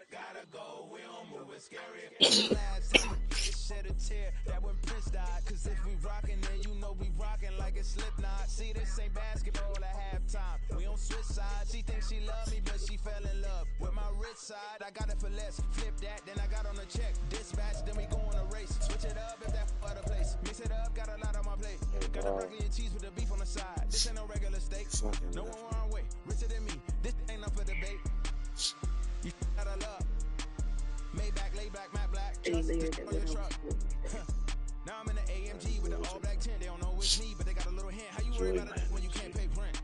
Gotta go, we don't move it scary. Last time I shed a tear, that when Prince died. Cause if we rockin', then you know we rockin' like a Slipknot. See, this ain't basketball at halftime. We don't switch sides. She thinks she love me, but she fell in love with my rich side. I got it for less. Flip that, then I got on a check. Dispatch, then we go on a race. Switch it up if that other place. Mix it up, got a lot on my plate. Got the broccoli and cheese with the beef on the side. This ain't no regular steak. No one wrong way. Richer than me. This ain't up for debate. You got a love. Maybach, lay black, matte black. Just on your truck. Now I'm in the AMG with the all black tint. They don't know it's me, but they got a little hint. How you worry about it when you can't pay rent?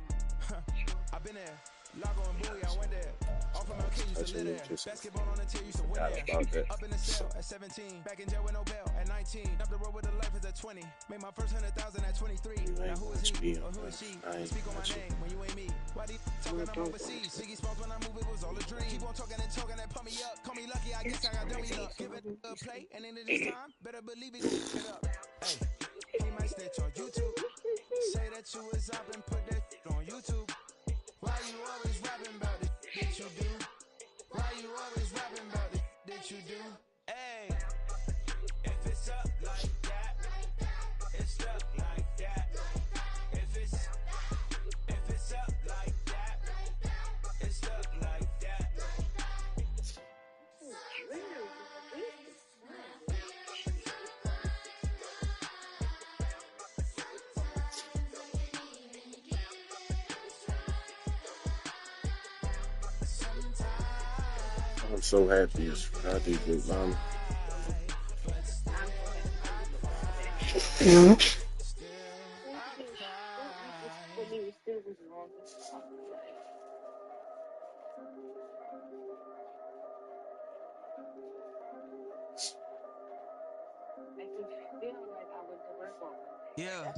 I've been there. Lago and Bowie, I went there. Off of my kid used to live there. Basketball on the tier, used to win there. Up in the cell at 17. Back in jail with no bail at 19. Up the road with the life is at 20. Made my first 100,000 at 23. Now who is he or who is she? Speak on my name when you ain't me. Why do you talking? I'm overseas. Siggy Smalls when I move, it was all a dream. Keep on talking and pump me up. Call me lucky, I guess I got dummy luck. Give it a play, and in this time, better believe it gon' it up. Hey, he might snitch on YouTube. Say that you was up and put that on YouTube. Why you always rapping about it that you do? Why you always rapping about it that you do? Hey, if it's up like that, it's stuck like that. If it's up like that, it's stuck like that. I'm so happy as Friday, Big Mama. Yeah.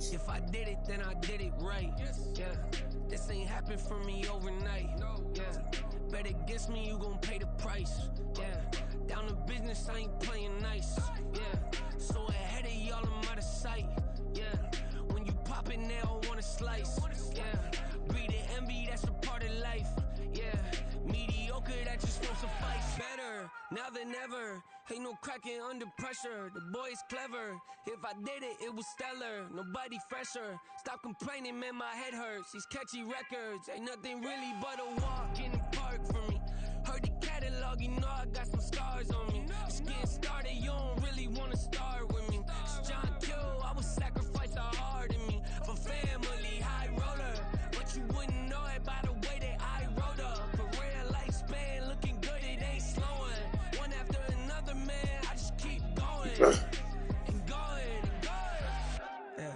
If I did it, then I did it right. Yeah. This ain't happened for me overnight. Yeah. Bet against me, you gon' pay the price. Yeah. Down to business, I ain't playing nice. Yeah. So ahead of y'all, I'm out of sight. Yeah. When you pop it, they don't wanna slice. Yeah. Greed and envy, that's a part of life. Yeah. Mediocre, that just won't suffice. Better now than ever. Ain't no cracking under pressure. The boy's clever. If I did it, it was stellar. Nobody fresher. Stop complaining, man, my head hurts. These catchy records ain't nothing really but a walk in the park for me. Heard the catalog, you know I got some scars on me. Just getting started, you don't really wanna start with me. It's John Kill, I would sacrifice a heart in me for family, high roller. But you wouldn't know it by the way that I wrote up. A real lifespan, looking good, it ain't slowing. One after another, man, I just keep going and going and going. Yeah,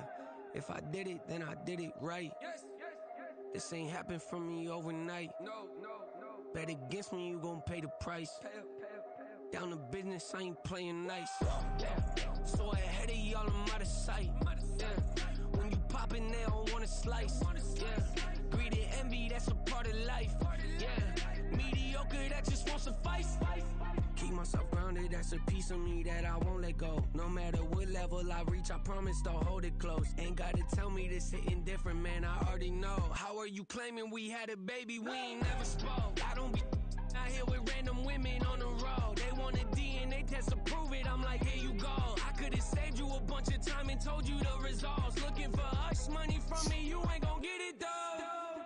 if I did it, then I did it right. This ain't happened for me overnight. No. Bet against me, you gon' pay the price. Down to business, I ain't playing nice. Yeah. So ahead of y'all, I'm out of sight. Yeah. When you poppin', they don't wanna slice. Yeah. Greed and envy, that's a part of life. Yeah. Mediocre, that just won't suffice. Keep myself grounded, that's a piece of me that I won't let go. No matter what level I reach, I promise to hold it close. Ain't gotta tell me this hitting different, man, I already know. How are you claiming we had a baby, we ain't never spoke? I don't be out here with random women on the road. They want a DNA test to prove it, I'm like, here you go. I could've saved you a bunch of time and told you the results. Looking for hush money from me, you ain't gon' get it though.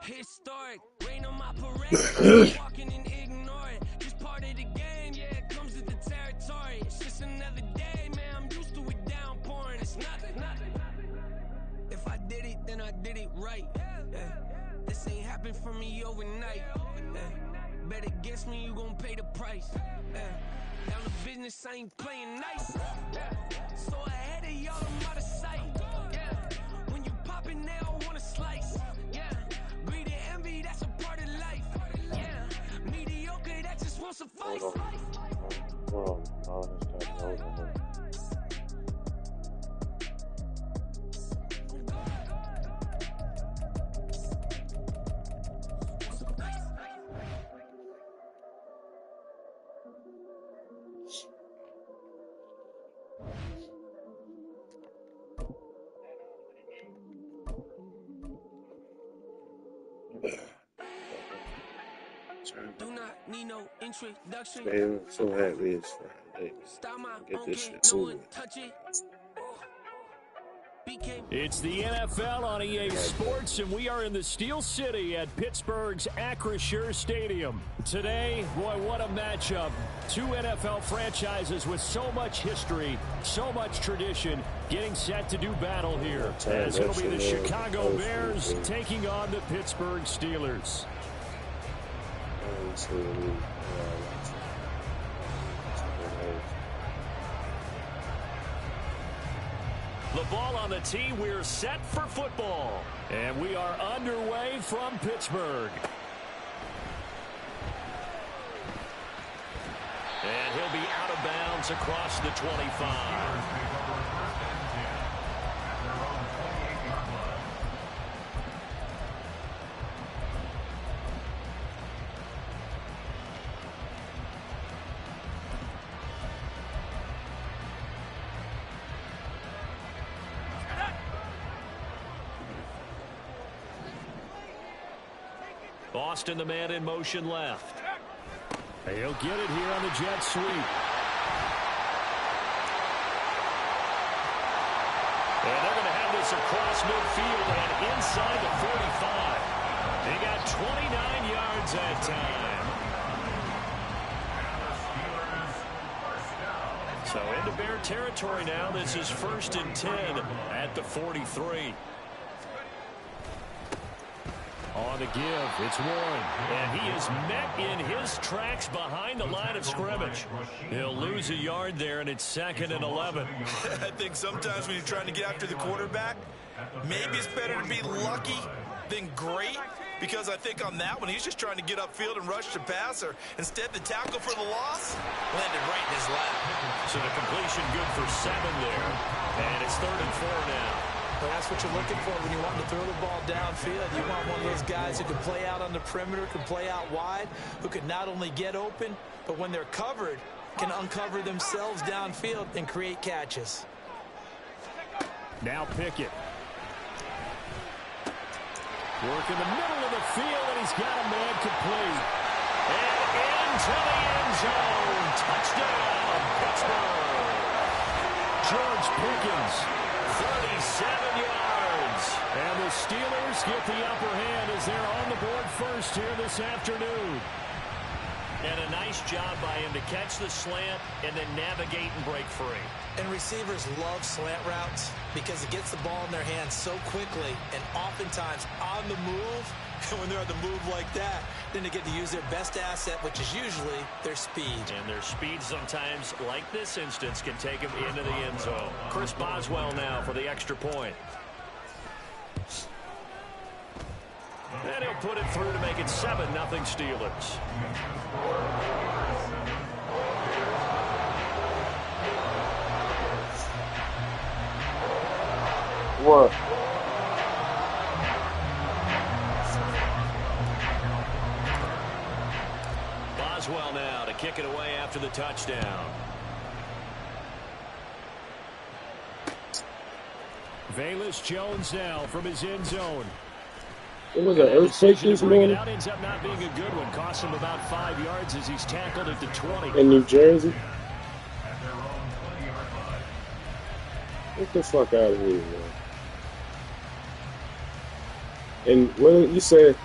Historic, rain on my parade. Walking and ignore it, just part of the game, yeah, it comes with the territory. It's just another day, man, I'm used to it downpouring. It's nothing. If I did it, then I did it right. Yeah. This ain't happened for me overnight. Yeah. Bet against me, you gon' pay the price. Yeah. Down to business, I ain't playing nice. Yeah. So ahead of y'all, I'm out of sight. Yeah. When you poppin', they don't wanna slice. Yeah. Greed and envy, that's a part of life. Yeah. Mediocre, that just won't suffice. Hold on. Do not need no introduction. Man, I'm so happy it's Friday. Stop my Get own this game, shit no over one with. touch it. It's the NFL on EA Sports, and we are in the Steel City at Pittsburgh's Acrisure Stadium. Today, boy, what a matchup. Two NFL franchises with so much history, so much tradition, getting set to do battle here. As it'll be the Chicago Bears taking on the Pittsburgh Steelers. The ball on the tee, we're set for football. And we are underway from Pittsburgh. And he'll be out of bounds across the 25. Boston, the man in motion left. He'll get it here on the jet sweep. And they're going to have this across midfield and inside the 45. They got 29 yards that time. So into Bear territory now. This is 1st and 10 at the 43. On the give, it's Warren, and he is met in his tracks behind the line of scrimmage. He'll lose a yard there, and it's 2nd and 11. I think sometimes when you're trying to get after the quarterback, maybe it's better to be lucky than great, because I think on that one, he's just trying to get upfield and rush the passer. Instead, the tackle for the loss landed right in his lap. So the completion good for 7 there, and it's 3rd and 4 now. Well, that's what you're looking for when you want to throw the ball downfield. You want one of those guys who can play out on the perimeter, can play out wide, who can not only get open, but when they're covered, can uncover themselves downfield and create catches. Now Pickett. Work in the middle of the field, and he's got a man complete. And into the end zone. Touchdown, Pittsburgh. George Pickens. 37 yards. And the Steelers get the upper hand as they're on the board first here this afternoon. And a nice job by him to catch the slant and then navigate and break free. And receivers love slant routes because it gets the ball in their hands so quickly and oftentimes on the move. And when they're on the move like that, then they get to use their best asset, which is usually their speed. And their speed sometimes, like this instance, can take them into the end zone. Chris Boswell now for the extra point. And he'll put it through to make it 7-0 Steelers. What? Boswell now to kick it away after the touchdown. Velus Jones now from his end zone. It was an earthquake this morning Out ends up not being a good one. Cost him about 5 yards as he's tackled at the 20. in New Jersey. Get the fuck out of here, man. And when you said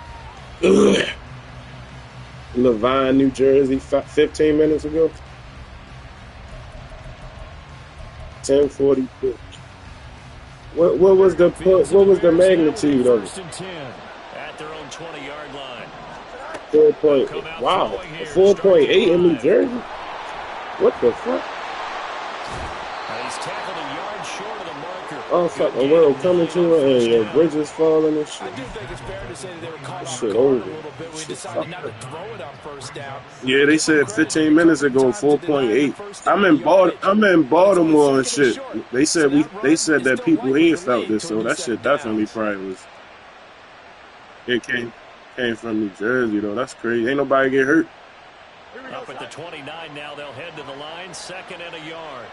Levine, New Jersey, 15 minutes ago, 10:42. What was the magnitude of it? 1st and 10 at their own 20-yard line. 4.8 in New Jersey. What the fuck? He's tackled a yard short of the marker. Oh fuck! The world coming to her and your bridges falling and shit. I do think it's fair to say that they were caught off Shit guard over. a little bit. We decided not to throw it on 1st down. Yeah, they said 15 minutes ago 4.8. I'm in Baltimore and shit. They said that people here felt this, so that shit definitely probably was. It came from New Jersey though. That's crazy. Ain't nobody get hurt. Up at the 29 now, they'll head to the line, 2nd and a yard.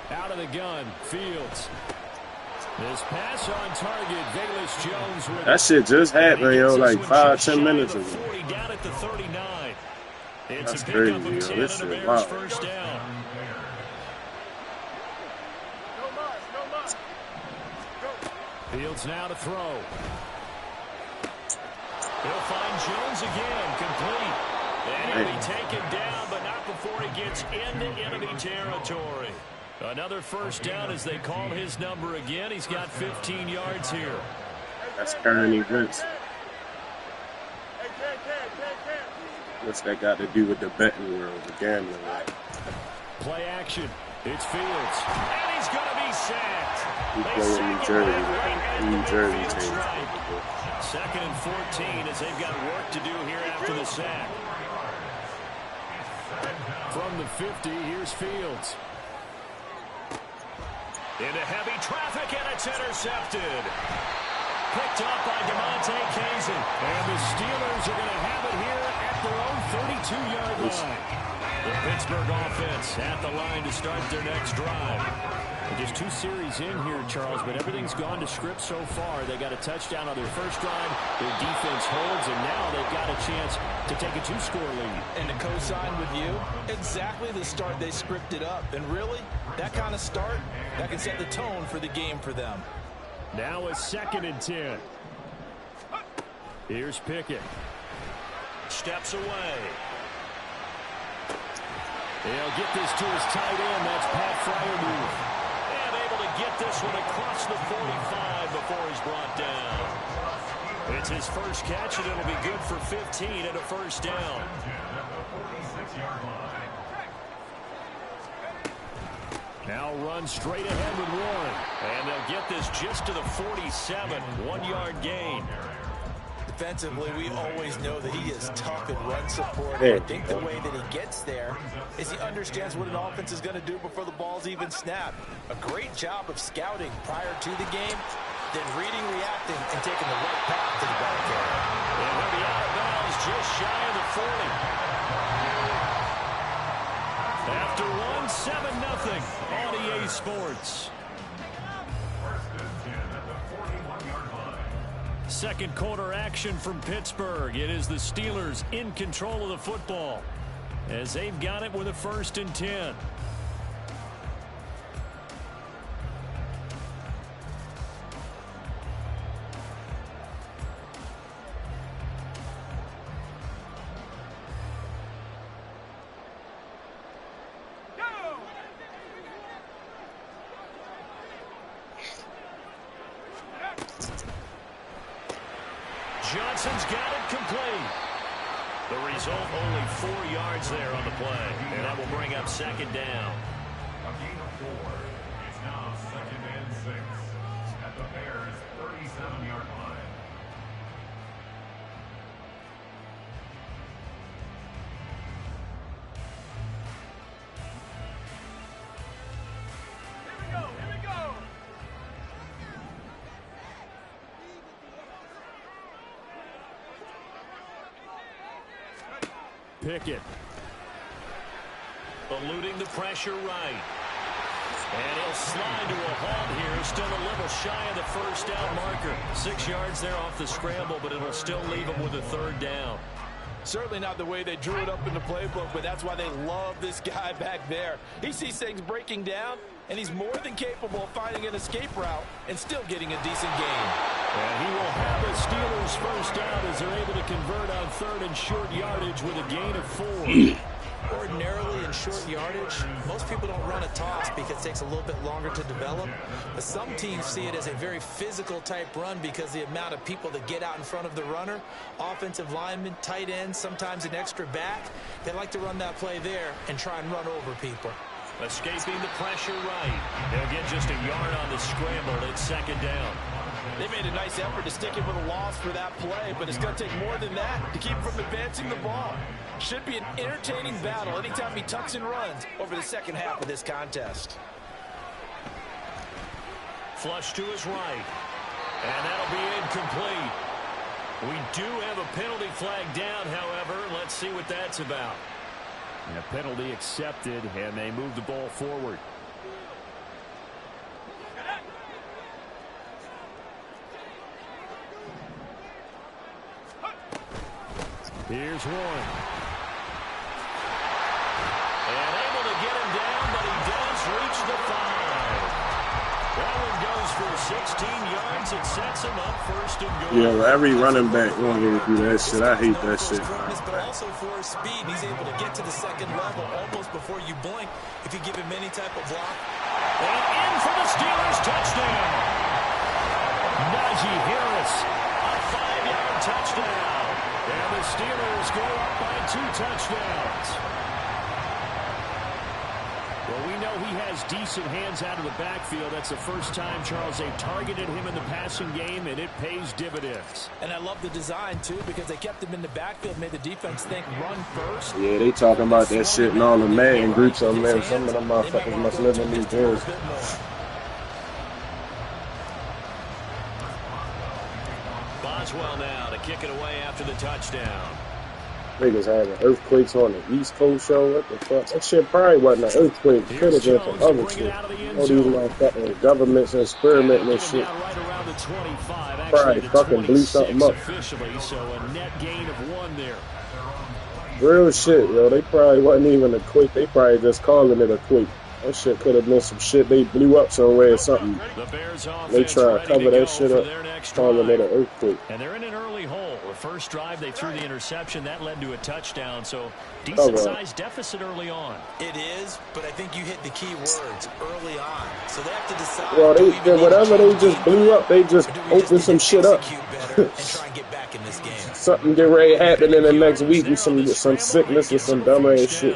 Out of the gun, Fields. This pass on target. Velus Jones with That shit just happened, yo, like 5-10 minutes ago. 40 down at the 39. It's That's a pickup crazy, of yo. 10 This and a shit Bears wild. first down. Fields now to throw. He'll find Jones again, complete. And he'll be taken down, but not before he gets into enemy territory. Another first down as they call his number again. He's got 15 yards here. That's current events. What's that got to do with the betting world, the gambling world? Play action. It's Fields. And he's going to be sacked. We play in New Jersey. New Jersey team. 2nd and 14 as they've got work to do here after the sack. From the 50, here's Fields. Into heavy traffic, and it's intercepted. Picked up by DeMonte Kazin. And the Steelers are going to have it here at their own 32-yard line. The Pittsburgh offense at the line to start their next drive. And just 2 series in here, Charles, but everything's gone to script so far. They got a touchdown on their first drive. Their defense holds, and now they've got a chance to take a 2-score lead. And to co-sign with you, exactly the start they scripted up. And really, that kind of start, that can set the tone for the game for them. Now a 2nd and 10. Here's Pickett. Steps away. He'll get this to his tight end. That's Pat Freiermuth. And able to get this one across the 45 before he's brought down. It's his first catch, and it'll be good for 15 and a first down. Now run straight ahead with Warren. And they'll get this just to the 47. 1-yard gain. Defensively, we always know that he is tough in run support. I think the way that he gets there is he understands what an offense is going to do before the ball's even snapped. A great job of scouting prior to the game, then reading, reacting, and taking the right path to the back area. And he'll be out of bounds just shy of the 40. After 1, 7-0 on EA Sports. Second quarter action from Pittsburgh. It is the Steelers in control of the football as they've got it with a 1st and 10. Johnson's got it complete. The result, only 4 yards there on the play. And that will bring up 2nd down. A gain of 4. It's now 2nd and 6 at the Bears' 37-yard line. Pickett. Eluding the pressure right. And he'll slide to a halt here. Still a little shy of the first down marker. 6 yards there off the scramble, but it'll still leave him with a 3rd down. Certainly not the way they drew it up in the playbook, but that's why they love this guy back there. He sees things breaking down, and he's more than capable of finding an escape route and still getting a decent gain. And he will have a Steelers first down as they're able to convert on 3rd and short yardage with a gain of 4. Ordinarily in short yardage, most people don't run a toss because it takes a little bit longer to develop. But some teams see it as a very physical type run because the amount of people that get out in front of the runner, offensive linemen, tight ends, sometimes an extra back. They like to run that play there and try and run over people. Escaping the pressure right. They'll get just a yard on the scramble. It's 2nd down. They made a nice effort to stick him with a loss for that play, but it's going to take more than that to keep him from advancing the ball. Should be an entertaining battle anytime he tucks and runs over the second half of this contest. Flush to his right. And that'll be incomplete. We do have a penalty flag down, however. Let's see what that's about. And a penalty accepted, and they move the ball forward. Here's one. And able to get him down, but he does reach the 5. That one goes for 16 yards. It sets him up first and goal. Yeah, every running back want to do that shit. I hate that shit. But also for his speed, he's able to get to the second level almost before you blink if you give him any type of block. And in for the Steelers touchdown. Najee Harris, a 5-yard touchdown. And the Steelers go up by 2 touchdowns. Well, we know he has decent hands out of the backfield. That's the first time, Charles, they've targeted him in the passing game, and it pays dividends. And I love the design, too, because they kept him in the backfield, made the defense think run first. Yeah, they talking about that shit in all the Madden groups on there. Some of them motherfuckers must live in New Jersey. Boswell now to kick it away after the touchdown. Niggas having earthquakes on the East Coast show. What the fuck? That shit probably wasn't an earthquake. It could have been some other shit. All these motherfucking governments experimenting and shit. Probably fucking blew something up. So a net gain of 1 there. Real shit, yo. They probably wasn't even a quake. They probably just calling it a quake. That shit could have been some shit they blew up somewhere or something. They try to cover that shit up, calling it an earthquake. And they're in an early hole. The first drive, they threw the interception. That led to a touchdown. So decent-sized deficit early on. It is, but I think you hit the key words early on. So they have to decide. Well, whatever they just blew up, they just opened some shit up. and try and get back in this game. Something get ready to happen in the next week with some sickness or some dumb ass shit.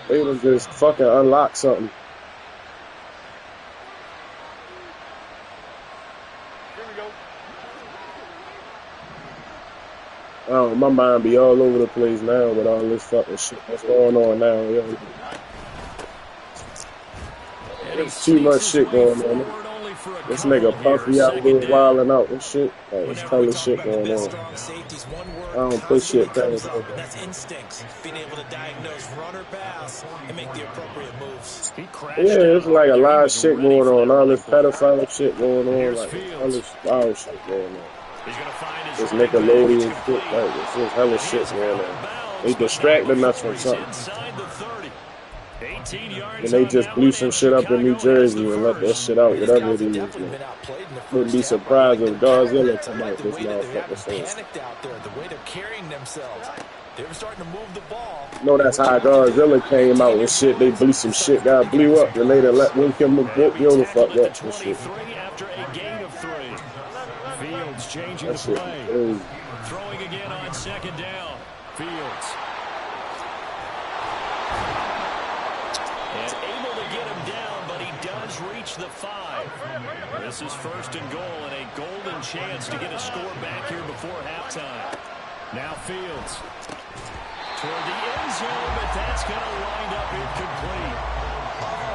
They would just fucking unlock something. Oh, my mind be all over the place now with all this fucking shit that's going on now, yo. There's too much shit going on. This nigga Puffy out there wilding out and shit. Like, there's tons of shit going on. I don't put shit past it. That's instincts. Being able to diagnose run or pass and make the appropriate moves. Yeah, it's like a lot of shit going on. All this pedophile shit going on. Like, all this wild shit going on. This Nickelodeon shit. Like, it's just hella shit going on. They distracting us from something. And they just blew some shit up in New Jersey and let that shit out, whatever it is. Man. Wouldn't be surprised if Godzilla come out this motherfucker saying. The way they're carrying themselves. They were starting to move the ball. No, that's how Godzilla came out and shit. They blew some shit, got blew up, and later let William McGill the fuck up and shit. After a gain of 3. Fields changing that the play. Throwing again on second down. Fields. And able to get him down, but he does reach the 5. This is first and goal and a golden chance to get a score back here before halftime. Now Fields. Toward the end zone, but that's going to wind up incomplete.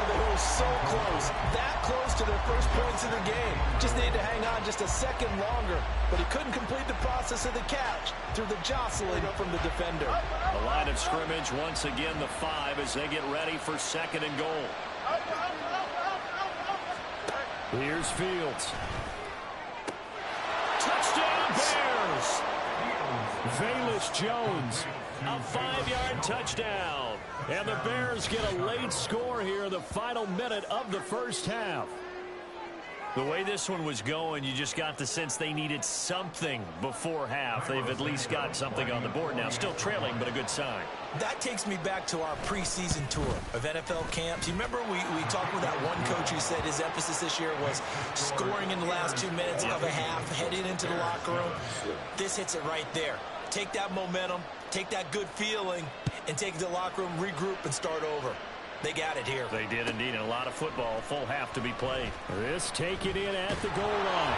They were so close, that close to their first points in the game. Just needed to hang on just a second longer, but he couldn't complete the process of the catch through the jostling from the defender. The line of scrimmage, once again, the 5 as they get ready for second and goal. Here's Fields. Touchdown Bears! Velus Jones, a 5-yard touchdown. And the Bears get a late score here in the final minute of the first half. The way this one was going, you just got the sense they needed something before half. They've at least got something on the board now. Still trailing, but a good sign. That takes me back to our preseason tour of NFL camps. You remember we talked with that one coach who said his emphasis this year was scoring in the last 2 minutes of a half, heading into the locker room. This hits it right there. Take that momentum, take that good feeling, and take it to the locker room, regroup, and start over. They got it here. They did indeed. And a lot of football, full half to be played. This taken in at the goal line.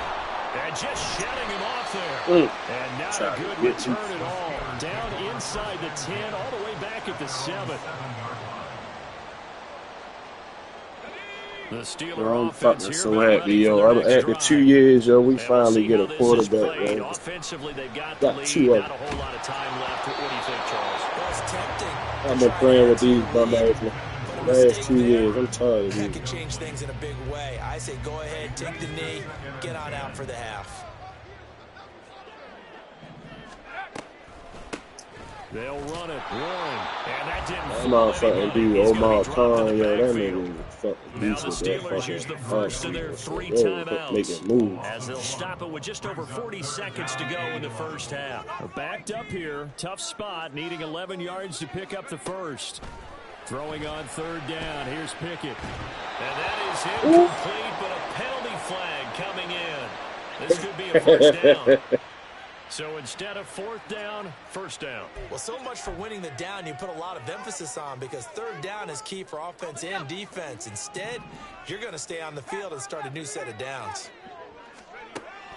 And just shutting him off there. And not a good return at all. Down inside the 10, all the way back at the 7. The Steelers I'm fucking so happy, yo. After 2 years, yo, we finally get a quarterback, man. Offensively, they've got Got 2 of them. Not a whole lot of time left. What do you think, Charles? Well, it's tempting. I've been playing with these bum ass the last 2 years. I'm tired of That these. can change things in a big way. I say go ahead, take the knee, get on out for the half. They'll run it. Warren. And that didn't That fall motherfucking anybody. dude, He's gonna Omar be dropped in Khan, the yo, that backfield. nigga was fucking Now beast the with that Steelers use the fucking first of their offense. 3 Yo, timeouts making moves. as they'll stop it with just over 40 seconds to go in the first half. They're backed up here. Tough spot, needing 11 yards to pick up the first. Throwing on 3rd down. Here's Pickett. And that is incomplete, but a penalty flag coming in. This could be a first down. So instead of 4th down, 1st down. Well, so much for winning the down you put a lot of emphasis on, because 3rd down is key for offense and defense. Instead, you're going to stay on the field and start a new set of downs.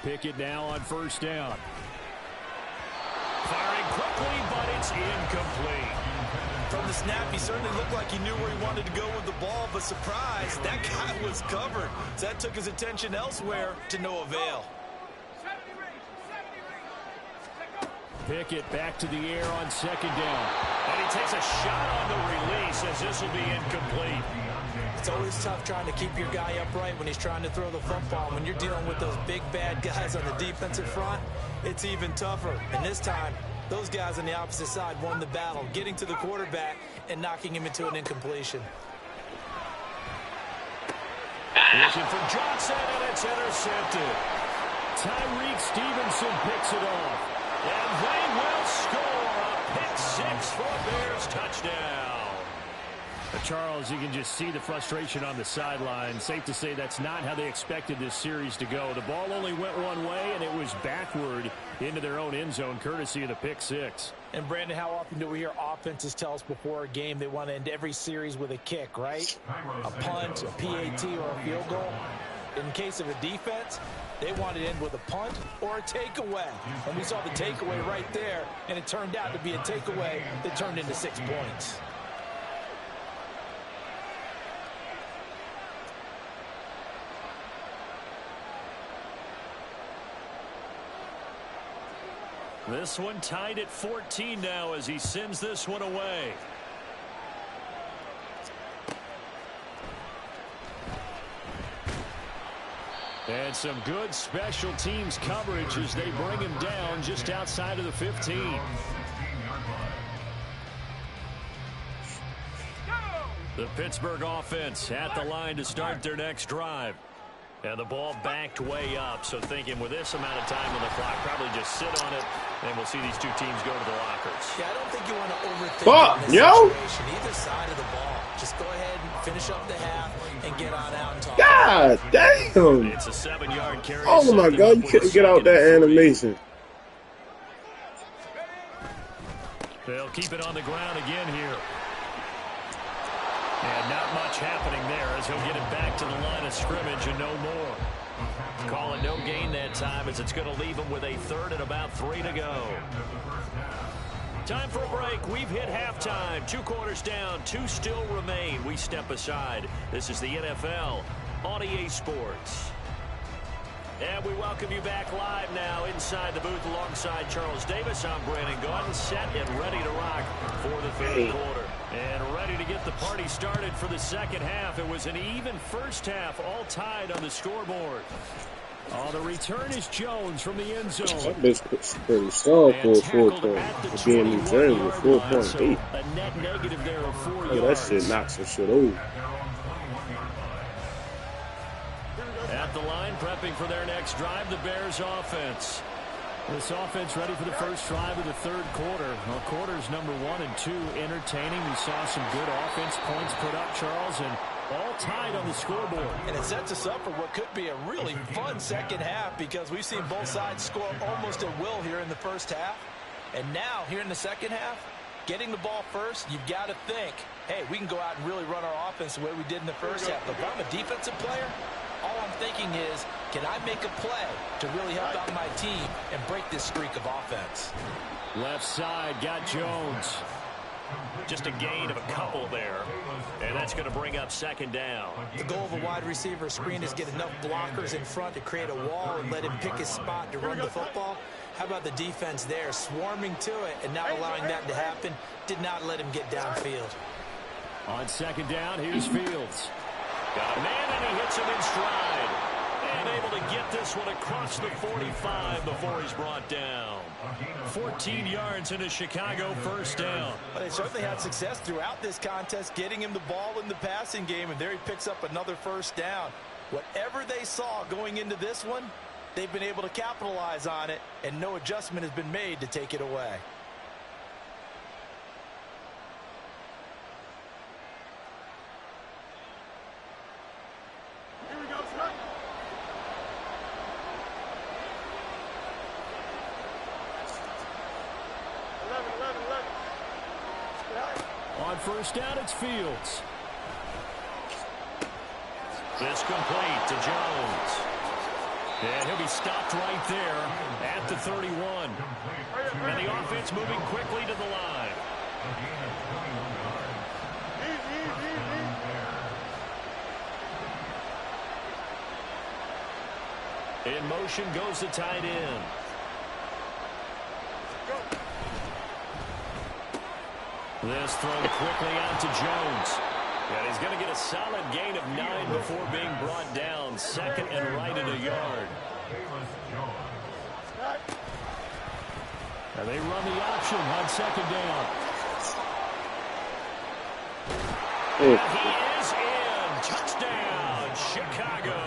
Pickett now on 1st down. Firing quickly, but it's incomplete. From the snap, he certainly looked like he knew where he wanted to go with the ball, but surprise, that guy was covered. So that took his attention elsewhere to no avail. Pickett back to the air on 2nd down. And he takes a shot on the release as this will be incomplete. It's always tough trying to keep your guy upright when he's trying to throw the football. When you're dealing with those big, bad guys on the defensive front, it's even tougher. And this time, those guys on the opposite side won the battle, getting to the quarterback and knocking him into an incompletion. Looking for Johnson, and it's intercepted. Tyreek Stevenson picks it off. And they will score a pick 6 for a Bears touchdown. Charles, you can just see the frustration on the sideline. Safe to say that's not how they expected this series to go. The ball only went one way, and it was backward into their own end zone, courtesy of the pick 6. And, Brandon, how often do we hear offenses tell us before a game they want to end every series with a kick, right? A punt, a PAT, or a field goal. In case of a defense, they wanted to end with a punt or a takeaway. And we saw the takeaway right there, and it turned out to be a takeaway that turned into 6 points. This one tied at 14 now as he sends this one away. And some good special teams coverage as they bring him down just outside of the 15. The Pittsburgh offense at the line to start their next drive. And the ball backed way up, so thinking with this amount of time on the clock, probably just sit on it, and we'll see these two teams go to the lockers. Yeah, I don't think you want to overthink this situation. Either side of the ball. Just go ahead and finish up the half and get on out and talk. God damn! It's a 7-yard carry. Oh my God, you couldn't get out that animation. They'll keep it on the ground again here. And not much happening there as he'll get it back to the line of scrimmage and no more. Call it no gain that time as it's going to leave him with a 3rd and about 3 to go. Time for a break. We've hit halftime. 2 quarters down. 2 still remain. We step aside. This is the NFL on EA Sports. And we welcome you back live now inside the booth alongside Charles Davis. I'm Brandon Gaudin, set and ready to rock for the 3rd quarter. And ready to get the party started for the 2nd half. It was an even first half, all tied on the scoreboard. Oh, the return is Jones from the end zone. That bitch pretty strong for a 4 point. To be in New Jersey with 4.8. A net negative there of 4 Oh, yards. that shit knocks some shit over. At the line, prepping for their next drive, the Bears offense. This offense ready for the first drive of the 3rd quarter. Well, quarters number 1 and 2 entertaining. We saw some good offense points put up, Charles, and all tied on the scoreboard. And it sets us up for what could be a really fun 2nd half, because we've seen both sides score almost at will here in the first half. And now, here in the 2nd half, getting the ball first, you've got to think, hey, we can go out and really run our offense the way we did in the first half. But if I'm a defensive player, all I'm thinking is, can I make a play to really help out my team and break this streak of offense? Left side, got Jones. Just a gain of a couple there. And that's going to bring up 2nd down. The goal of a wide receiver screen is get enough blockers in front to create a wall and let him pick his spot to run the football. How about the defense there, swarming to it and not allowing that to happen? Did not let him get downfield. On 2nd down, here's Fields. Got a man, and he hits him in stride. And able to get this one across the 45 before he's brought down. 14 yards and a Chicago first down. But they certainly had success throughout this contest getting him the ball in the passing game, and there he picks up another first down. Whatever they saw going into this one, they've been able to capitalize on it, and no adjustment has been made to take it away. On first down, it's Fields. This complete to Jones. And he'll be stopped right there at the 31. And the offense moving quickly to the line. In motion goes the tight end. This thrown quickly out to Jones. And he's going to get a solid gain of 9 before being brought down. Second and right at a yard. And they run the option on second down. And he is in. Touchdown, Chicago.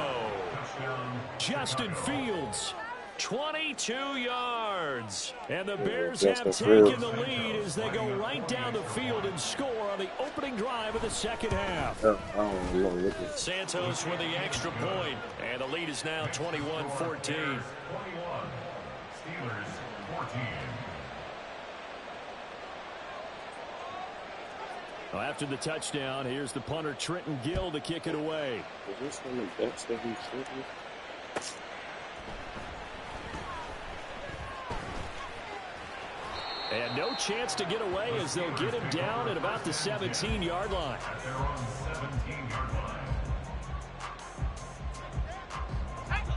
Justin Fields. 22 yards. And the Bears have taken the lead as they go right down the field and score on the opening drive of the second half. Santos with the extra point, and the lead is now 21-14. 21. Steelers 14. Well, after the touchdown, here's the punter Trenton Gill to kick it away. Is this one of the bets that he's shooting? And no chance to get away as they'll get him down at about the 17-yard line. They're on the 17-yard line.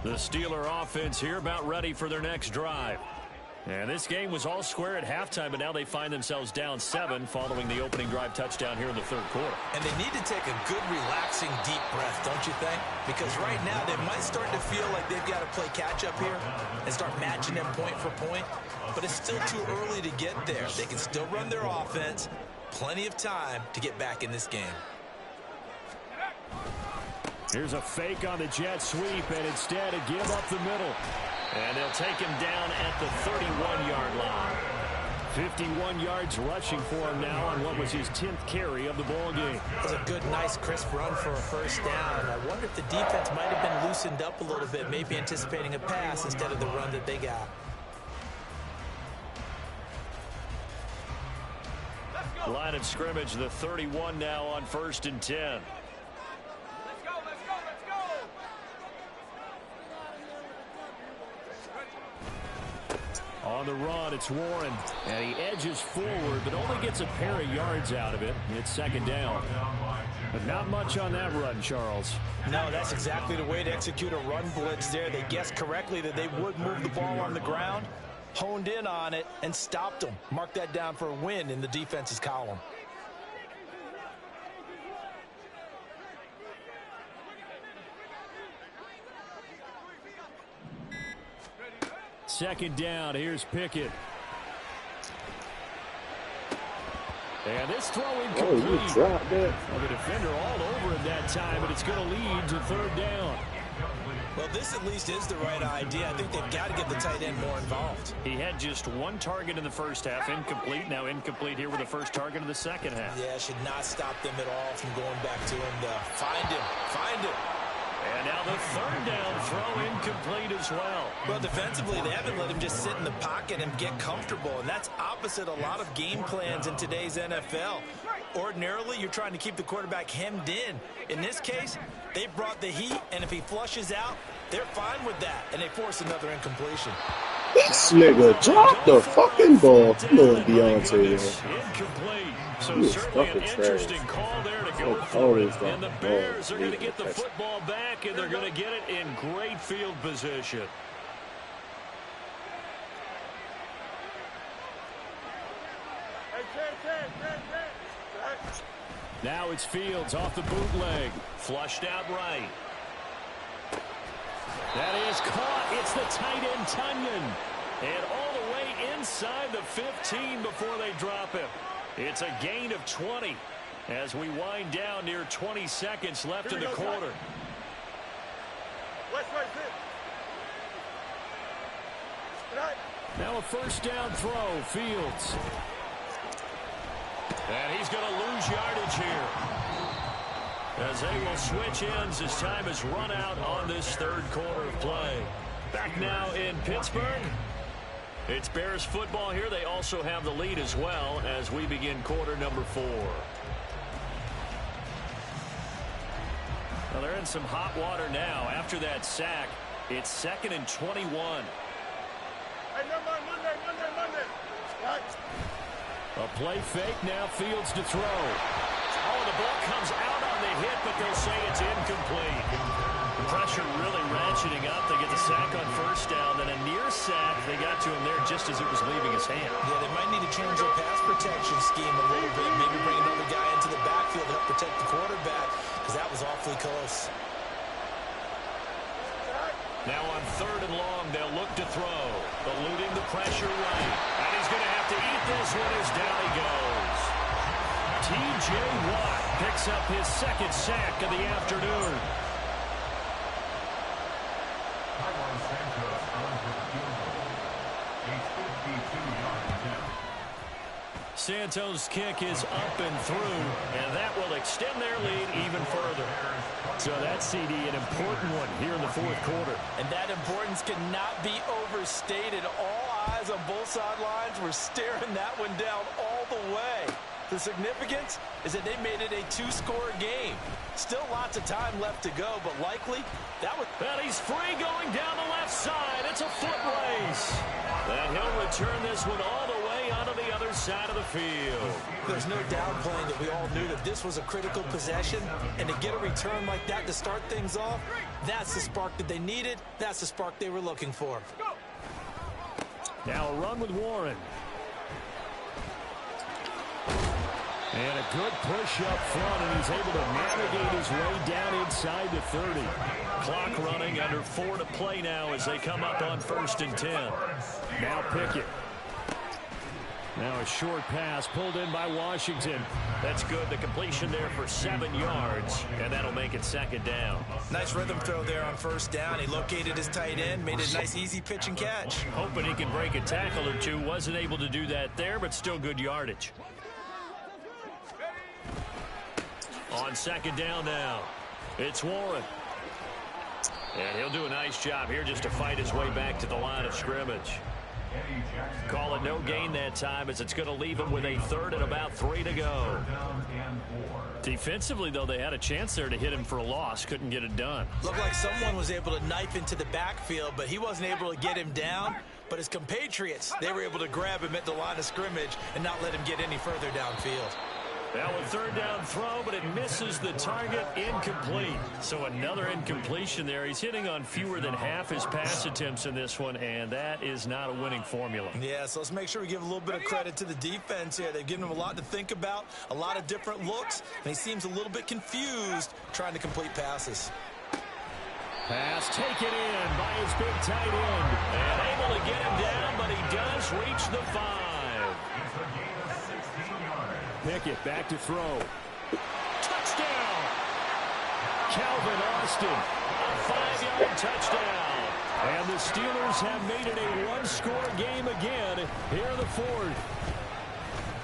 The Steeler offense here about ready for their next drive. And this game was all square at halftime, but now they find themselves down 7 following the opening drive touchdown here in the third quarter. And they need to take a good, relaxing, deep breath, don't you think? Because right now they might start to feel like they've got to play catch-up here and start matching them point for point. But it's still too early to get there. They can still run their offense. Plenty of time to get back in this game. Here's a fake on the jet sweep, and instead a give up the middle. And they'll take him down at the 31-yard line. 51 yards rushing for him now on what was his 10th carry of the ball game. It was a good, nice, crisp run for a first down. I wonder if the defense might have been loosened up a little bit, maybe anticipating a pass instead of the run that they got. Line of scrimmage, the 31 now on 1st and 10. On the run, it's Warren, and he edges forward, but only gets a pair of yards out of it. It's second down. But not much on that run, Charles. No, that's exactly the way to execute a run blitz there. They guessed correctly that they would move the ball on the ground, honed in on it, and stopped them. Mark that down for a win in the defense's column. Second down, here's Pickett. And this throw incomplete. Oh, you dropped that. Well, the defender all over him that time, but it's going to lead to third down. Well, this at least is the right idea. I think they've got to get the tight end more involved. He had just one target in the first half, incomplete. Now incomplete here with the first target of the second half. Yeah, should not stop them at all from going back to him to find him. And now the third down throw incomplete as well. Well, defensively, they haven't let him just sit in the pocket and get comfortable, and that's opposite a lot of game plans in today's NFL. Ordinarily, you're trying to keep the quarterback hemmed in. In this case, they brought the heat, and if he flushes out, they're fine with that, and they force another incompletion. This nigga dropped the fucking ball. Come on, Deontay. Incomplete. So certainly an interesting call there to go for it. And the Bears are going to get the football back, and they're going to get it in great field position. Now it's Fields off the bootleg. Flushed out right. That is caught. It's the tight end, Tunyon. And all the way inside the 15 before they drop him. It's a gain of 20 as we wind down near 20 seconds left in the quarter. Now a first down throw, Fields. And he's going to lose yardage here, as they will switch ends as time has run out on this third quarter of play. Back now in Pittsburgh. It's Bears football here. They also have the lead as well as we begin quarter number 4. Well, they're in some hot water now. After that sack, it's 2nd and 21. Hey, Monday. A play fake, now Fields to throw. Oh, the ball comes out on the hit, but they'll say it's incomplete. The pressure really ratcheting up. They get the sack on first down, then a near sack. They got to him there just as it was leaving his hand. Yeah, they might need to change their pass protection scheme a little bit. Maybe bring another guy into the backfield to help protect the quarterback, because that was awfully close. Now on 3rd and long, they'll look to throw. Eluding the pressure right. And he's going to have to eat this one as down he goes. T.J. Watt picks up his 2nd sack of the afternoon. Santos' kick is up and through, and that will extend their lead even further. So that CD, an important one here in the 4th quarter. And that importance cannot be overstated. All eyes on both sidelines were staring that one down all the way. The significance is that they made it a 2-score game. Still lots of time left to go, but likely that was... And he's free going down the left side. It's a foot race. And he'll return this one all the way onto the other side of the field. There's no downplaying that we all knew that this was a critical possession, and to get a return like that to start things off, that's the spark that they needed. That's the spark they were looking for. Now a run with Warren. And a good push up front, and he's able to navigate his way down inside the 30. Clock running, under 4 to play now as they come up on 1st and 10. Now Pickett. Now a short pass pulled in by Washington. That's good. The completion there for 7 yards, and that'll make it 2nd down. Nice rhythm throw there on 1st down. He located his tight end, made it a nice easy pitch and catch. Hoping he can break a tackle or two. Wasn't able to do that there, but still good yardage. On 2nd down now, it's Warren. And he'll do a nice job here just to fight his way back to the line of scrimmage. Call it no gain that time, as it's going to leave him with a 3rd and about 3 to go. Defensively, though, they had a chance there to hit him for a loss. Couldn't get it done. Looked like someone was able to knife into the backfield, but he wasn't able to get him down. But his compatriots, they were able to grab him at the line of scrimmage and not let him get any further downfield. Now a 3rd down throw, but it misses the target, incomplete. So another incompletion there. He's hitting on fewer than half his pass attempts in this one, and that is not a winning formula. Yeah, so let's make sure we give a little bit of credit to the defense here. They've given him a lot to think about, a lot of different looks, and he seems a little bit confused trying to complete passes. Pass taken in by his big tight end. And able to get him down, but he does reach the 5. Pickett back to throw. Touchdown! Calvin Austin, a 5-yard touchdown. And the Steelers have made it a 1-score game again here in the 4th.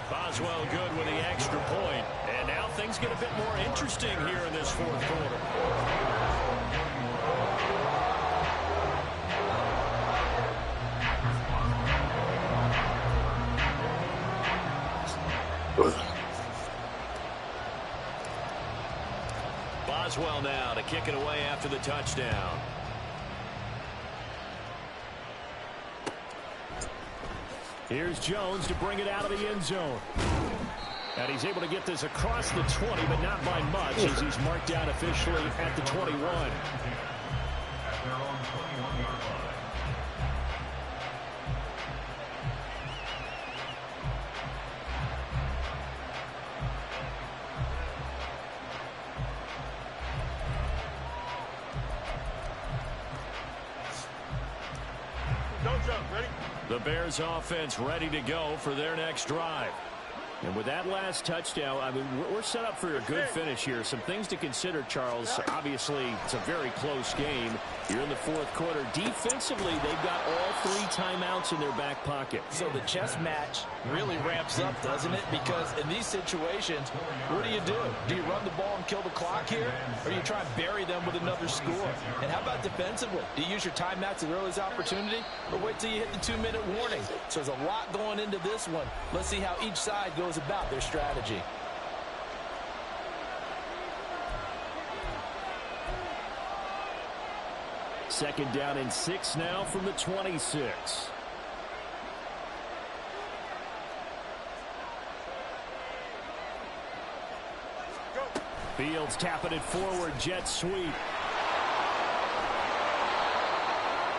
Boswell good with the extra point. And now things get a bit more interesting here in this 4th quarter. Boswell now to kick it away after the touchdown. Here's Jones to bring it out of the end zone. And he's able to get this across the 20, but not by much, as he's marked down officially at the 21. Don't jump, ready? The Bears offense ready to go for their next drive. And with that last touchdown, I mean, we're set up for a good finish here. Some things to consider, Charles. Obviously, it's a very close game. You're in the fourth quarter. Defensively, they've got all 3 timeouts in their back pocket. So the chess match really ramps up, doesn't it? Because in these situations, what do? Do you run the ball and kill the clock here? Or do you try and bury them with another score? And how about defensively? Do you use your timeouts at the earliest opportunity? Or wait till you hit the 2-minute warning? So there's a lot going into this one. Let's see how each side goes about their strategy. Second down and 6 now from the 26. Fields tapping it forward, jet sweep.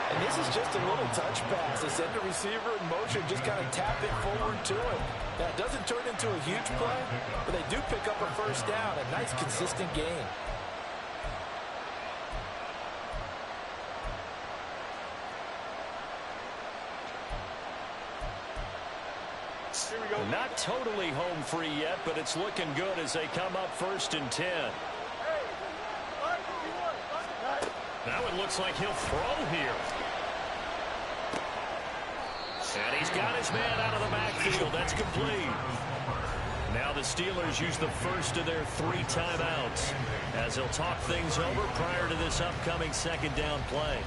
And this is just a little touch pass. They send the receiver in motion, just kind of tap it forward to it. Now, it doesn't turn into a huge play, but they do pick up a first down. A nice, consistent gain. Not totally home free yet, but it's looking good as they come up 1st and 10. Now it looks like he'll throw here. And he's got his man out of the backfield. That's complete. Now the Steelers use the first of their 3 timeouts as they'll talk things over prior to this upcoming second down play.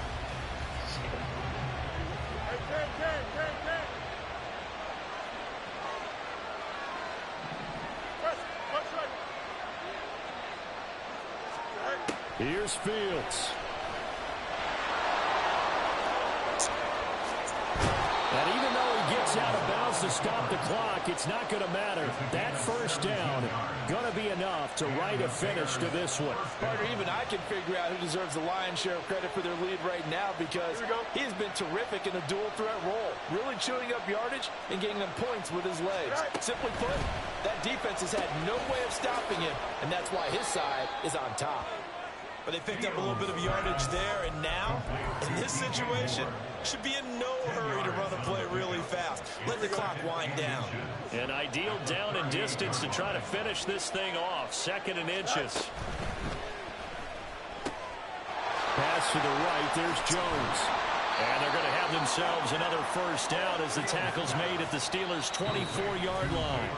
Here's Fields. And even though he gets out of bounds to stop the clock, it's not going to matter. That first down going to be enough to write a finish to this one. Partner, even I can figure out who deserves the lion's share of credit for their lead right now, because he has been terrific in a dual threat role, really chewing up yardage and getting them points with his legs. Simply put, that defense has had no way of stopping him, and that's why his side is on top. But they picked up a little bit of yardage there, and now, in this situation, should be in no hurry to run a play really fast. Let the clock wind down. An ideal down and distance to try to finish this thing off. 2nd and inches. Pass to the right. There's Jones. And they're going to have themselves another first down as the tackle's made at the Steelers' 24-yard line.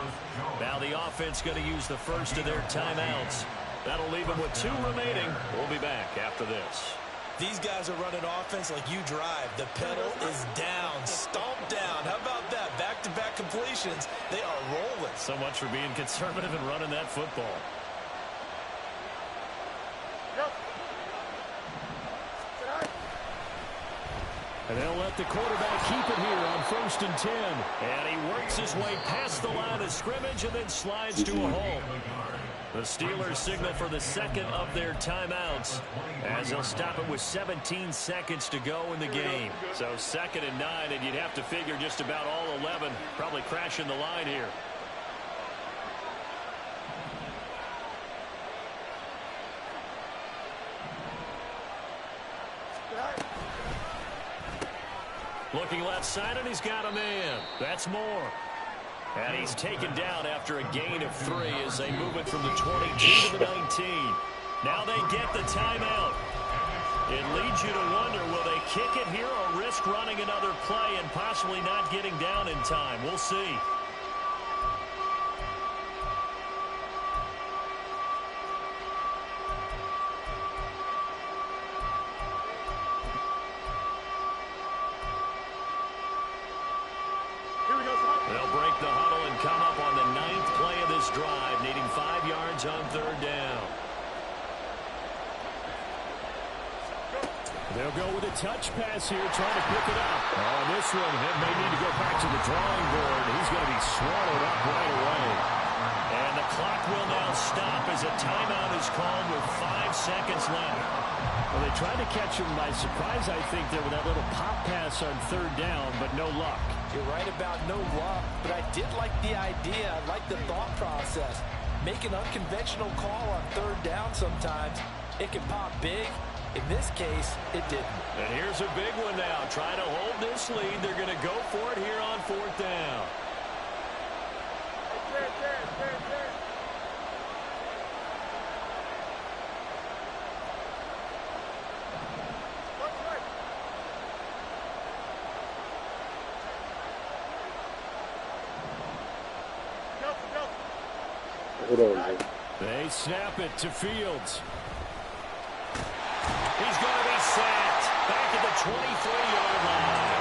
Now the offense going to use the first of their timeouts. That'll leave them with 2 remaining. We'll be back after this. These guys are running offense like you drive. The pedal is down, stomped down. How about that? Back-to-back completions. They are rolling. So much for being conservative and running that football. And they'll let the quarterback keep it here on 1st and 10. And he works his way past the line of scrimmage and then slides to a hole. The Steelers signal for the 2nd of their timeouts as they'll stop it with 17 seconds to go in the game. So 2nd and 9, and you'd have to figure just about all 11 probably crashing the line here. Looking left side, and he's got a man. That's Moore. And he's taken down after a gain of 3 as they move it from the 22 to the 19. Now they get the timeout. It leads you to wonder, will they kick it here or risk running another play and possibly not getting down in time? We'll see. They'll break the huddle and come up on the 9th play of this drive, needing 5 yards on 3rd down. They'll go with a touch pass here, trying to pick it up. On this one, he may need to go back to the drawing board. He's going to be swallowed up right away. And the clock will now stop as a timeout is called with 5 seconds left. Well, they tried to catch him by surprise, I think, there with that little pop pass on 3rd down, but no luck. You're right about no luck, but I did like the idea. I like the thought process. Make an unconventional call on 3rd down sometimes. It can pop big, In this case, it didn't. And here's a big one now. Trying to hold this lead. They're going to go for it here on 4th down. They snap it to Fields. He's going to be sacked back at the 23-yard line.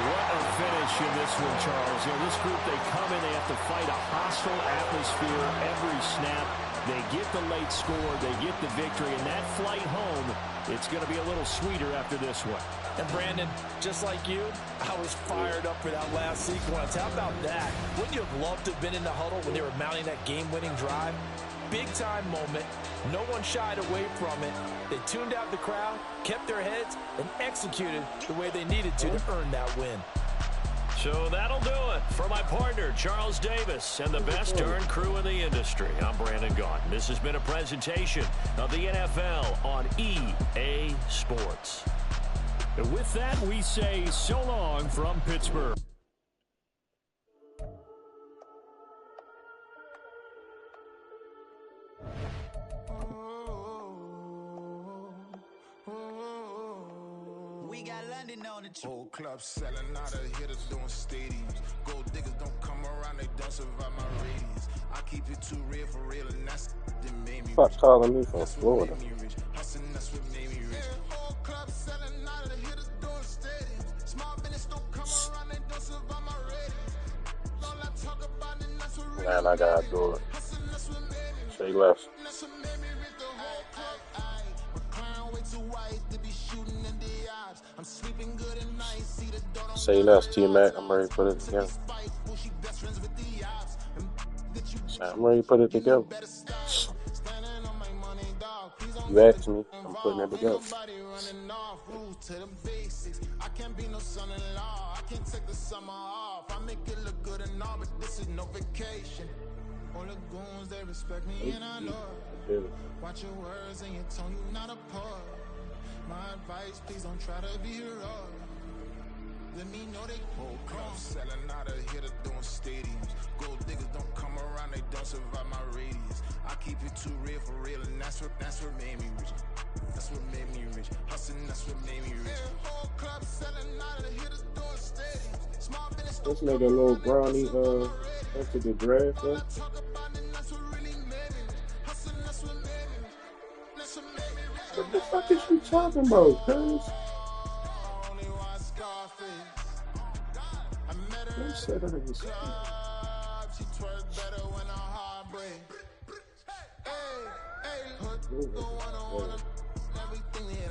What a finish in this one, Charles. You know, this group, they come in, they have to fight a hostile atmosphere every snap. They get the late score, they get the victory, and that flight home, it's going to be a little sweeter after this one. And Brandon, just like you, I was fired up for that last sequence. How about that? Wouldn't you have loved to have been in the huddle when they were mounting that game-winning drive? Big-time moment. No one shied away from it. They tuned out the crowd, kept their heads, and executed the way they needed to earn that win. So that'll do it for my partner, Charles Davis, and the best darn crew in the industry. I'm Brandon Gaudin. This has been a presentation of the NFL on EA Sports. And with that, we say so long from Pittsburgh. We got London on the whole club selling out of hitters doing stadiums. Gold diggers don't come around, they don't survive my radius. I keep it too real for real, and that's that made me Stop calling me from Florida. Hustling, that's what made me rich. Whole club selling out of the hitters doing stadiums. Small business don't come around, they don't survive my radius. All I talk about, and that's what really Man, I gotta do it. Say less. Say less, T-Mac. I'm ready to put it together. I'm ready to put it together. You asked me, I'm putting it together. I can't be no son-in-law. I can't take the summer off. I make it look good and all, but this is no vacation. All the goons, they respect me and I know it. Watch your words and your tone, you not a poet. My advice, please don't try to be heroic. Let me know they whole club selling out of hitters doing stadiums. Gold diggers don't come around, they don't survive my radius. I keep it too real for real, and that's what made me rich. That's what made me rich. Hustling, that's what made me rich. Whole club selling out of hitters doing stadiums. Small business Let's make a little brownie after the draft. What the fuck is you talking about, cuz? Who said that was she twerk better when her heart break. Everything that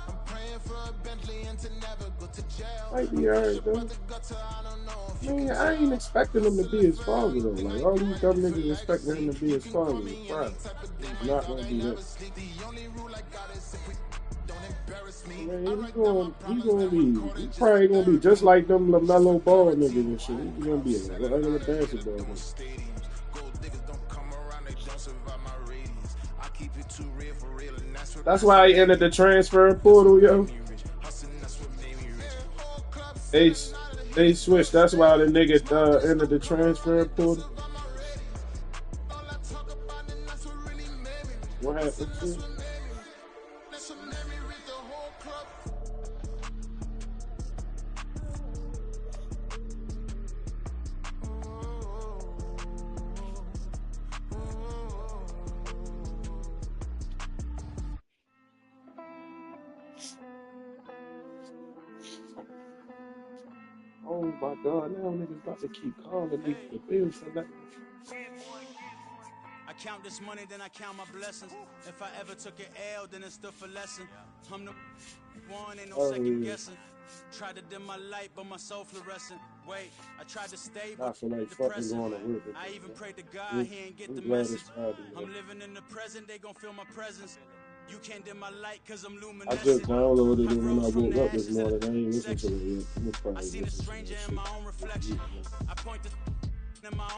I'm praying for a Bentley and to never go to jail. Might be alright though. Man, I ain't expecting him to be his father though. Like all these dumb niggas expecting him to be his father. Right. He's not gonna do that. Man, he's probably gonna be just like them LaMelo Ball niggas and shit. He's gonna be a regular basketball nigga. That's why I entered the transfer portal, yo. They switched. That's why the nigga entered the transfer portal. What happened to you? Oh my God, now niggas about to keep calling me the bills for that. I count this money, then I count my blessings. If I ever took an L, then it stood for lesson. I'm the one, ain't no second guessing. Tried to dim my light, but my soul fluorescent. Wait, I tried to stay with the present. I even prayed to God, he ain't get the message. I'm living in the present, they gon' feel my presence. You can't dim my light cause I'm luminescent. I just downloaded it when I woke up this morning. I ain't listened to it yet. I seen a stranger in my own reflection. I point to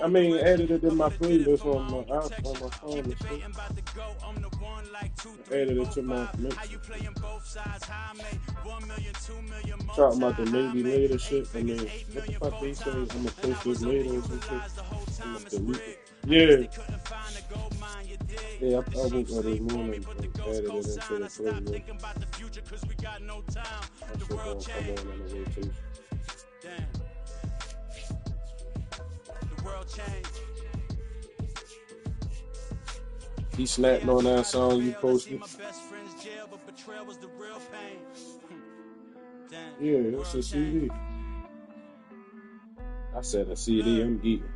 I mean, added it in my playlist on my app, on my phone and shit. Added it to my mix. Talking about the maybe later shit. I mean, what the fuck they say? I'm gonna post this later or some shit. I'm gonna delete it. Yeah. Yeah, I woke up this morning and added it into the playlist. That shit gonna come on in a rotation. He snapped on that song you posted. Yeah, it's a CD. I said a CD, I'm geeking.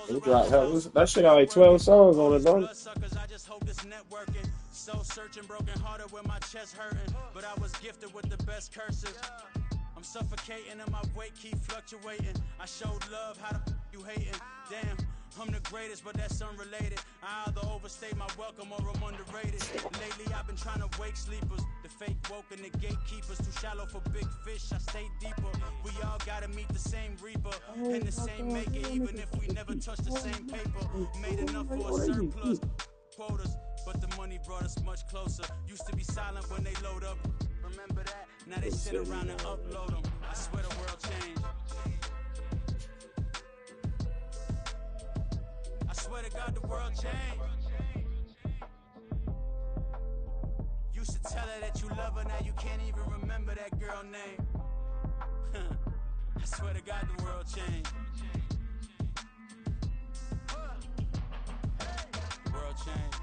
It dropped hell. That shit got like 12 songs on it, don't it? So searching, broken hearted with my chest hurting, but I was gifted with the best cursive. I'm suffocating and my weight keep fluctuating. I showed love, how the you hating? Damn, I'm the greatest, but that's unrelated. I either overstay my welcome or I'm underrated. Lately I've been trying to wake sleepers, the fake woke and the gatekeepers. Too shallow for big fish, I stay deeper. We all gotta meet the same reaper and the same maker, even if we never touch the same paper. Made enough for a surplus quotas, but the money brought us much closer. Used to be silent when they load up. Remember that? Now they sit around and upload them. I swear the world changed. I swear to God the world changed. Used to tell her that you love her, now you can't even remember that girl name. I swear to God the world changed. The world changed.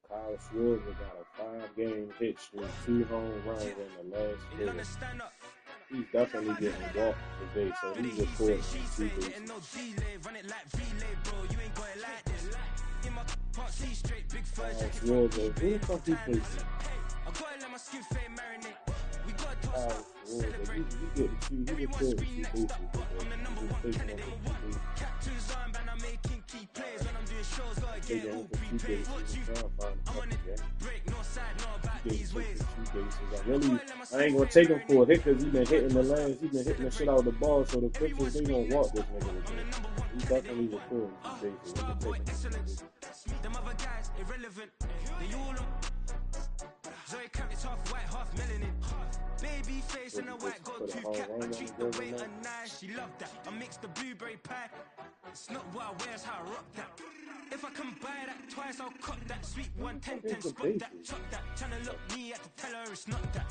Kyle Schwarber got a 5-game hit streak, 2 home runs in the last 4. He's definitely getting walked today, so he's recording 2 bases. Kyle Schwarber, who the fuck he plays for? Kyle Schwarber, he getting 2, he recording 2 bases today. He's taking over 2 bases. Taking over 2 bases. He's trying to find a fucking game. I ain't gonna take him for a hit because he been hitting the shit out of the ball, so the pitchers, they gonna walk this nigga again. He's definitely recording 2 bases. Them other guys, irrelevant. They all Zoe Camp is half white, half melanin. Baby face and a white gold tooth cap. I treat the waiter nice, she loved that. I mix the blueberry pie. It's not what I wear, it's how I rock that. If I can buy that twice, I'll cut that. Sweet 110, squat that, chop that. Tryna look me at to tell her it's not that.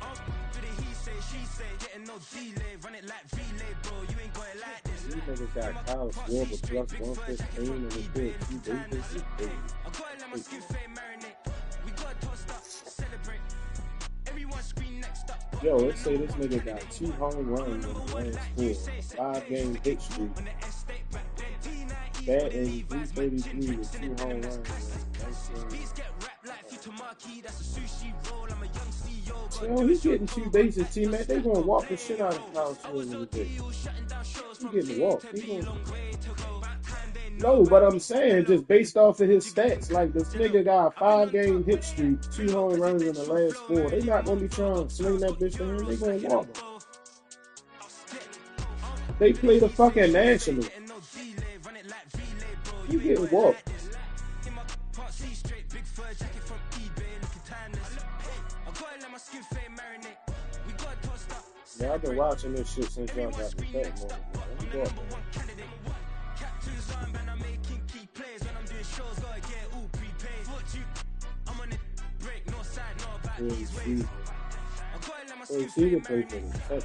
Oh, but he say, she say, getting no delay. Run it like relay, bro. You ain't got it like this. These niggas got Kyle Schwarber plus 115 and he did 2 bases. I gotta let my skin fade marinate. We gotta toast up, celebrate. Everyone scream next up. Yo, let's say this nigga got 2 home runs in the last 4. 5-game hit streak. Batting 333 with 2 home runs. Yo, he's getting 2 bases, teammate. They gonna walk the shit out of Kyle Schwarber today. He getting walked. No, but I'm saying just based off of his stats, like this nigga got a 5-game hit streak, 2 home runs in the last 4. They not gonna be trying to sling that bitch to him. They gonna walk him. They play the fucking Nationals. You getting walked. Yeah, I've been watching this shit since y'all got the fat moment. See the play for the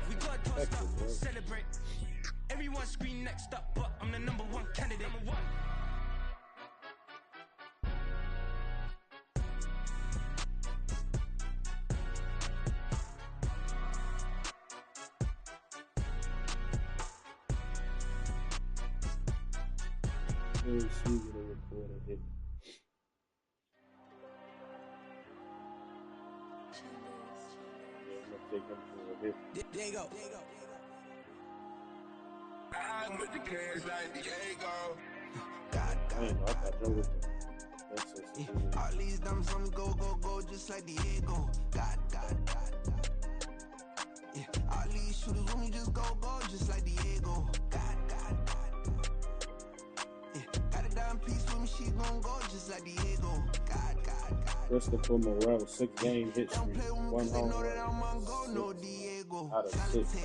Texas, right? Everyone scream next up, but I'm the number 1 candidate. take him for a hit. Diego. I with the cash like Diego. Man, I thought that was the All these dumps on me go, just like Diego. God. Yeah, all these shooters on me just go, just like Diego. God. Yeah, got a dime piece with me, she gon' go just like Diego. God. Christopher Morel, 6-game hit streak, 1 home run, No 6 Diego. out of 6.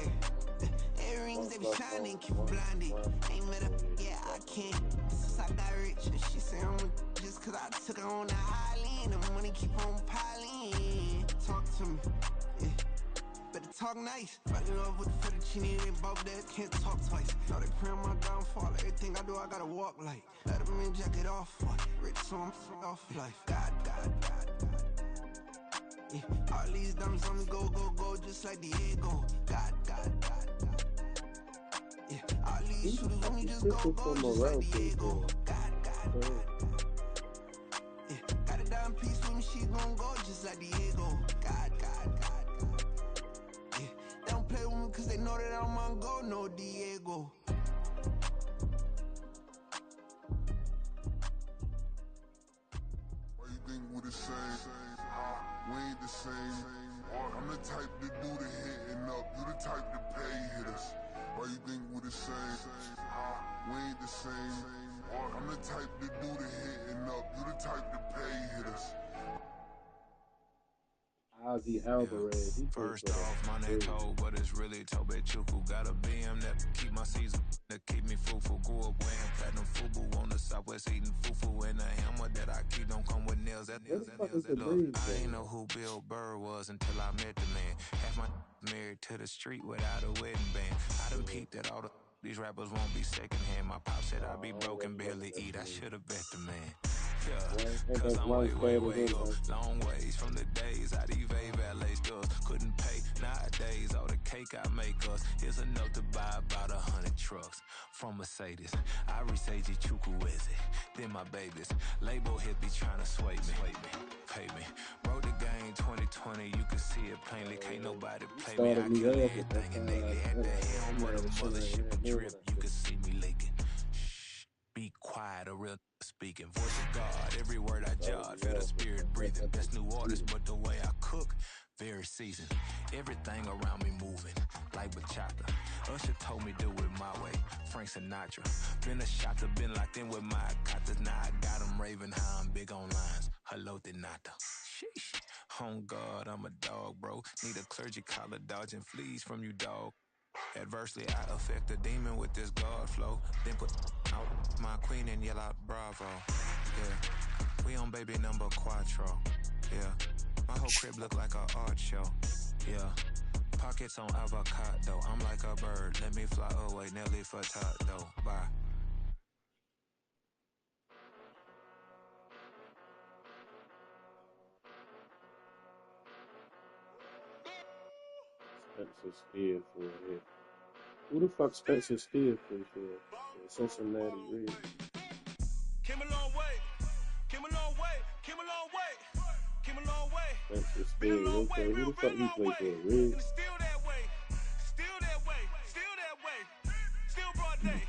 Earrings, they be shining, keep blinded. Ain't met up, yeah, I can't. Since I got rich, she say I'm just cause I took her on the island. The money keep on piling. Talk to me, yeah. Better talk nice. Fucking up with the fettuccine, they both that can't talk twice. Now they pray on my downfall. Everything I do, I gotta walk like. Let them in, jacket off. Rich, so I'm off life. God. Yeah, all these dumps on me go, just like Diego. God. Yeah, all these shooters on me just go, just like Diego. God. Yeah, got a dime piece with me, she gon' go just like Diego. God. Yeah, they don't play with me cause they know that I'm on go, no Diego. Why you think we the same? We ain't the same. I'm the type to do the hitting up. You the type to pay hitters. Why you think we the same? We ain't the same. I'm the type to do the hitting up. You the type to pay hitters. Ozzy Alvarez, he First off, my name Toe, but it's really Tobe Chuku. Got a BM that keep my season, that keep me fruitful. Grew up wearing platinum FUBU on the Southwest, eating fufu. And a hammer that I keep don't come with nails. Look, I ain't know who Bill Burr was until I met the man. Half my married to the street without a wedding band. I done peeped that all these rappers won't be secondhand. My pop said I'd be broken, barely eat. I should've bet the man. Yeah, cause I'm way up. Long ways from the days I evade valet stores. Couldn't pay nowadays. All the cake I make us is enough to buy about 100 trucks. From Mercedes, I resage Chukwueze. Then my babies, label hit be trying to sway me. Pay me. Wrote the game 2020, you can see it plainly. Can't nobody play me. I kill everything and lately at the helm of the mothership and drip. You can see me leaking. Shh, be quiet, a real speaking. Voice of God, every word I jot. Feel the spirit breathing. Best new artist, but the way I cook, very seasoned. Everything around me moving, like bachata. Usher told me do it my way. Frank Sinatra. Been a shotter, been locked in with my katas. Now I got them raving how I'm big on lines. Hello, Denata. Sheesh. On God, I'm a dog, bro. Need a clergy collar, dodging fleas from you, dog. Adversely, I affect the demon with this God flow. Then put out my queen and yell out bravo. Yeah, we on baby number quattro. Yeah, my whole crib look like a art show. Yeah, pockets on avocado. I'm like a bird. Let me fly away, Nelly Furtado. Bye. Spencer Steer for a hit. Who the fuck Spencer Steer play for? Cincinnati Reds. Came a long way. Came a long way. Came a long way. Came a long way. Spencer Been a Steer, long way. okay. Who Real, the fuck real he long play way. for? And Reds? it's still that way. Still that way. Still that way. Still broad day.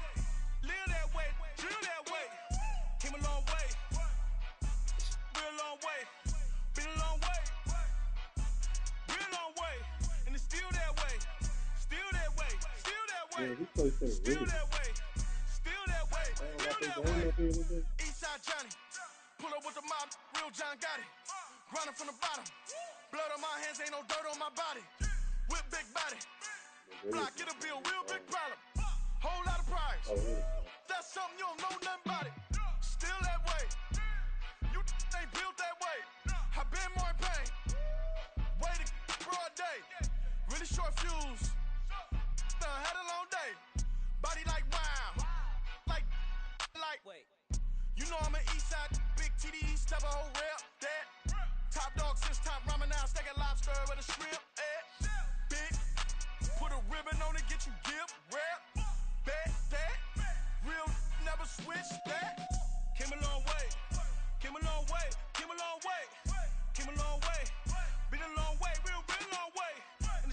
Live that way. Drill that way. Came a long way. Real long way. Been a long way. Real long way. And it's still that way. Still that way. Still that way. Yeah, he plays for the Still Reds. that way. Still that way. I Still got this that game way. up here today. Eastside Johnny. Pull up with the mob. Real John Gotti. Grinding from the bottom. Blood on my hands, ain't no dirt on my body. With big body. Block, it'll be a real big problem. Whole lot of prize. That's something you don't know nothing about it. Still that way. You ain't built that way. I been more in pain. Way to broad day. Really short fuse. Had a long day. Body like wow. Like. Wait. You know I'm an Eastside, big TDE, step a whole rep, that. Top dog, since top ramen, now steak and lobster with a shrimp, Big, put a ribbon on it, get you gift, rep, bet, that. Real, never switch, that. Came a long way, came a long way, came a long way, came a long way. Been a long way, real long way. And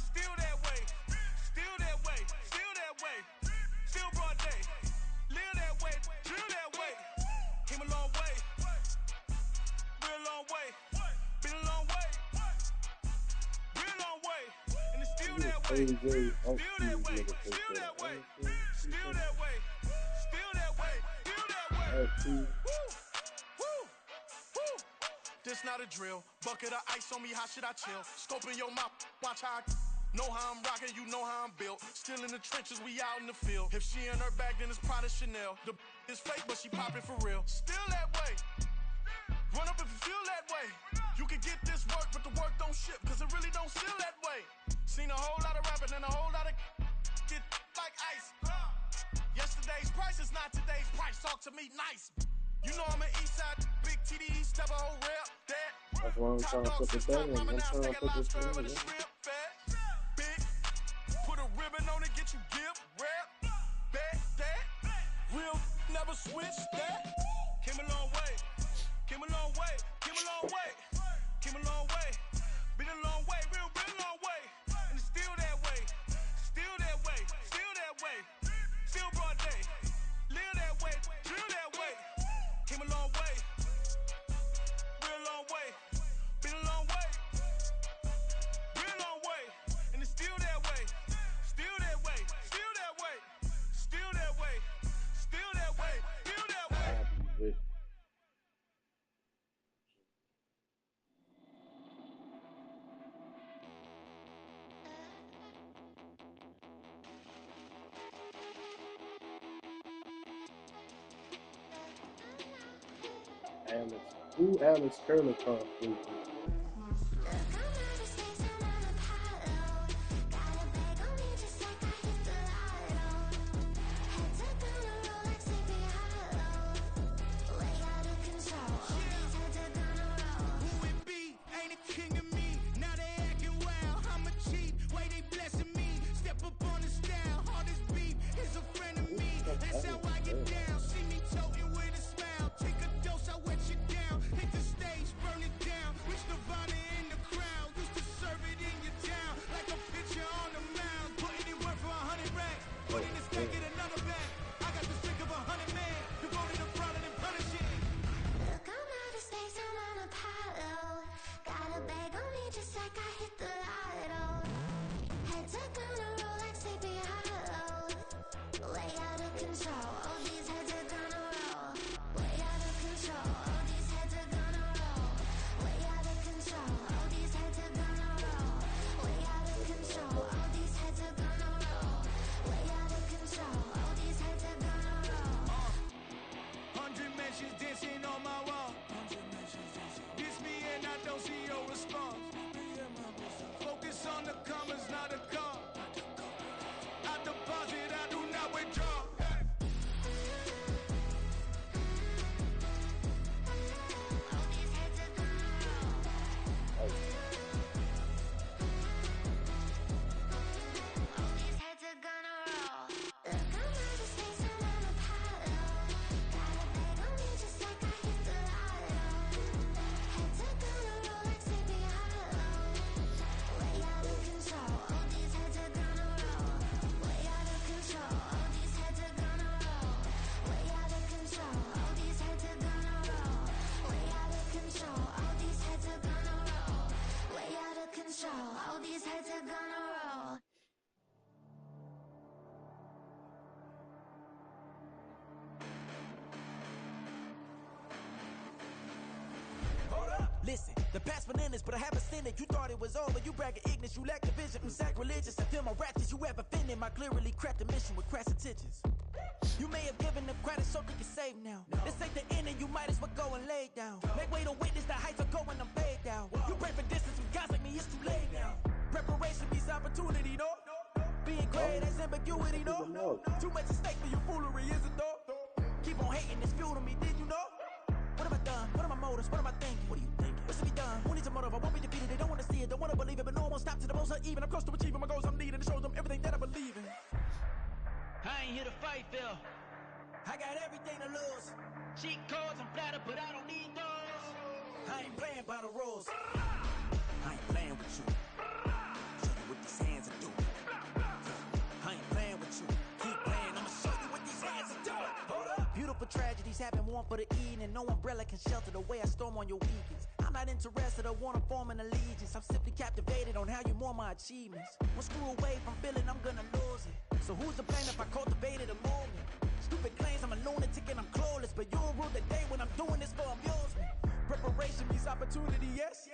Still that way. Still that way. Still that way. Still that way. Still that way. Still that way. Woo. Woo. Woo. This not a drill. Bucket of ice on me, how should I chill? Scope in your mouth, watch how I know how I'm rocking, you know how I'm built. Still in the trenches, we out in the field. If she in her bag, then it's Prada Chanel. The is fake, but she popping for real. Still that way. Run up if you feel that way. You can get this work, but the work don't ship, cause it really don't feel that way. Seen a whole lot of rapping and a whole lot of get like ice. Yesterday's price is not today's price. Talk to me nice. You know I'm an east side, big TDE, step a whole rep, that. That's why I'm trying to put the thing in. I'm trying to put this thing in. Big, put a ribbon on it, get you give, rep, bet, that. Real never switch that. Came a long way, came a long way, came a long way, came a long way. Been a long way, real long way. And it's still that way, still that way, still that way. Still broad day, live that way, drill that way. Came a long way, real long way. Been a long way, real long way. And it's still that way, still that way, still that way, still that way, still that way, still that way. Alex Turner called me. That's how I get down. See me toting with a smile. Take a dose, I wet you down. Hit the stage, burn it down. Reach Nirvana in the crowd. Used to serve it in your town. Like a pitcher on the mound. Putting it work for 100 racks. Put in the stack, get another bag. I got the strength of 100 men. Devoted to prowling and punishing. Look, I'm out of space, I'm on Apollo. Got a bag on me just like I hit the lotto. Head to gonna roll like Sleepy Hollow. Way out of control, all these heads are gonna roll. Way out of control, all these heads are gonna roll. Way out of control, all these heads are gonna roll. Way out of control, all these heads are gonna roll. Way out of control, all these heads are gonna roll. 100 mentions dancing on my wall. Diss me and I don't see your response. Focus on the commas, not a call. I deposit, I do not withdraw. All these heads are gonna roll. All these heads are gonna roll. Look, I'm out of space, I'm on Apollo. Got a bag on me just like I hit the lotto. Heads are gonna roll like Sleepy Hollow. Way out of control, all these heads are gonna roll. Way out of control, all these heads are gonna roll. Way out of control, all these heads are gonna roll. Way out of control, all these heads are gonna roll. Way out of control, all these heads are gonna roll. Listen, the past bananas, but I haven't seen it. You thought it was over, you bragging ignorance, you lack the vision. I'm sacrilegious, I feel my ratchets, you ever offended my clearly crafted mission with crass intentions. You may have given them credit so they can save now. This ain't the end and you might as well go and lay down. Make way to witness the heights are going, I'm paid down. You pray for distance with guys like me, it's too late now. Preparation means opportunity, no? Being great, that's ambiguity, no? Too much at stake for your foolery, is it though? Keep on hating, it's fuel to me, did you know? What have I done? What are my motives? What am I thinking? What are you thinking? What's to be done? Who needs a motive? I won't be defeated. They don't want to see it, don't want to believe it, but no one will stop to the most even. I'm close to achieving my goals. I'm needing to show them everything that I believe in. I ain't here to fight, Phil. I got everything to lose. Cheat codes, I'm flattered, but I don't need those. I ain't playing by the rules. I ain't playing with you. Show you what these hands are doing. I ain't playing with you. Keep playing, I'ma show you what these hands are doing. Hold up. Beautiful tragedies happen, one for the evening. No umbrella can shelter the way I storm on your weekends. I'm not interested, I wanna form an allegiance. I'm simply captivated on how you more all my achievements. One screw away from feeling I'm gonna lose it. So who's to blame if I cultivated a movement? Stupid claims I'm a lunatic and I'm clueless, but you'll rule the day when I'm doing this for amusement. Preparation means opportunity, yes.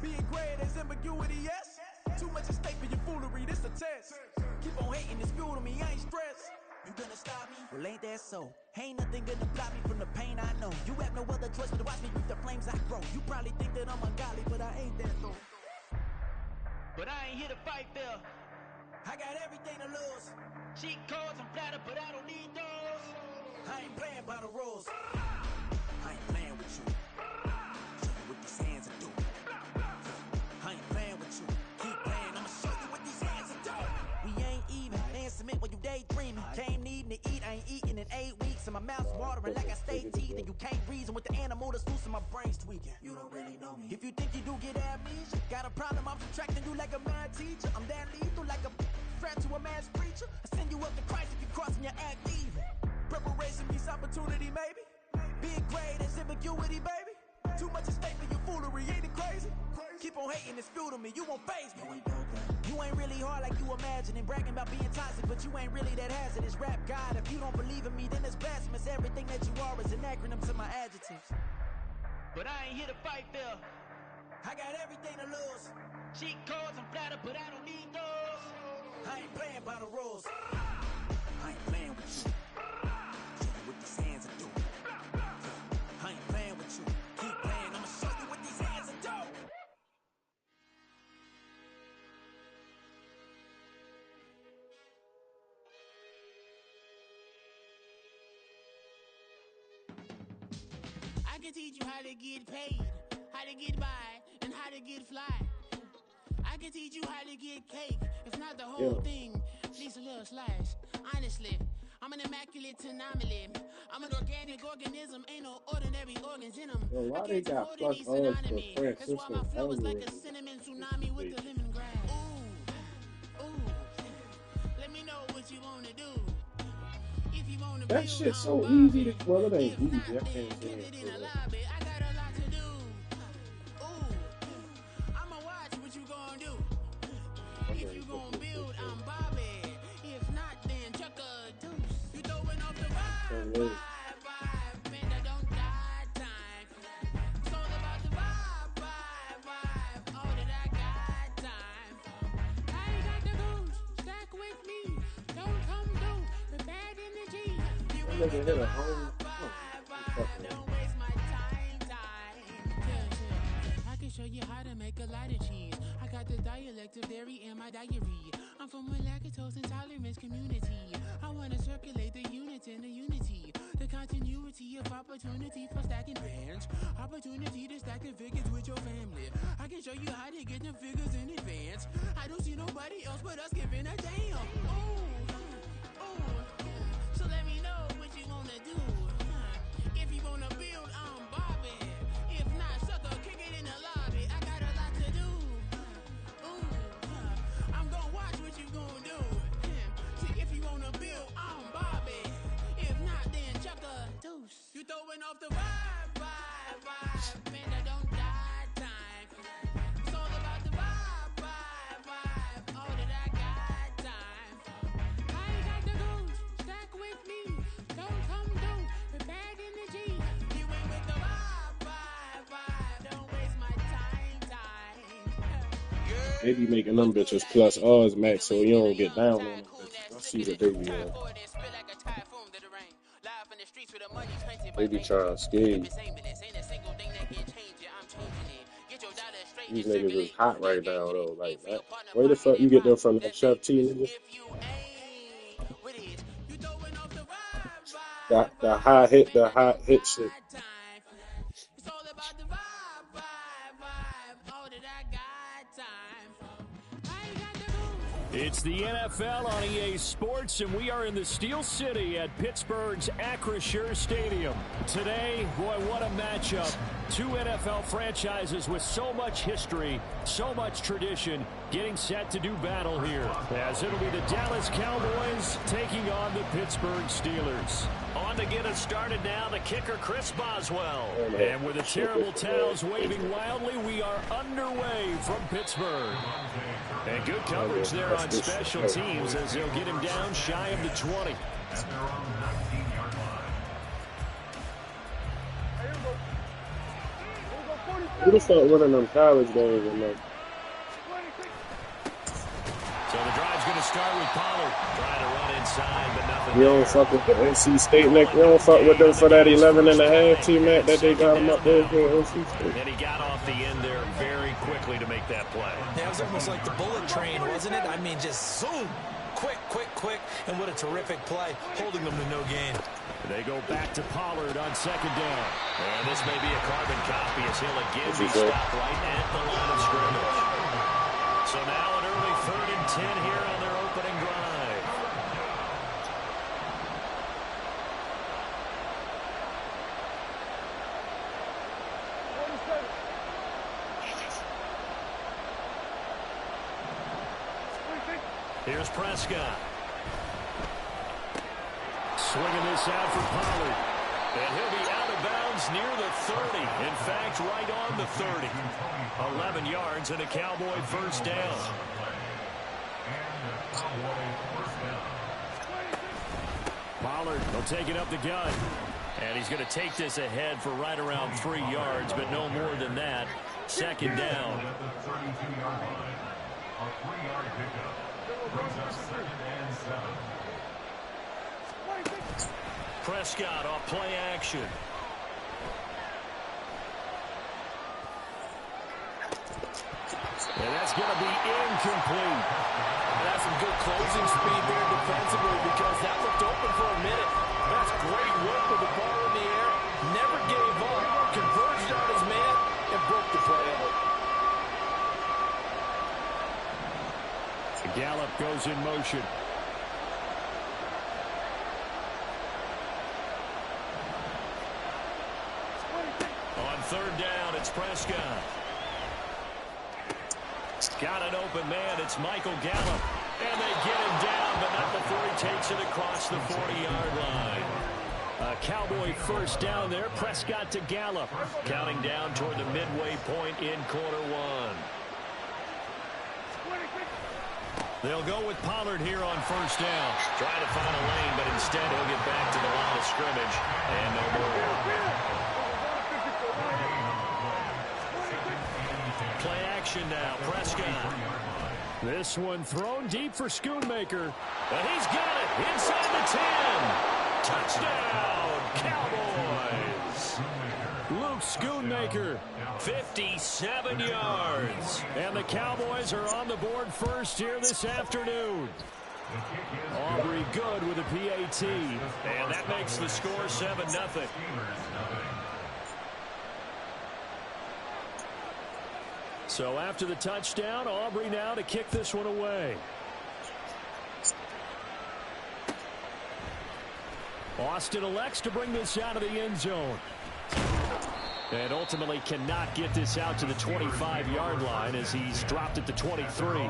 Being great is ambiguity, yes. Too much at stake for your foolery, this a test. Keep on hating, it's fuel to me, I ain't stressed. You gonna stop me? Well, ain't that so? Ain't nothing gonna block me from the pain I know. You have no other choice but to watch me reap the flames I grow. You probably think that I'm ungodly, but I ain't that though. But I ain't here to fight fair. I got everything to lose. Cheat codes and flatter, but I don't need those. I ain't playing by the rules. I ain't playing with you. Show you what these hands are doing. I ain't playing with you. Keep playing, I'ma show you what these hands are doing. We ain't even. Laying cement while you daydreaming. Came needing to eat, I ain't eating in 8 weeks. And my mouth's watering like I stay teeth. And you can't reason with the animal that's loose and my brain's tweaking. You don't really know me. If you think you do get amnesia, got a problem, I'm subtracting you like a mad teacher. I'm that lethal like a threat to a mass preacher. I send you up to Christ if you crossing your act evil. Preparation means opportunity, maybe. Being great is ambiguity, baby. Too much at stake for your foolery, ain't it crazy? Keep on hating, it's fuel to me, you won't faze me. You ain't really hard like you imagining. Bragging about being toxic, but you ain't really that hazardous. Rap God, if you don't believe in me, then it's blasphemous. Everything that you are is an acronym to my adjectives. But I ain't here to fight fair. I got everything to lose. Cheat codes and flatter, but I don't need those. I ain't playing by the rules. I ain't playing with you. Show you what these hands are doing. I ain't playing with you. Keep playing, I'ma show you what these hands are doing. I can teach you how to get paid, how to get by, and how to get fly. I can teach you how to get cake, if not the whole thing, at least a little slice. Honestly, I'm an immaculate anomaly. I'm an organic organism, ain't no ordinary organs in them. Yo, why they got plus odds for That's why my flow is like a cinnamon tsunami with the lemongrass. Ooh, let me know what you wanna do. If you wanna that shit's so easy to, well, it ain't easy. I can't say it. I got a lot to do. Ooh, I'ma watch what you gon' do. If you gon' build, I'm Bobby. If not, then chuck a deuce. You throwing off the vibe, man, I don't got time. It's all about the vibe, all that I got time. I ain't got the goose, stack with me. Don't come through with bad energy. You ain't with the vibe, don't waste my time. I can show you how to make a lot of cheese. I got the dialect of dairy in my diary. I'm from a lactose intolerance community. I wanna circulate the units and the unity. The continuity of opportunity for stacking bands. Opportunity to stack the figures with your family. I can show you how to get the figures in advance. I don't see nobody else but us giving a damn. So let me know what you wanna do. If you wanna build, I'm Bobby. If not, sucker, kick it in the lobby. I got a lot to do. I'm gonna watch what you gonna do. See, if you wanna build, I'm Bobby. If not, then chuck a deuce. You throwing off the vibe, man, I don't got time. It's all about the vibe, all that I got time. I ain't got the goose, stack with me. Don't come through with bad energy. You ain't with the vibe, don't waste my time. They be making them bitches plus odds, max, so you don't get down on them bitches. I see what they be on. They be trying to scare you. These niggas is hot right now, though. Like, that. Where the fuck you get them from? That Chef T nigga? The high hit shit. It's all about the vibe, all that I got time. I ain't got the goose. It's the NFL on EA Sports, and we are in the Steel City at Pittsburgh's Acrisure Stadium. Today, boy, what a matchup. Two NFL franchises with so much history, so much tradition, getting set to do battle here. As it'll be the Dallas Cowboys taking on the Pittsburgh Steelers. On on to get us started now, the kicker, Chris Boswell. And with the terrible towels waving wildly, we are underway from Pittsburgh. And good coverage there on special teams as they'll get him down shy of the 20. Who the fuck winning them college games in there? So the drive's going to start with Pollard. Trying to run inside, but nothing. You don't fuck with the NC State, Nick. You don't fuck with them for that 11.5 T-Mac that they got him up there for NC State. And he got off the end there very quickly to make that play. That was almost like the bullet train, wasn't it? I mean, just zoom. Quick, quick, quick. And what a terrific play, holding them to no gain. They go back to Pollard on second down. And this may be a carbon copy as he'll again be stopped right at the line of scrimmage. So now an early 3rd and 10 here on their opening drive. Here's Prescott. Swinging this out for Pollard. And he'll be out of bounds near the 30. In fact, right on the 30. 11 yards and a Cowboy first down. Pollard will take it up the gun. And he's going to take this ahead for right around 3 yards, but no more than that. Second down. At the 32-yard line, a 3-yard pickup brings us 2nd and 7. Prescott off play action. And that's going to be incomplete. That's some good closing speed there defensively because that looked open for a minute. That's great work with the ball in the air. Never gave up. Converged on his man and broke the play out. Gallup goes in motion. On 3rd down, it's Prescott. Got an open man. It's Michael Gallup. And they get him down, but not before he takes it across the 40-yard line. A Cowboy first down there. Prescott to Gallup. Counting down toward the midway point in quarter one. They'll go with Pollard here on first down. Trying to find a lane, but instead he'll get back to the line of scrimmage. And no more. Play action now. Prescott. This one thrown deep for Schoonmaker. And he's got it inside the 10. Touchdown, Cowboys. Luke Schoonmaker, 57 yards. And the Cowboys are on the board first here this afternoon. Aubrey good with a PAT. And that makes the score 7-0. So after the touchdown, Aubrey now to kick this one away. Austin elects to bring this out of the end zone. And ultimately cannot get this out to the 25-yard line as he's dropped at the 23.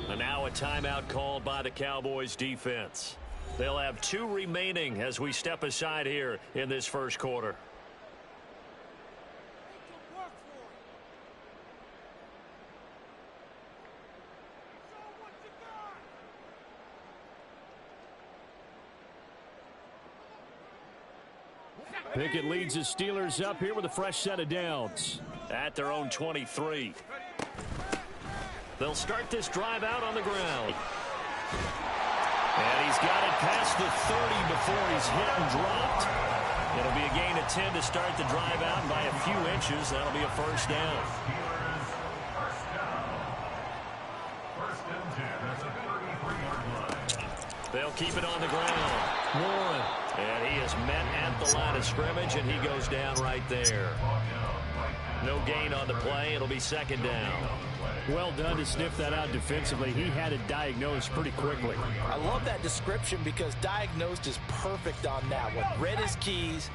And now a timeout called by the Cowboys defense. They'll have 2 remaining as we step aside here in this first quarter. Pickett leads his Steelers up here with a fresh set of downs at their own 23. They'll start this drive out on the ground. And he's got it past the 30 before he's hit and dropped. It'll be a gain of 10 to start the drive out, and by a few inches, that'll be a first down. They'll keep it on the ground. Warren. And he is met at the line of scrimmage, and he goes down right there. No gain on the play. It'll be second down. Well done to sniff that out defensively. He had it diagnosed pretty quickly. I love that description because diagnosed is perfect on that one. Read his keys,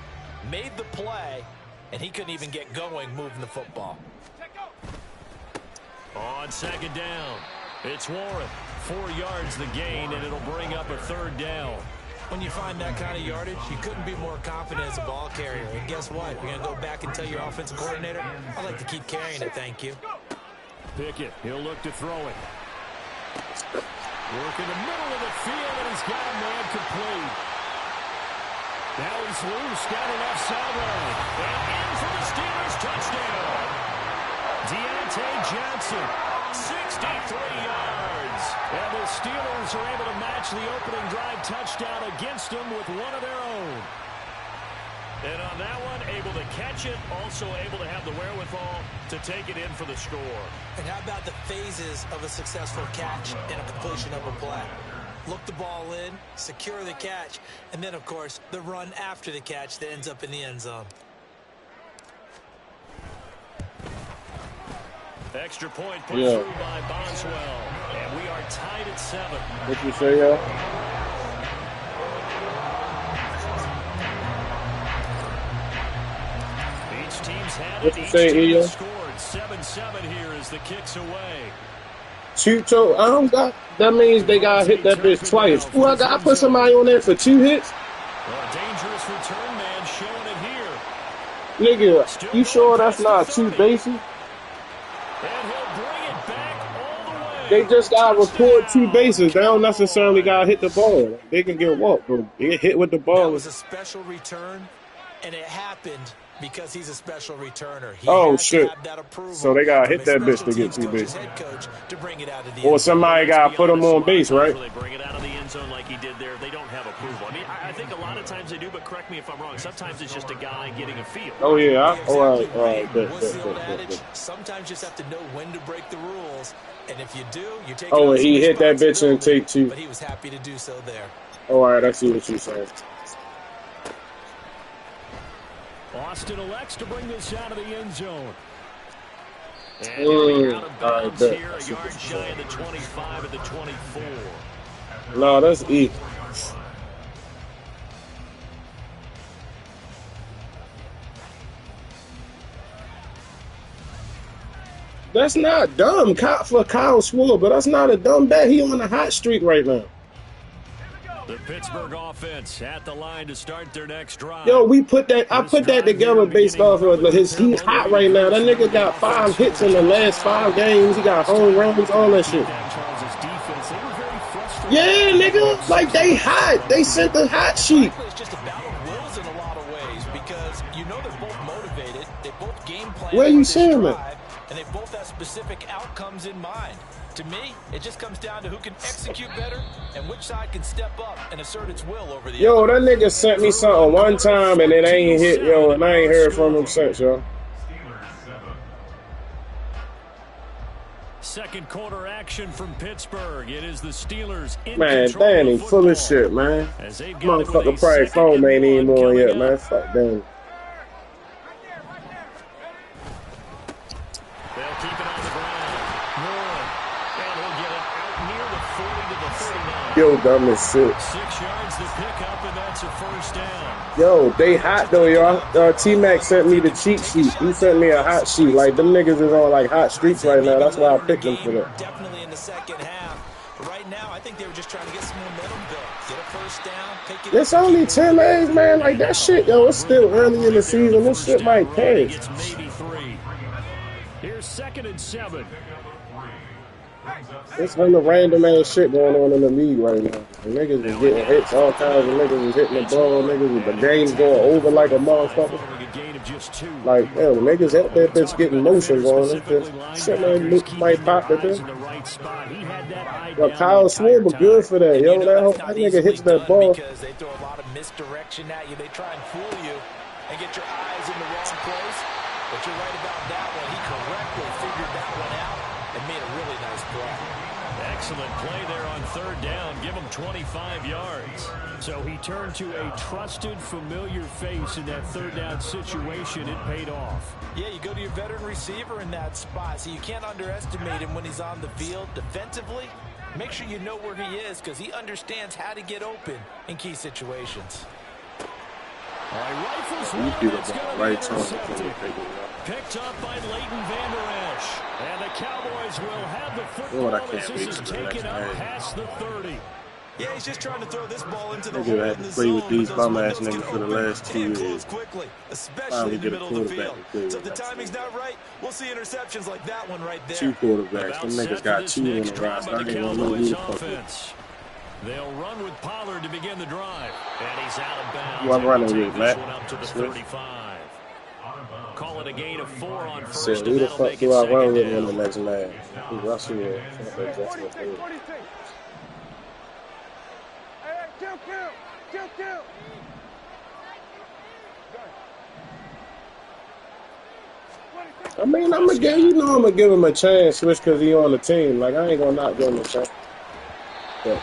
made the play, and he couldn't even get going moving the football. On second down, it's Warren. 4 yards the gain, and it'll bring up a third down. When you find that kind of yardage, you couldn't be more confident as a ball carrier. And guess what? You're going to go back and tell your offensive coordinator, I'd like to keep carrying it, thank you. Pickett, he'll look to throw it. Work in the middle of the field, and he's got a man complete. Now he's loose down the left sideline. And in for the Steelers touchdown. Deontay Johnson, 63 yards. And the Steelers are able to match the opening drive touchdown against them with one of their own. And on that one, able to catch it, also able to have the wherewithal to take it in for the score. And how about the phases of a successful catch and a completion of a play? Look the ball in, secure the catch, and then, of course, the run after the catch that ends up in the end zone. Extra point put through by Boswell. And we are tied at 7. What you say, y'all? What you say, Iyo? Scored 7-7 here as the kicks away. Chucho, I don't got. That means they gotta hit that bitch twice. Ooh, I put somebody on there for 2 hits. Well, dangerous return man showing it here. Nigga, you sure that's not 2 bases? And he'll bring it back all the way. They just gotta record 2 bases. They don't necessarily gotta hit the ball. They can get walked, but they get hit with the ball. That was a special return, and it happened because he's a special returner. Oh, shit. So they got to hit that bitch to get 2 bases. Or somebody got to put him on base, right? They bring it out of the end zone like he did there. They don't have approval. I mean, I think a lot of times they do, but correct me if I'm wrong. Sometimes it's just a guy getting a feel. Oh, yeah. All right. Sometimes you just have to know when to break the rules. And if you do, you take and he hit that bitch and take 2. But he was happy to do so there. All right, I see what you're saying. Austin elects to bring this out of the end zone. And out of bounds here, a yard shy of the 25 at the 24. No, that's E. That's not dumb for Kyle Swore, but that's not a dumb bet. He on a hot streak right now. The Pittsburgh offense at the line to start their next drive. Yo, I put that together based off of he's hot right now. That nigga got 5 hits in the last 5 games. He got home runs, all that shit. Yeah, nigga, like they hot. They sent the hot sheet. It's just a battle of wills in a lot of ways because you know they're both motivated. They both game plan. Where you seeing it? And they both have specific outcomes in mind. To me, it just comes down to who can execute better and which side can step up and assert its will over the other. Yo, that nigga nigga sent me something one time and it ain't hit, yo, and I ain't heard from him since, yo. Second quarter action from Pittsburgh. It is the Steelers in man, Danny, full of shit, man. Motherfucker probably phone ain't anymore yet, man. Fuck Danny. They'll keep it on the ground. Warren. And he'll get it out near the 40 to the 39. Yo, dumb as shit. 6 yards to pick up, and that's a first down. Yo, they hot though, y'all. T-Mac sent me the cheat sheet. He sent me a hot sheet. Like, them niggas is on, like, hot streaks right now. That's why I picked them for that. Definitely in the second half. Right now, I think they were just trying to get some momentum built. Get a first down, pick it up. It's only 10 days, man. Like, that shit, yo, it's still early in the season. This shit might pass. It's maybe 3. Here's 2nd and 7. It's hella random ass shit going on in the league right now. The niggas is getting hits, all kinds of niggas is hitting the ball, niggas, the game's going over like a motherfucker. Like, yo, niggas out there bitch getting motion going. It's just shit might pop the bitch. But Kyle Swore was good for that, yo. That nigga hits that ball. Because they throw a lot of misdirection at you. They try and fool you and get your eyes in the wrong place. But you're right about that one. He correctly figured that one out. and made a really nice play. Excellent play there on third down. Give him 25 yards. So he turned to a trusted, familiar face in that third down situation. It paid off. Yeah, you go to your veteran receiver in that spot, so you can't underestimate him when he's on the field. Defensively, make sure you know where he is because he understands how to get open in key situations. All right, rifles You one, do it's the going to right be time. intercepted. Picked up by Leighton Vander Esch. And the Cowboys will have the football as this is taken up past the 30. Yeah, he's just trying to throw this ball into the Nigga hole had in to the play with zone, these but those bum-ass windows niggas can for the open last 2 and close years. quickly, especially Finally in the get a middle of the quarterback field. to play So if with. the timing's not right, we'll see interceptions like that one right there. 2 quarterbacks. About Them set niggas for got this 2 on next the drive roster. by I the ain't gonna know who Cowboys the fuck it is. offense. They'll run with Pollard to begin the drive. And he's out of bounds. Who I'm running Take with, this Matt? one up to the Swift? 35. Call it a gain of 4 on Said, first, who and the that'll fuck make it do I run second with on down. the next man? Who Russell or fuck that Justin Fields? I mean, I'm gonna give him a chance, Switch, because he on the team. Like, I ain't gonna not give him a chance. But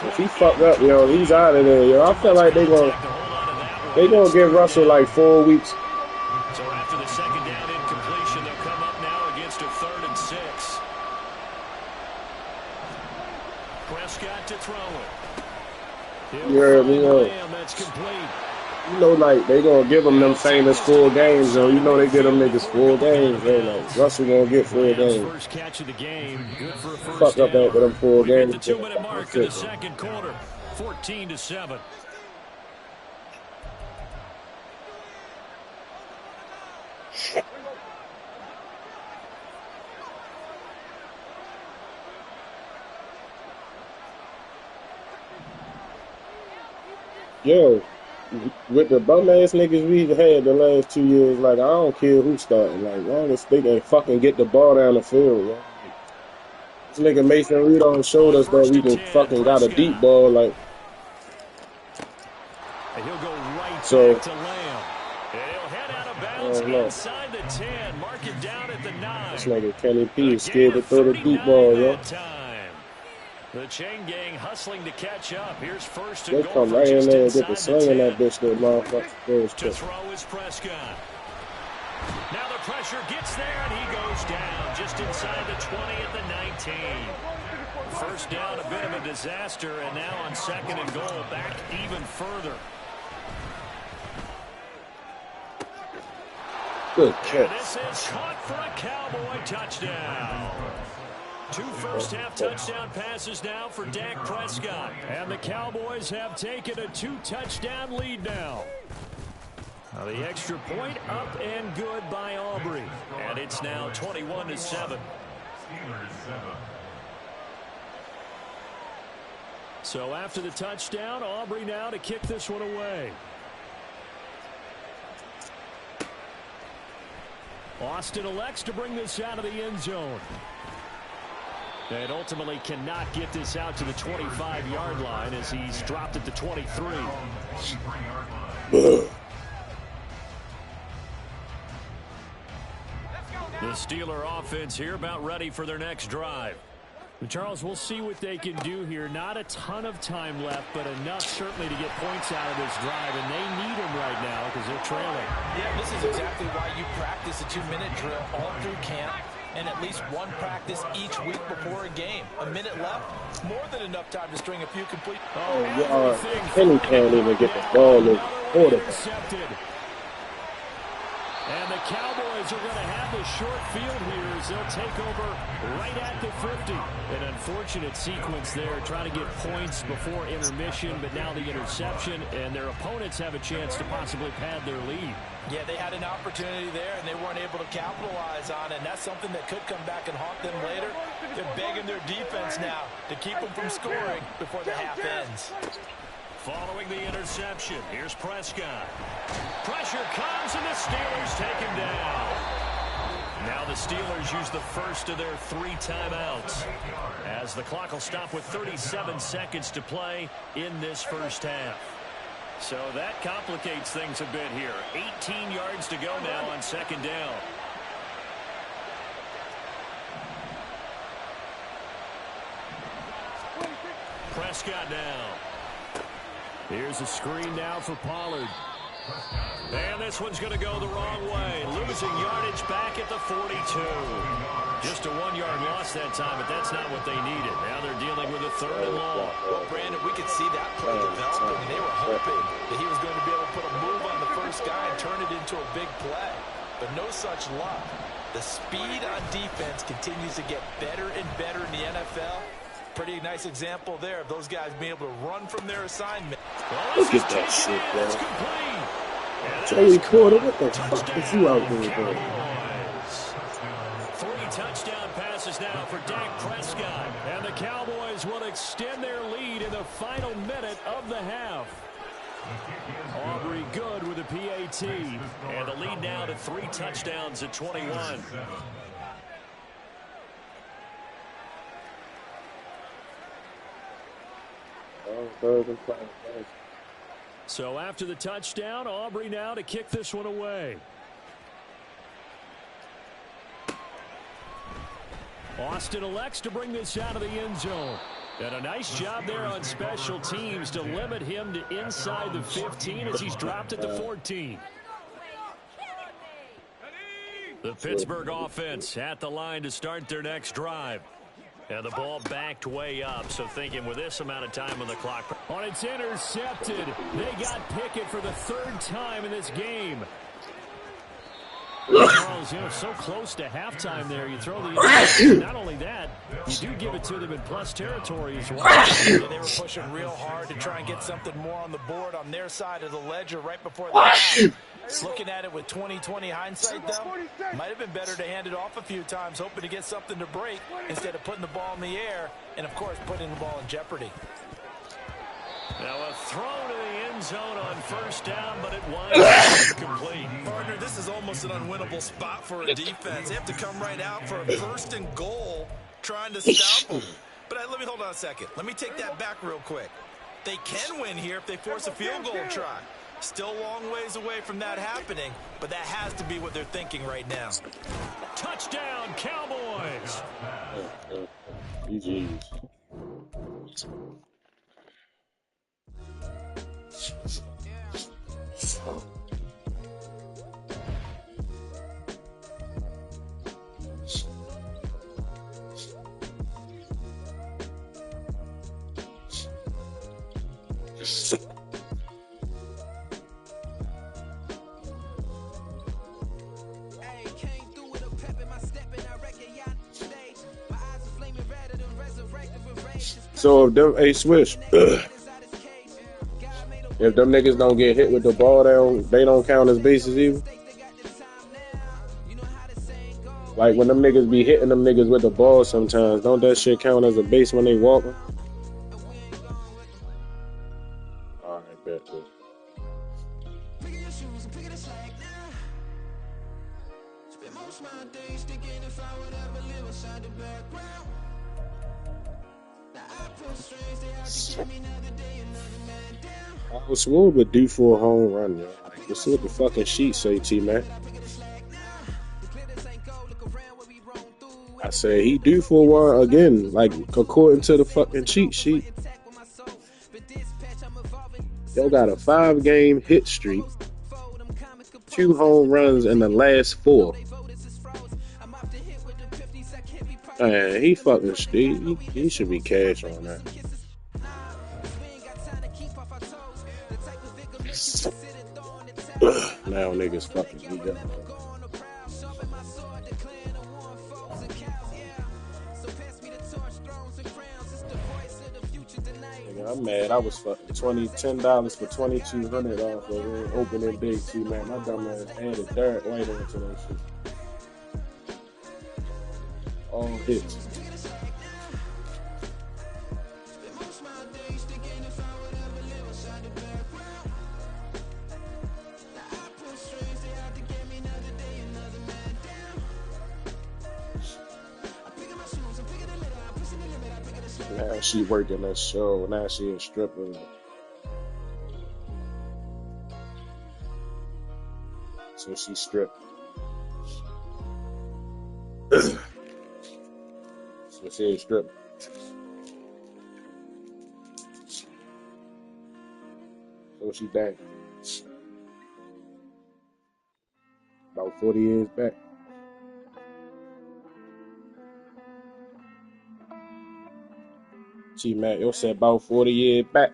if he fucked up, yo, he's out of there, yo. I feel like they gonna give Russell like 4 weeks. So after the second down incompletion, they'll come up now against a 3rd and 6. Prescott to throw it. You heard me, yo. That's complete. You know, like, they gonna give them them famous 4 games, yo. You know they give them niggas 4 games, yo. Like, Russell gonna get 4 games. First catch of the game. Good for a first Fuck up down. after them 4 We hit games. the 2-minute mark in the second quarter. 14-7. Yo, with the bum ass niggas we've had the last 2 years, like, I don't care who's starting. Like, long as they can fucking get the ball down the field, yo. This nigga Mason Rudolph showed us that we can fucking got a deep ball, like. And he'll go right So, back to Lamb. And he'll head out of bounds inside the 10. Mark it down at the 9. this nigga Kenny P is scared to throw the deep ball, yo. The chain gang hustling to catch up. Here's first and They goal come from right in just there and get inside the swing in that bitch, that motherfucker. To throw is Prescott. Now the pressure gets there, and he goes down just inside the 20 at the 19. First down, a bit of a disaster, and now on 2nd and goal, back even further. Good And catch. this is caught for a Cowboy touchdown. 2 first-half touchdown passes now for Dak Prescott. And the Cowboys have taken a 2-touchdown lead now. Now the extra point up and good by Aubrey. And it's now 21-7. So after the touchdown, Aubrey now to kick this one away. Austin elects to bring this out of the end zone. And ultimately cannot get this out to the 25-yard line as he's dropped at the 23. The Steeler offense here about ready for their next drive. Charles, we'll see what they can do here. Not a ton of time left, but enough certainly to get points out of this drive, and they need them right now because they're trailing. Yeah, this is exactly why you practice a 2-minute drill all through camp and at least one practice each week before a game. A minute left, more than enough time to string a few complete. Oh, yeah. Kenny can't even get the ball in the quarterback. And the Cowboys are going to have the short field here as they'll take over right at the 50. An unfortunate sequence there, trying to get points before intermission, but now the interception, and their opponents have a chance to possibly pad their lead. Yeah, they had an opportunity there, and they weren't able to capitalize on it, and that's something that could come back and haunt them later. They're begging their defense now to keep them from scoring before the half ends. Following the interception, here's Prescott. Pressure comes, and the Steelers take him down. Now the Steelers use the first of their 3 timeouts, as the clock will stop with 37 seconds to play in this first half. So that complicates things a bit here. 18 yards to go now on 2nd down. Prescott now. Here's a screen now for Pollard. And this one's going to go the wrong way. Losing yardage back at the 42. Just a 1-yard loss that time, but that's not what they needed. Now they're dealing with a 3rd and long. Well, Brandon, we could see that play develop. I mean, they were hoping that he was going to be able to put a move on the first guy and turn it into a big play. But no such luck. The speed on defense continues to get better and better in the NFL. Pretty nice example there of those guys being able to run from their assignment. Look at that shit, bro. Joey Porter, what the fuck is you out there, bro? 3 touchdown passes now for Dak Prescott. And the Cowboys will extend their lead in the final minute of the half. Aubrey good with a PAT. And the lead now to 3 touchdowns at 21. So after the touchdown, Aubrey now to kick this one away. Austin elects to bring this out of the end zone. And a nice job there on special teams to limit him to inside the 15 as he's dropped at the 14. The Pittsburgh offense at the line to start their next drive. And the ball backed way up, so thinking with this amount of time on the clock. On it's intercepted. They got Pickett for the 3rd time in this game. Charles, so close to halftime there. You throw the interception. Not only that, you do give it to them in plus territory as well. Yeah, they were pushing real hard to try and get something more on the board on their side of the ledger right before the half. Looking at it with 20/20 hindsight, though, might have been better to hand it off a few times, hoping to get something to break instead of putting the ball in the air and, of course, putting the ball in jeopardy. Now a throw to the end zone on 1st down, but it winds up incomplete. Partner, this is almost an unwinnable spot for a defense. They have to come right out for a 1st and goal trying to stop them. But let me hold on a second. Let me take that back real quick. They can win here if they force a field goal try. Still a long ways away from that happening, but that has to be what they're thinking right now. Touchdown, Cowboys! GG's. So if them, hey Swish, if them niggas don't get hit with the ball, they don't count as bases either. Like when them niggas be hitting them niggas with the ball sometimes, don't that shit count as a base when they walking? Alright, bet. I was smooth but due for a home run, yo. Let's see what the fucking sheet say, T-Mac. I said he due for one again, like according to the fucking cheat sheet. Yo got a 5-game hit streak, 2 home runs in the last 4. Man, he fucking he should be cash on that. Now niggas fucking beat up. I'm mad. I was fucking $10 for 2,200 off of it. Opening big too, man. My dumb ass added Derek White onto that shit. All hits. Now she working that show. Now she a stripper. So she stripped. So she a stripper. Oh, she died. About 40 years back. T-Mac, you said about 40 years back.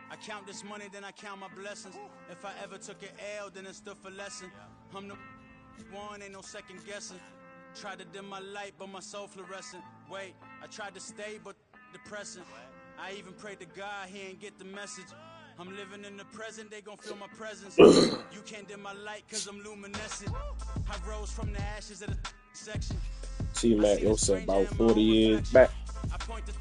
I count this money, then I count my blessings. If I ever took an L, then it stood for lesson. I'm the one, ain't no second guessing. Tried to dim my light, but my soul fluorescent. Wait, I tried to stay, but depressing. I even prayed to God, he ain't get the message. I'm living in the present, they gon' feel my presence. You can't dim my light, cause I'm luminescent. I rose from the ashes of the section. T-Mac, you said about 40 years back. I point the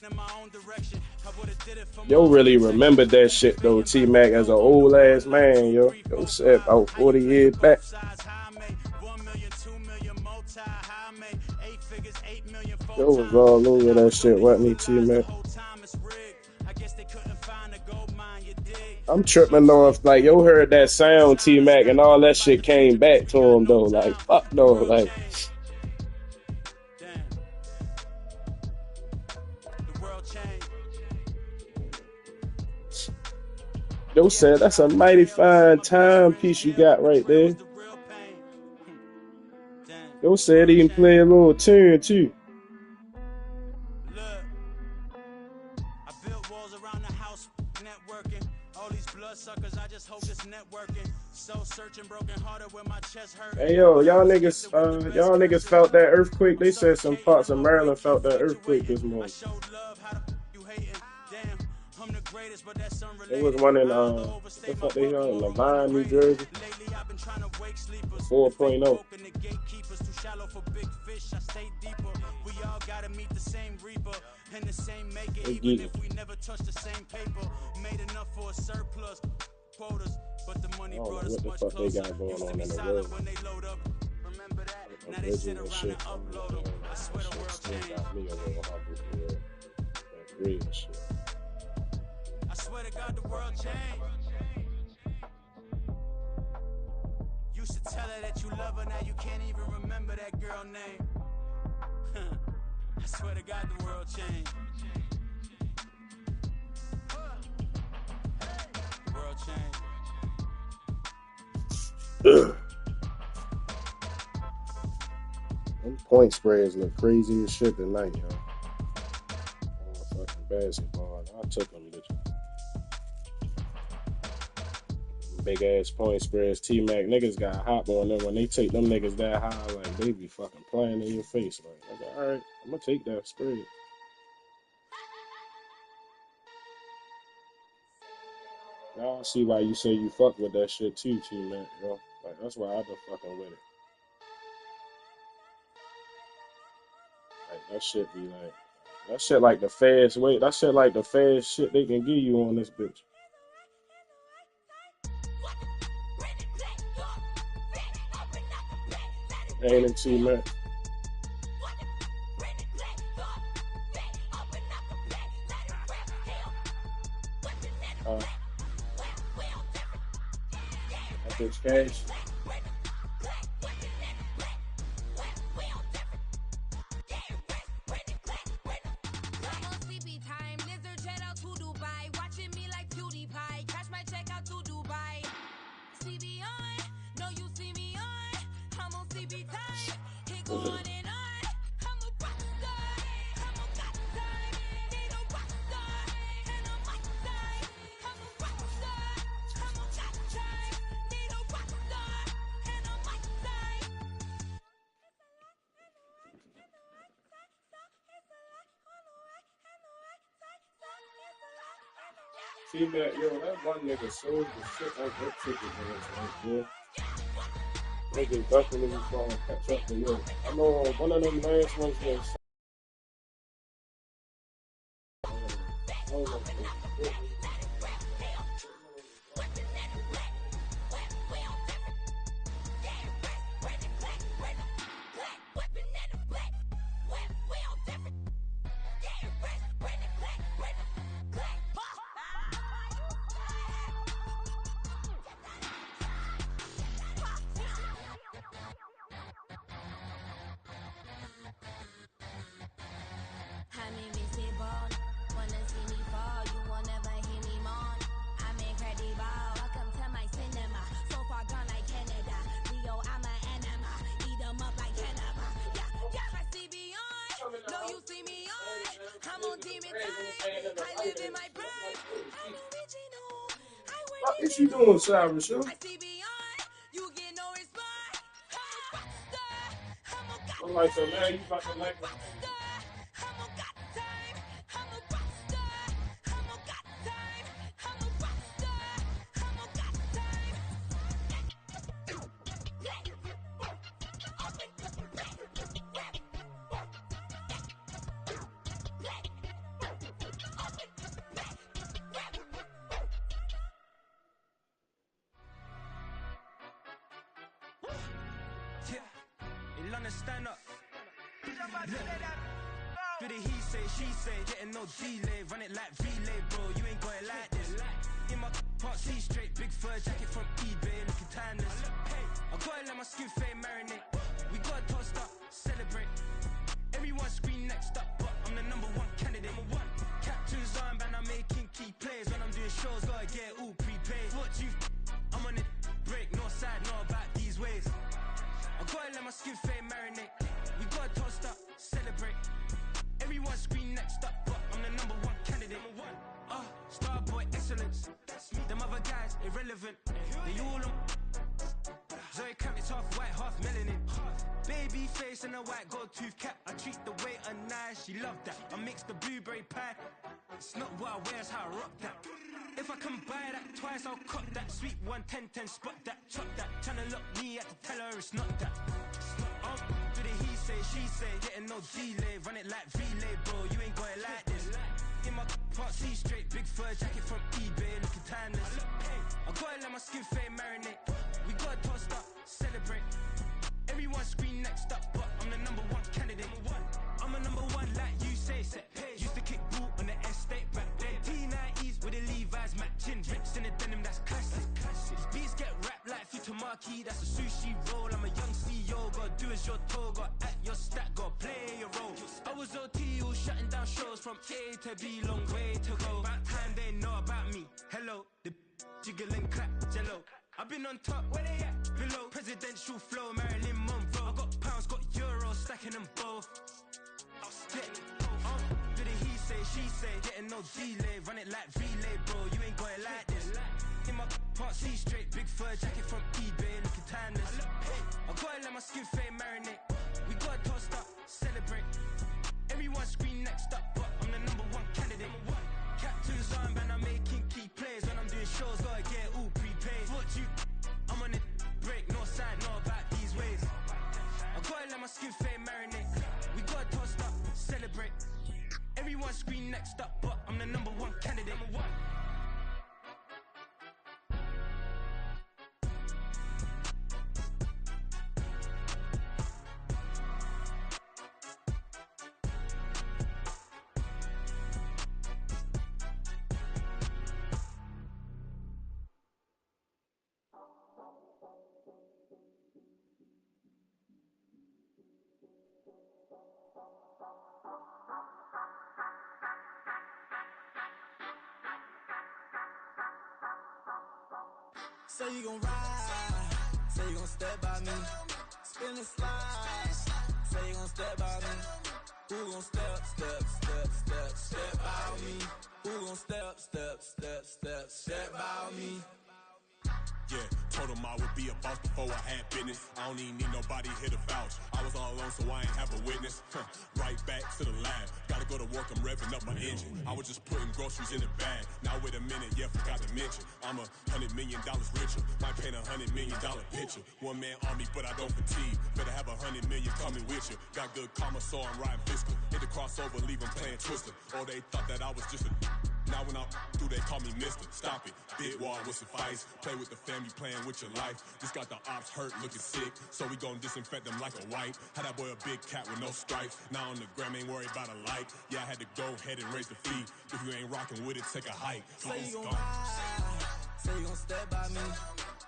in my own direction. I would've did it for Yo really remembered that shit though, T-Mac, as an old ass man, yo. Yo said about 40 years back. 1 million, 2 million, multi, high make 8 figures, 8 million. Yo was all over that shit, wasn't he, T-Mac? I guess they couldn't find a gold mine, you dig? I'm tripping off, like, yo heard that sound, T-Mac, and all that shit came back to him though. Like, fuck no, like. Yo said that's a mighty fine timepiece you got right there. Yo said he can play a little tune too. I built walls around the house, networking. All these bloodsuckers, I just hope this networking. So searching, broken hearted with my chest hurt. Hey yo, y'all niggas felt that earthquake. They said some parts of Maryland felt that earthquake this morning. It was one in what the fuck they call it, Levine, New Jersey. 4.0. We all gotta meet the same reaper and the same maker, They even geeking. if we never touch the same paper. Made enough for a surplus quotas, but the money I don't know brought us what the much fuck they closer. got going Used to on be in the silent world. when they load up. Remember that? Now they Bridges sit and around shit. and upload them. I swear the world Still changed. got me a little humble for real. That bridge shit. I swear to God, the world changed. Used to tell her that you love her, now you can't even remember that girl name. I swear to God, the world changed. The world changed. Them point spreads look crazy as shit tonight, yo. Oh, fucking basketball. I took them, bitch. Big ass point spreads. T-Mac niggas got hot on them. When they take them niggas that high, like they be fucking playing in your face. Like, alright, I'm gonna take that spread. Now I see why you say you fuck with that shit too, T-Mac, yo. Like that's why I been fucking with it. Like that shit be like that shit like the fast way. That shit like the fast shit they can give you on this bitch. Ain't it, T-Mac? That bitch cash. T-Mac, yo, that one nigga sold the shit out that ticket for us, right, yeah. Niggas definitely trying to catch up to you. I know one of them last ones was on demon time. I live in my prime. I'm original. I wear What is she doing, Cyrus? Yo? I see beyond. You get no response. I'm a rockstar. I'm a god I'm like, so now time. you about to I'm a like rockstar. I'm a god time. I'm a rockstar. I'm a god time. I'm a rockstar. I'm a god time. Yeah, you'll understand up. Do the he say, she say, getting no delay, run it like relay, bro. You ain't got it like this. In my part C straight, big fur jacket from eBay, looking timeless. I gotta let my skin fade marinate. We gotta toast up, celebrate. Everyone scream next up, but I'm the number one candidate. Captain's armband, I'm making key plays. When I'm doing shows, gotta get all prepaid. What you I'm on it, break, no side, no about these ways. I gotta let my skin fade marinate. We gotta toast up, celebrate. Everyone scream next up, but I'm the number one candidate. Starboy excellence. Them other guys irrelevant. They all on. Zoe Camp, it's half white, half melanin. Baby face and a white gold tooth cap. I treat the waiter nice, she love that. I mix the blueberry pie. It's not what I wear, it's how I rock that. If I can buy that twice, I'll cop that. Sweet 110, spot that, chop that. Tryna lock me at the teller, it's not that. Do the he say, she say, getting no delay, run it like relay, bro. You ain't got it like this. In my part C straight, big fur jacket from eBay, looking timeless. I gotta let my skin fade marinate. We gotta toast up, celebrate. Everyone scream next up, but I'm the number one candidate. I'm a number one like you say, set pace. Used to kick boot on the estate back then. T90s with the Levi's matching. Rips in the denim, that's classic. These beats get wrapped like Futamaki, that's a sushi roll. I'm a young CEO, gotta do as you're told. Gotta act your stat, gotta play your role. I was OT, all shutting down shows from A to B, long way to go. About time they know about me. Hello, the jiggle and clap, jello. I've been on top, where they at? Below, presidential flow, Marilyn Monroe. I got pounds, got euros, stacking them both. Do the he say, she say, getting no delay, run it like relay, bro. You ain't got it like this. In my part C straight, big fur jacket from eBay, looking timeless. I gotta let my skin fade marinate. We gotta toast up, celebrate. Everyone scream next up, but I'm the number one candidate. Captain's armband, I'm making key plays. When I'm doing shows, gotta get all prepaid. What you I'm on it, break, no side, no about these ways. I gotta let my skin fade marinate. We gotta toast up, celebrate. Everyone scream next up, but I'm the number one candidate. Say you gon' ride, say you gon' step by me, spin and slide, say you gon' step by me, who gon' step by me, who gon' step by me. Yeah, told him I would be a boss before I had business. I don't even need nobody here to vouch. I was all alone, so I ain't have a witness. Right back to the lab. Gotta go to work, I'm revving up my engine. I was just putting groceries in the bag. Now wait a minute, yeah, forgot to mention. I'm $100 million richer. Might paint $100 million picture. One man army, but I don't fatigue. Better have 100 million coming with you. Got good karma, so I'm riding fiscal. Hit the crossover, leave them playing Twister. Oh, they thought that I was just a... Now when I'm through, they call me Mister. Stop it. Big wall will suffice. Play with the family, playing with your life. Just got the ops hurt, looking sick. So we gon' disinfect them like a wipe. Had that boy a big cat with no stripes. Now on the gram, ain't worried about a light. Yeah, I had to go ahead and raise the fee. If you ain't rocking with it, take a hike. Say you gon' ride, say you gon' step by me,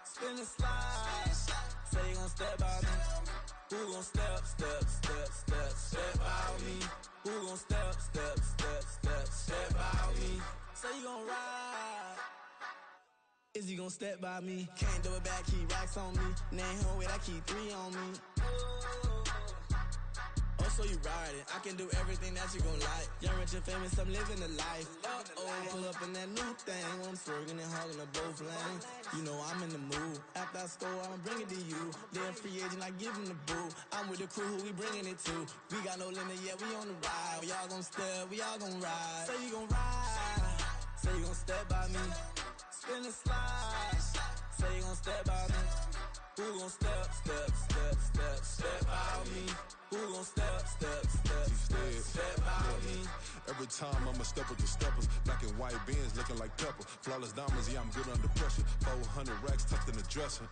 spin and slide, say you gon' step by me, who gon' step by me, who gon' step by me, say you gon' ride, is he gon' step by me, can't do it back, keep racks on me, name home with I keep 3 on me, oh so you ride it. I can do everything that you gon' like. Young, rich, and famous, I'm living the life. Pull up in that new thing when I'm swerving and hogging up both lanes. You know I'm in the mood. After I score, I'ma bring it to you. Then free agent, I give him the boo. I'm with the crew, who we bringing it to. We got no limit yet, we on the ride. We all gon' step, we all gon' ride. Say you gon' ride, say you gon' step by me. Spin and slide, say you gon' step by me. Who gon' step by me? Who gon' step by me? Every time I'm a step with the steppers. Black and white beans looking like pepper. Flawless diamonds, yeah, I'm good under pressure. 400 racks tucked in the dresser.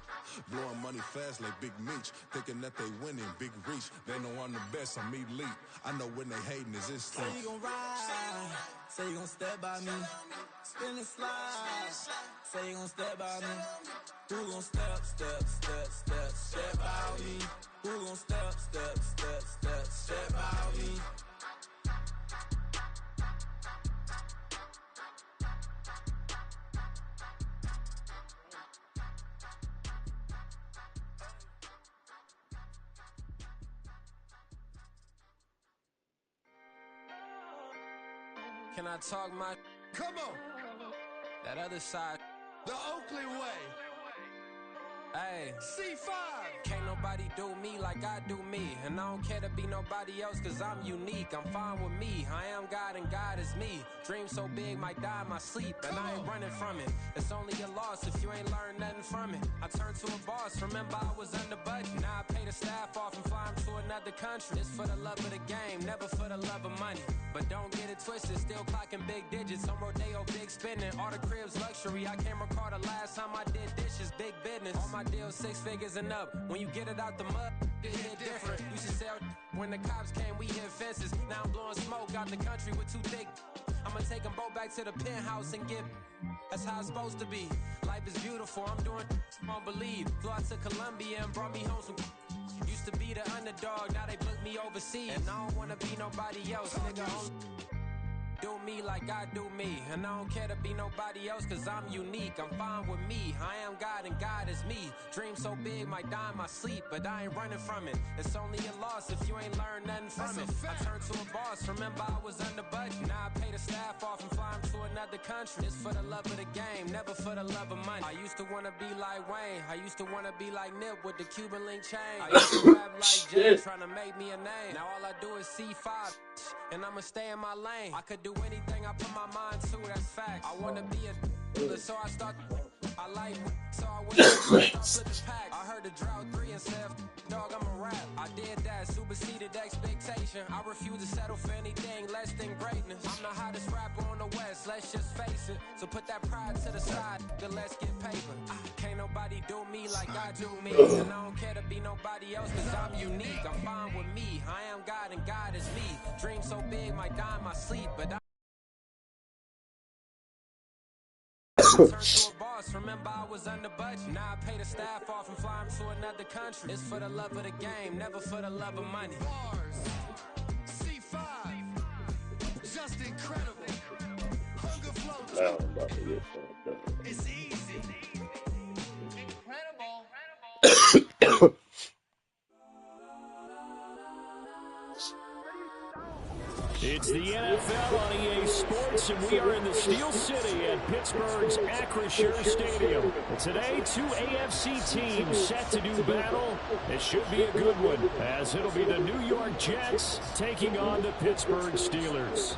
Blowing money fast like Big Meech. Thinking that they winning, big reach. They know I'm the best, I'm elite. I know when they hating is instinct. Say you gon' ride, say you gon' step by me. Spin and slide, say you gon' step by me. Who gon' step by me? Who gon' step by me? Can I talk my? Come on. That other side. The Oakland way. Hey. C5. Can't nobody do me like I do me. And I don't care to be nobody else cause I'm unique. I'm fine with me. I am God and God is me. Dream so big might die in my sleep. And I ain't running from it. It's only a loss if you ain't learned nothing from it. I turned to a boss. Remember I was under budget. Now I pay the staff off and fly them to another country. It's for the love of the game, never for the love of money. But don't get it twisted, still clocking big digits. On Rodeo, big spending. All the cribs luxury. I can't recall the last time I did dishes. Big business. All my deals 6 figures and up. When you get it out the mud, it hit different. Used to sell when the cops came, we hit fences. Now I'm blowing smoke out the country with 2 thick. I'ma take them both back to the penthouse and get. That's how it's supposed to be. Life is beautiful, I'm doing won't believe. Flew out to Colombia and brought me home some. Used to be the underdog, now they booked me overseas. And I don't wanna be nobody else, nigga. Do me like I do me. And I don't care to be nobody else cause I'm unique. I'm fine with me. I am God and God is me. Dream so big might die in my sleep. But I ain't running from it. It's only a loss if you ain't learned nothing from it. I turned to a boss. Remember I was under budget. Now I pay the staff off and fly them to another country. It's for the love of the game, never for the love of money. I used to wanna be like Wayne. I used to wanna be like Nip with the Cuban link chain. I used to rap like Jay trying to make me a name. Now all I do is C5 and I'ma stay in my lane. I could do anything I put my mind to, that's fact. I wanna be a so I start. I like so I went start flipping pack. I heard the drought 3 and said, dog, I'm a rap. I did that, superseded expectation. I refuse to settle for anything less than greatness. I'm the hottest rapper on the West, let's just face it. So put that pride to the side, then let's get paper. Can't nobody do me like I do me. And I don't care to be nobody else cause I'm unique. I'm fine with me. I am God and God is me. Dream so big might die in my sleep, but I turned to a boss, remember I was under budget. Now I pay the staff off and fly them to another country. It's for the love of the game, never for the love of money. Bars. C5. Just incredible. Hunger flow. It's easy. Incredible. It's the NFL on EA Sports, and we are in the Steel City at Pittsburgh's Acrisure Stadium. Today, 2 AFC teams set to do battle. It should be a good one, as it'll be the New York Jets taking on the Pittsburgh Steelers.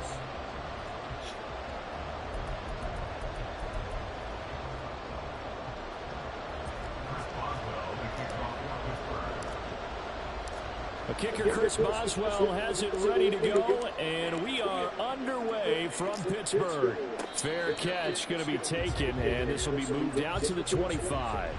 A kicker, Chris Boswell, has it ready to go, and we are underway from Pittsburgh. Fair catch going to be taken, and this will be moved out to the 25.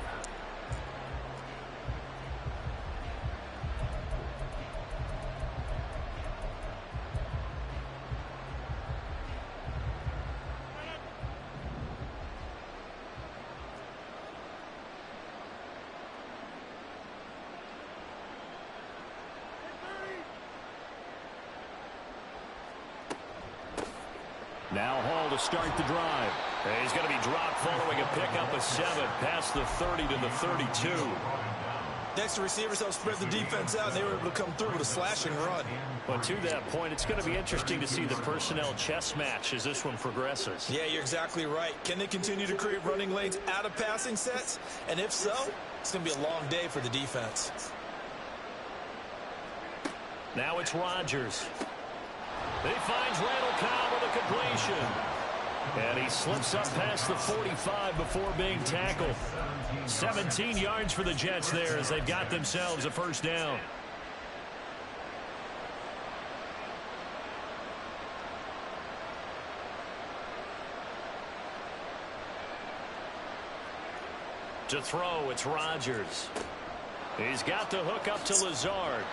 Now Hall to start the drive. He's going to be dropped following a pickup of 7 past the 30 to the 32. The extra receivers helped spread the defense out, and they were able to come through with a slashing run. But to that point, it's going to be interesting to see the personnel chess match as this one progresses. Yeah, you're exactly right. Can they continue to create running lanes out of passing sets? And if so, it's going to be a long day for the defense. Now it's Rodgers. He finds Randall Cobb with a completion. And he slips up past the 45 before being tackled. 17 yards for the Jets there as they've got themselves a first down. To throw, it's Rodgers. He's got the hook up to Lazard.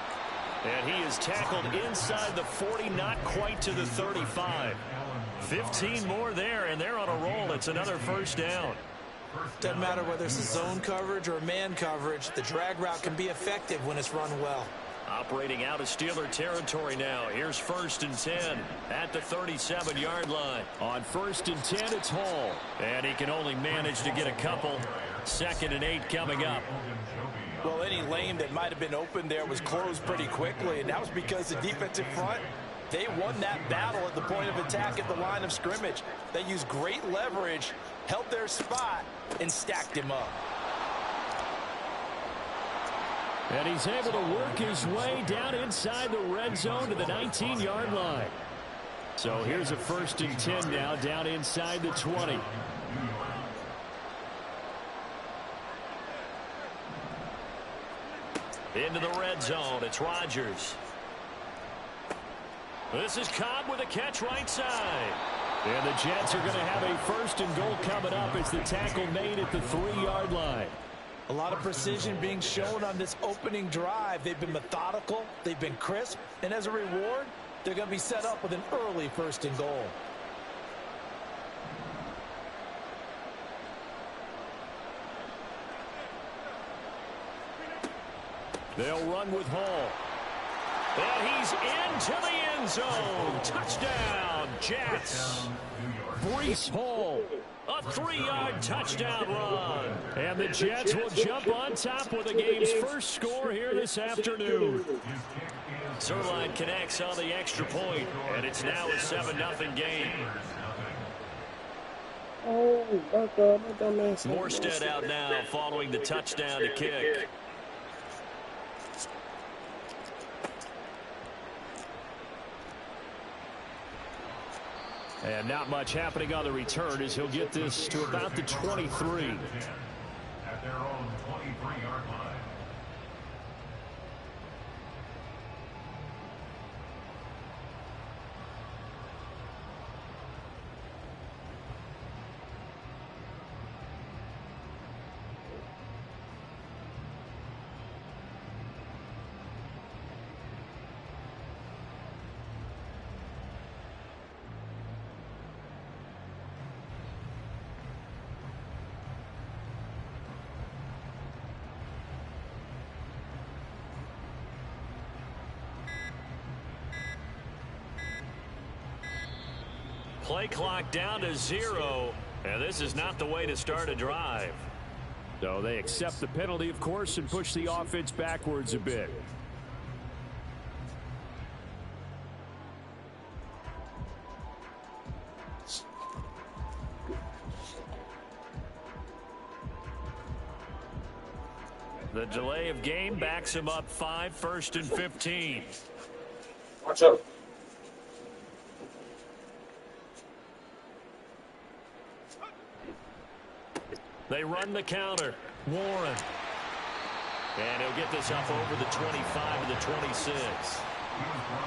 And he is tackled inside the 40, not quite to the 35. 15 more there, and they're on a roll. It's another first down. Doesn't matter whether it's a zone coverage or man coverage, the drag route can be effective when it's run well. Operating out of Steeler territory now. Here's 1st and 10 at the 37-yard line. On 1st and 10, it's Hall. And he can only manage to get a couple. 2nd and 8 coming up. Well, any lane that might have been open there was closed pretty quickly, and that was because the defensive front, they won that battle at the point of attack at the line of scrimmage. They used great leverage, held their spot, and stacked him up. And he's able to work his way down inside the red zone to the 19-yard line. So here's a 1st and 10 now down inside the 20. Into the red zone, it's Rodgers. This is Cobb with a catch right side. And the Jets are going to have a 1st and goal coming up as the tackle made at the 3-yard line. A lot of precision being shown on this opening drive. They've been methodical, they've been crisp, and as a reward, they're going to be set up with an early 1st and goal. They'll run with Hall. And he's into the end zone. Touchdown, Jets. Breece Hall. A 3-yard touchdown run. And the Jets will jump on top with the game's first score here this afternoon. Zerline connects on the extra point, and it's now a 7-0 game. Oh, my dumbass. Morstead out now following the touchdown to kick. And not much happening on the return as he'll get this to about the 23. At their own 23-yard line. Play clock down to 0, and this is not the way to start a drive. So they accept the penalty, of course, and push the offense backwards a bit. The delay of game backs him up 5, 1st and 15. Watch out. They run the counter. Warren. And he'll get this up over the 25 to the 26.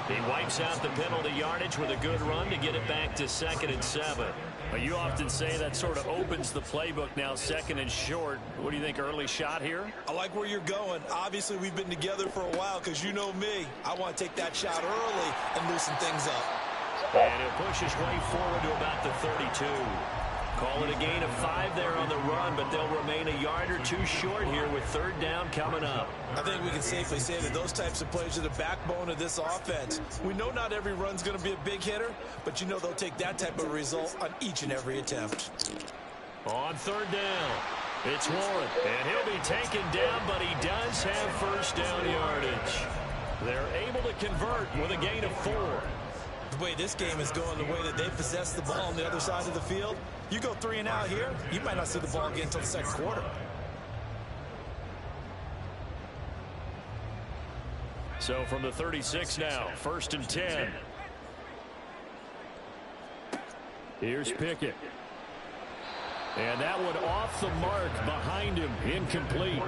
He wipes out the penalty yardage with a good run to get it back to 2nd and 7. But you often say that sort of opens the playbook now, 2nd and short. What do you think, early shot here? I like where you're going. Obviously, we've been together for a while because you know me. I want to take that shot early and loosen things up. And he'll push his way forward to about the 32. Call it a gain of 5 there on the run, but they'll remain a yard or 2 short here with 3rd down coming up. I think we can safely say that those types of plays are the backbone of this offense. We know not every run's going to be a big hitter, but you know they'll take that type of result on each and every attempt. On 3rd down. It's Warren, and he'll be taken down, but he does have first down yardage. They're able to convert with a gain of 4. The way this game is going, the way that they possess the ball on the other side of the field, you go 3 and out here, you might not see the ball again until the second quarter. So from the 36 now, 1st and 10. Here's Pickett. And that one off the mark behind him, incomplete.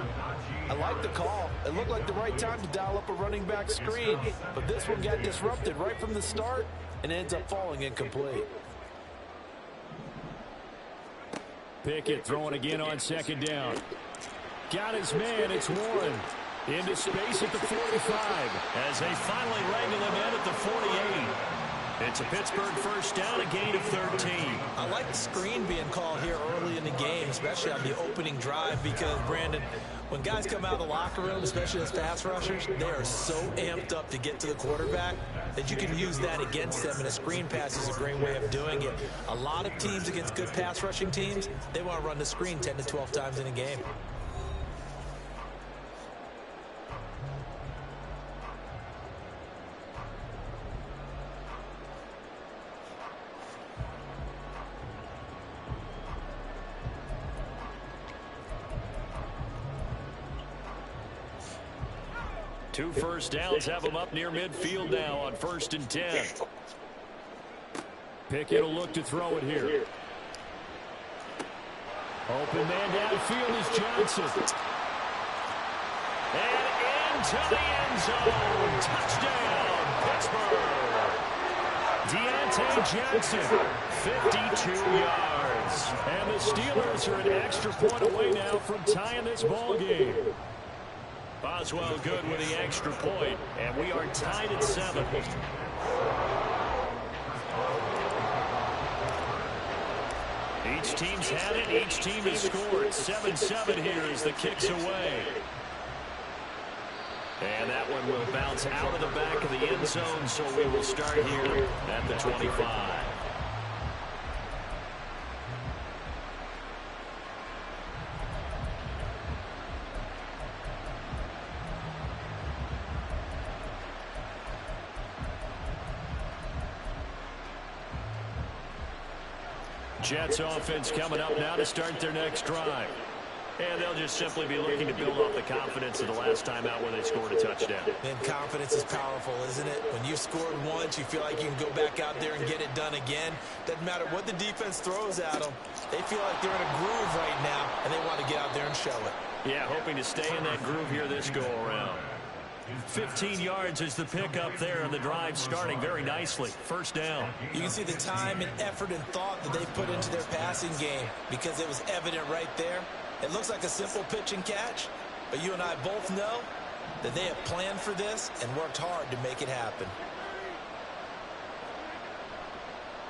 I like the call. It looked like the right time to dial up a running back screen, but this one got disrupted right from the start and ends up falling incomplete. Pickett throwing again on 2nd down. Got his man, it's Warren. Into space at the 45 as they finally wrangle him in at the 48. It's a Pittsburgh first down, a gain of 13. I like the screen being called here early in the game, especially on the opening drive, because, Brandon, when guys come out of the locker room, especially as pass rushers, they are so amped up to get to the quarterback that you can use that against them, and a screen pass is a great way of doing it. A lot of teams against good pass rushing teams, they want to run the screen 10 to 12 times in a game. Two first downs have them up near midfield now on 1st and 10. Pickett will look to throw it here. Open man downfield is Johnson. And into the end zone. Touchdown, Pittsburgh. Deontay Johnson, 52 yards. And the Steelers are an extra point away now from tying this ball game. Boswell good with the extra point, and we are tied at 7. Each team's had it. Each team has scored. 7-7 here as the kick's away. And that one will bounce out of the back of the end zone, so we will start here at the 25. Jets offense coming up now to start their next drive. And they'll just simply be looking to build off the confidence of the last time out where they scored a touchdown. And confidence is powerful, isn't it? When you've scored once, you feel like you can go back out there and get it done again. Doesn't matter what the defense throws at them. They feel like they're in a groove right now, and they want to get out there and show it. Yeah, hoping to stay in that groove here this go-around. 15 yards is the pickup there, and the drive starting very nicely. First down. You can see the time and effort and thought that they put into their passing game because it was evident right there. It looks like a simple pitch and catch, but you and I both know that they have planned for this and worked hard to make it happen.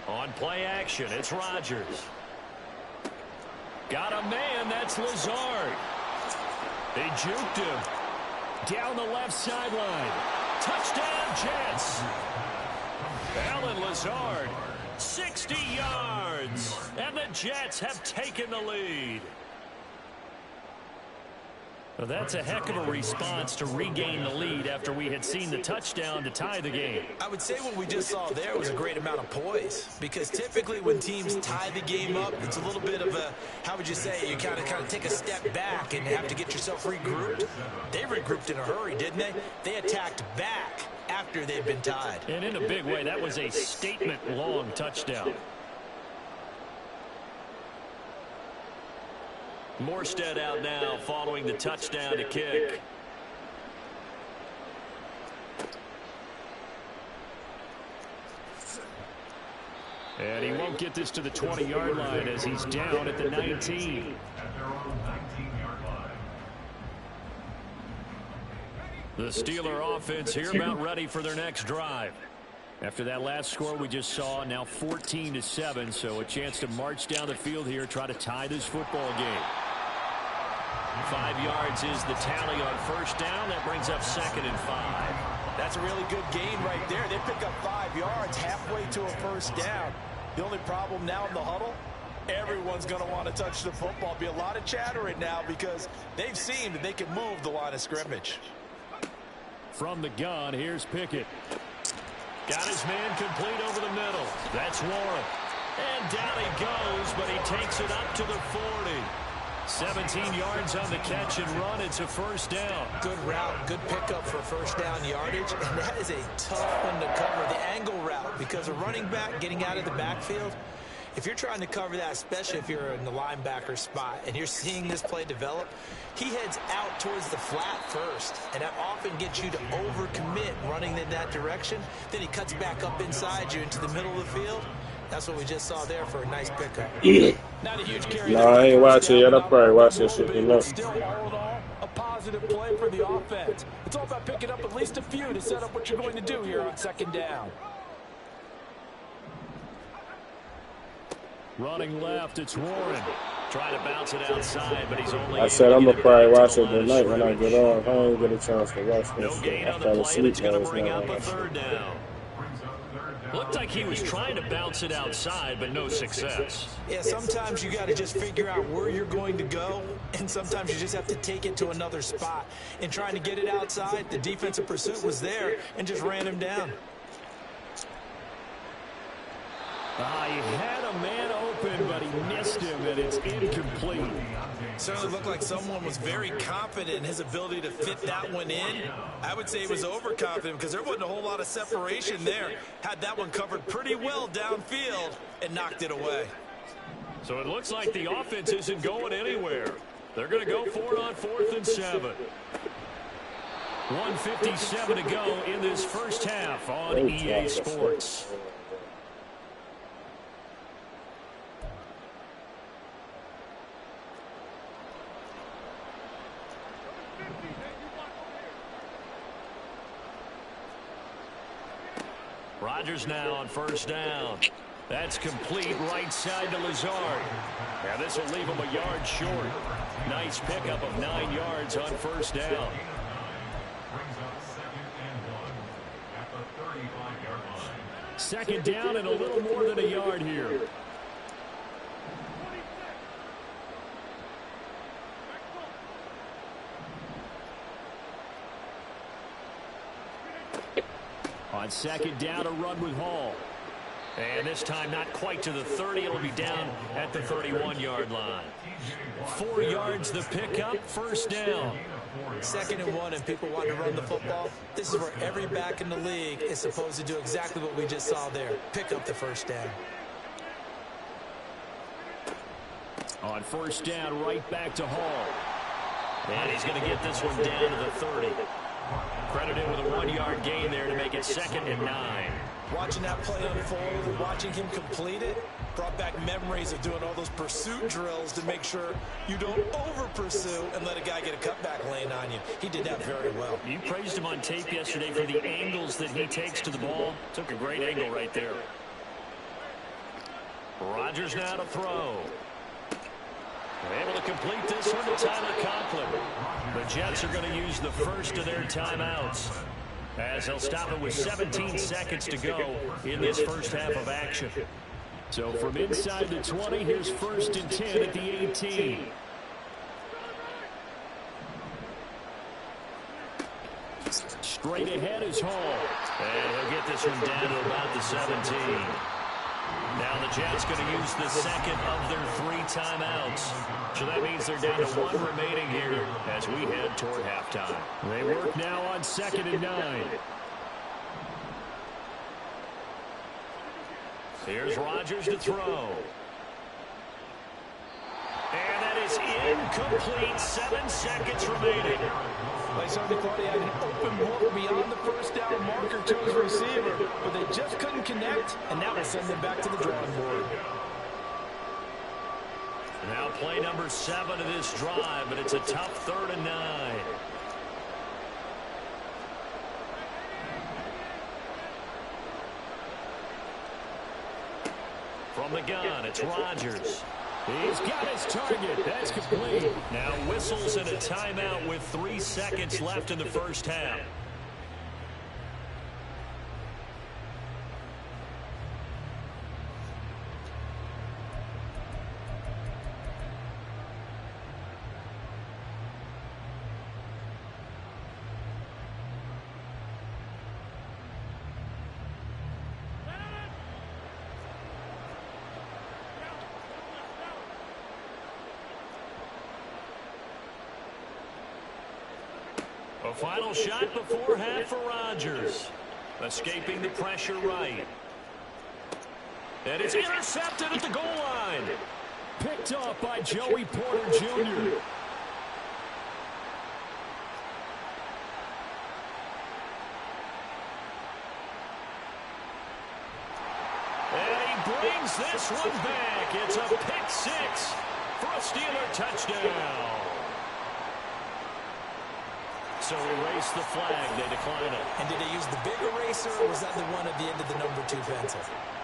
On play action, it's Rodgers. Got a man, that's Lazard. They juked him. Down the left sideline. Touchdown, Jets. Alan Lazard, 60 yards. And the Jets have taken the lead. Well, that's a heck of a response to regain the lead after we had seen the touchdown to tie the game. I would say what we just saw there was a great amount of poise, because typically when teams tie the game up, it's a little bit of a, how would you say, you kind of take a step back and have to get yourself regrouped. They regrouped in a hurry, didn't they? They attacked back after they'd been tied. And in a big way, that was a statement-long touchdown. Morstead out now following the touchdown to kick. And he won't get this to the 20-yard line as he's down at the 19. The Steeler offense here about ready for their next drive. After that last score we just saw, now 14-7, so a chance to march down the field here, try to tie this football game. 5 yards is the tally on first down. That brings up 2nd and 5. That's a really good gain right there. They pick up 5 yards halfway to a first down. The only problem now in the huddle, everyone's going to want to touch the football. Be a lot of chatter right now because they've seen that they can move the line of scrimmage. From the gun, here's Pickett. Got his man complete over the middle. That's Warren. And down he goes, but he takes it up to the 40. 17 yards on the catch and run. It's a first down. Good route, good pickup for first down yardage. And that is a tough one to cover, the angle route, because a running back getting out of the backfield, if you're trying to cover that, especially if you're in the linebacker spot and you're seeing this play develop, he heads out towards the flat first, and that often gets you to overcommit running in that direction. Then he cuts back up inside you into the middle of the field. That's what we just saw there for a nice pickup. Not a huge carry. No, I ain't watching yet. I'll probably watch that shit tonight. Still, all in all, a positive play for the offense. It's all about picking up at least a few to set up what you're going to do here on second down. Running left, it's Warren. Trying to bounce it outside, but he's only. I said I'm gonna probably watch it tonight when I get on. I don't get a chance to watch no this. Gain I on fell the play, and asleep it's going to last bring night. up a third down. Looked like he was trying to bounce it outside, but no success. Yeah, sometimes you got to just figure out where you're going to go, and sometimes you just have to take it to another spot. And trying to get it outside, the defensive pursuit was there and just ran him down. He had a man open, but he missed him, and it's incomplete. Certainly looked like someone was very confident in his ability to fit that one in. I would say he was overconfident because there wasn't a whole lot of separation there. Had that one covered pretty well downfield and knocked it away. So it looks like the offense isn't going anywhere. They're going to go for it on 4th and 7. 1:57 to go in this first half on EA Sports. Rodgers now on first down. That's complete right side to Lazard. Now this will leave him a yard short. Nice pickup of 9 yards on first down. Second down and a little more than a yard here. On second down, a run with Hall. And this time not quite to the 30. It'll be down at the 31-yard line. 4 yards the pickup, first down. 2nd and 1, and people want to run the football. This is where every back in the league is supposed to do exactly what we just saw there. Pick up the first down. On first down, right back to Hall. And he's going to get this one down to the 30. Credited with a 1-yard gain there to make it 2nd and 9. Watching that play unfold, watching him complete it, brought back memories of doing all those pursuit drills to make sure you don't over-pursue and let a guy get a cutback lane on you. He did that very well. You praised him on tape yesterday for the angles that he takes to the ball. Took a great angle right there. Rodgers now to throw. Able to complete this one to Tyler Conklin. The Jets are going to use the first of their timeouts, as they'll stop it with 17 seconds to go in this first half of action. So from inside the 20, here's 1st and 10 at the 18. Straight ahead is Hall. And he'll get this one down to about the 17. Now the Jets going to use the 2nd of their 3 timeouts. So that means they're down to 1 remaining here as we head toward halftime. They work now on 2nd and 9. Here's Rodgers to throw. And that is incomplete. 7 seconds remaining. They certainly thought he had an open look beyond the first down marker to his receiver, but they just couldn't connect, and that will send them back to the drawing board. Now play number 7 of this drive, but it's a tough 3rd and 9. From the gun, it's Rodgers. He's got his target. That's complete. Now whistles and a timeout with 3 seconds left in the first half. A final shot before half for Rodgers. Escaping the pressure right. And it's intercepted at the goal line. Picked off by Joey Porter Jr. And he brings this one back. It's a pick six for a Steeler touchdown. So erase the flag. They decline it. And did they use the big eraser, or was that the one at the end of the number 2 pencil?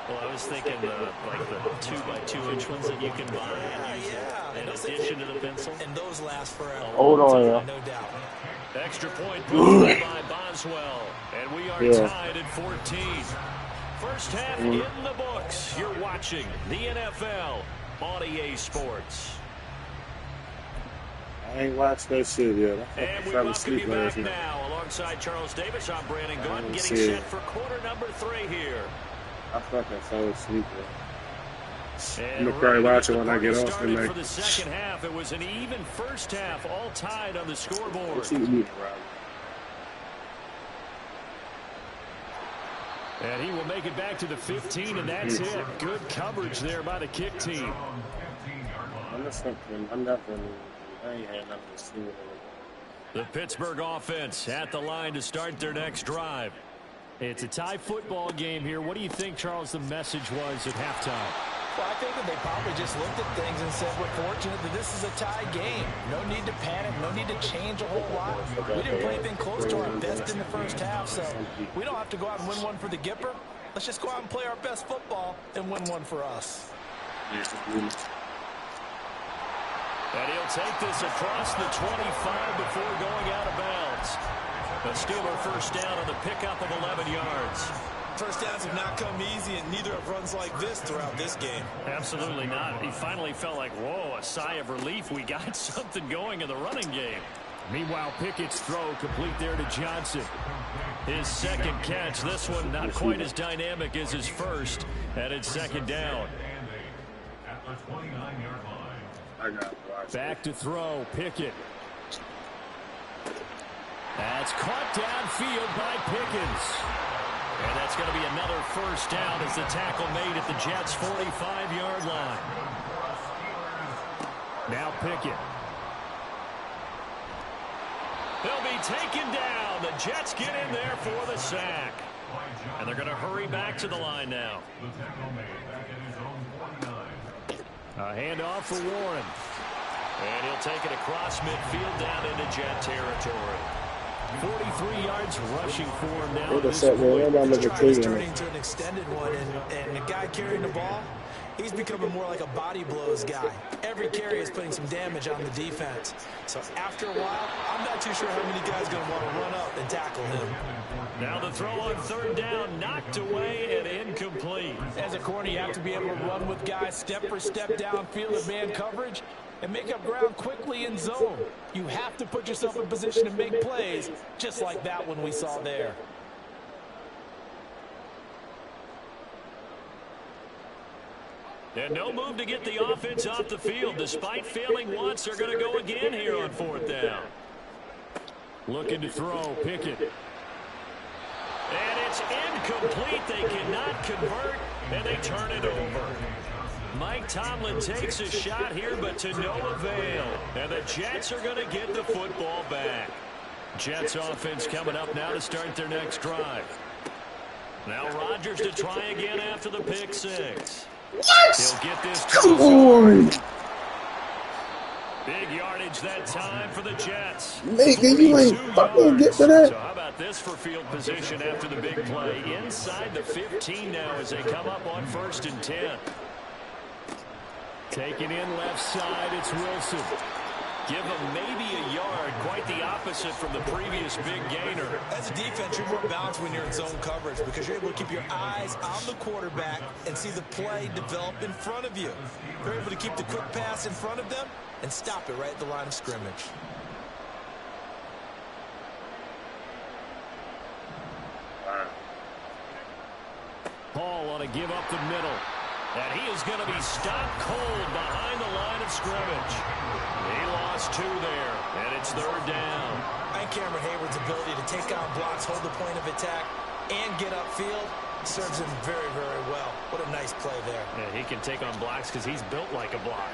Well, I was thinking like the 2x2-inch ones that you can buy in addition to the pencil. And those last forever. Hold on, yeah. No doubt. Extra point put by Boswell. And we are tied at 14. First half in the books. You're watching the NFL on EA Sports. I ain't watched that shit yet. And we welcome you back now. Alongside Charles Davis, I'm Brandon Gordon, getting set for quarter number 3 here. I fucking fell asleep, bro. I'm gonna probably watch it when I get off tonight. For the second half, it was an even first half, all tied on the scoreboard. And he will make it back to the 15, and that's it. Good coverage there by the kick team. I ain't had nothing to see with it. The Pittsburgh offense at the line to start their next drive. It's a tie football game here. What do you think, Charles, the message was at halftime? Well, I think that they probably just looked at things and said, we're fortunate that this is a tie game. No need to panic. No need to change a whole lot. We didn't play anything close to our best in the first half, so we don't have to go out and win one for the Gipper. Let's just go out and play our best football and win one for us. And he'll take this across the 25 before going out of bounds. A Steeler first down on the pickup of 11 yards. First downs have not come easy, and neither have runs like this throughout this game. Absolutely not. He finally felt like, whoa, a sigh of relief. We got something going in the running game. Meanwhile, Pickett's throw complete there to Johnson. His second catch. This one not quite as dynamic as his first. And it's second down. Back to throw, Pickett. That's caught downfield by Pickens. And that's going to be another first down as the tackle made at the Jets' 45-yard line. Now Pickett. He'll be taken down. The Jets get in there for the sack. And they're going to hurry back to the line now. A handoff for Warren. And he'll take it across midfield down into Jet territory. 43 yards rushing for him now. He's trying to turn into an extended one, and the guy carrying the ball, he's becoming more like a body blows guy. Every carry is putting some damage on the defense. So after a while, I'm not too sure how many guys are going to want to run up and tackle him. Now the throw on third down, knocked away and incomplete. As a corner, you have to be able to run with guys step for step downfield in man coverage and make up ground quickly in zone. You have to put yourself in position to make plays, just like that one we saw there. And no move to get the offense off the field. Despite failing once, they're going to go again here on fourth down. Looking to throw, Pickett. And it's incomplete. They cannot convert, and they turn it over. Mike Tomlin takes a shot here, but to no avail. And the Jets are going to get the football back. Jets offense coming up now to start their next drive. Now Rodgers to try again after the pick six. What? He'll get this. Come on. Big yardage that time for the Jets. Nigga, you ain't fucking get to that. So how about this for field position after the big play? Inside the 15 now as they come up on 1st and 10. Taken in left side, it's Wilson. Give him maybe a yard, quite the opposite from the previous big gainer. As a defense, you're more balanced when you're in zone coverage because you're able to keep your eyes on the quarterback and see the play develop in front of you. You're able to keep the quick pass in front of them and stop it right at the line of scrimmage. Hall on a give up the middle. And he is going to be stopped cold behind the line of scrimmage. He lost 2 there, and it's 3rd down. And Cameron Hayward's ability to take on blocks, hold the point of attack, and get upfield serves him very, very well. What a nice play there. Yeah, he can take on blocks because he's built like a block.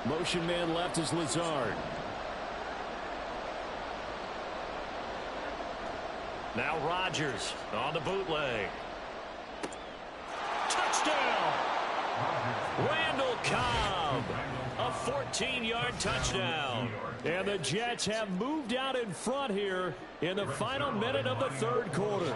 Motion man left is Lazard. Now Rodgers on the bootleg. Touchdown! Randall Cobb. A 14-yard touchdown. And the Jets have moved out in front here in the final minute of the third quarter.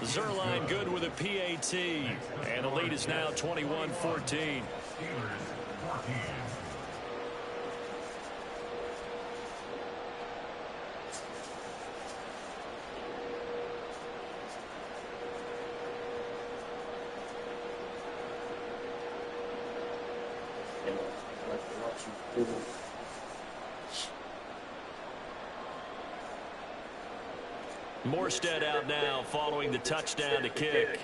Zerline good with a PAT. And the lead is now 21-14. Morstead out now following the touchdown to kick.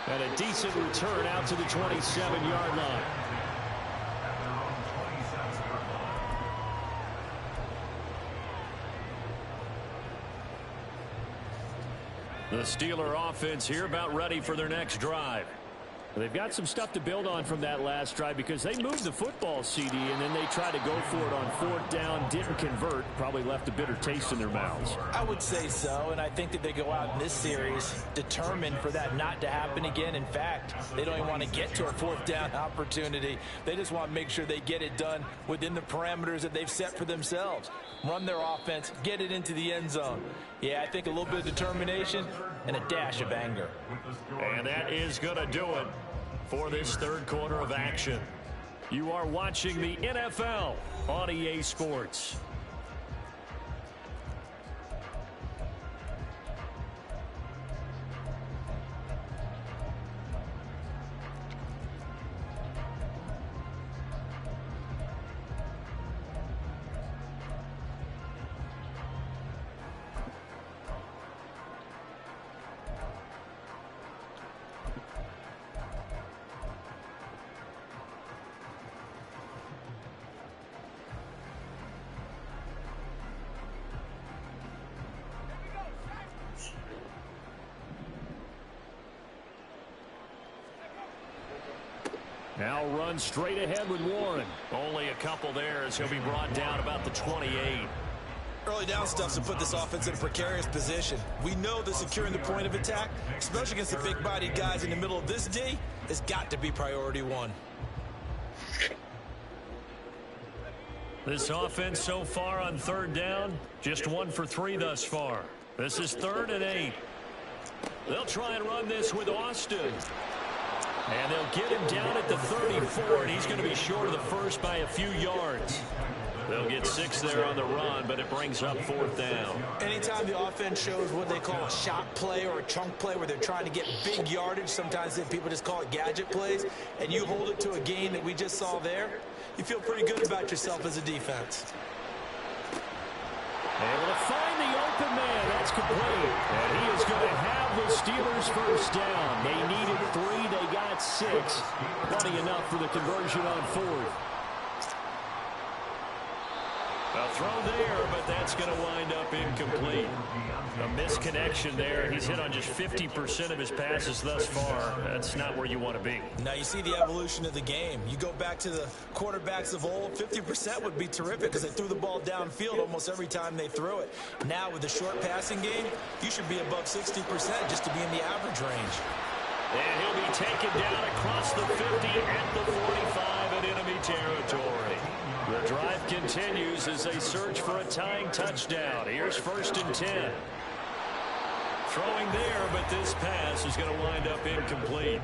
And a decent return out to the 27-yard line. The Steeler offense here about ready for their next drive. They've got some stuff to build on from that last drive because they moved the football, CD, and then they tried to go for it on fourth down, didn't convert, probably left a bitter taste in their mouths. I would say so, and I think that they go out in this series determined for that not to happen again. In fact, they don't even want to get to a fourth down opportunity. They just want to make sure they get it done within the parameters that they've set for themselves. Run their offense, get it into the end zone. Yeah, I think a little bit of determination and a dash of anger. And that is going to do it for this third quarter of action. You are watching the NFL on EA Sports. Now run straight ahead with Warren. Only a couple there as he'll be brought down about the 28. Early down stuffs will put this offense in a precarious position. We know that securing the point of attack, especially against the big-bodied guys in the middle of this D, has got to be priority one. This offense so far on third down, just 1 for 3 thus far. This is 3rd and 8. They'll try and run this with Austin. And they'll get him down at the 34, and he's going to be short of the first by a few yards. They'll get 6 there on the run, but it brings up 4th down. Anytime the offense shows what they call a shot play or a chunk play where they're trying to get big yardage, sometimes people just call it gadget plays, and you hold it to a gain that we just saw there, you feel pretty good about yourself as a defense. Able to find the open man. That's complete. And he is going to have the Steelers first down. They needed 3. They got 6. Plenty enough for the conversion on 4th. A throw there, but that's going to wind up incomplete. A misconnection there. He's hit on just 50% of his passes thus far. That's not where you want to be. Now you see the evolution of the game. You go back to the quarterbacks of old, 50% would be terrific because they threw the ball downfield almost every time they threw it. Now with the short passing game, you should be above 60% just to be in the average range. And he'll be taken down across the 50 at the 45 in enemy territory. The drive continues as they search for a tying touchdown. Here's 1st and 10. Throwing there, but this pass is going to wind up incomplete.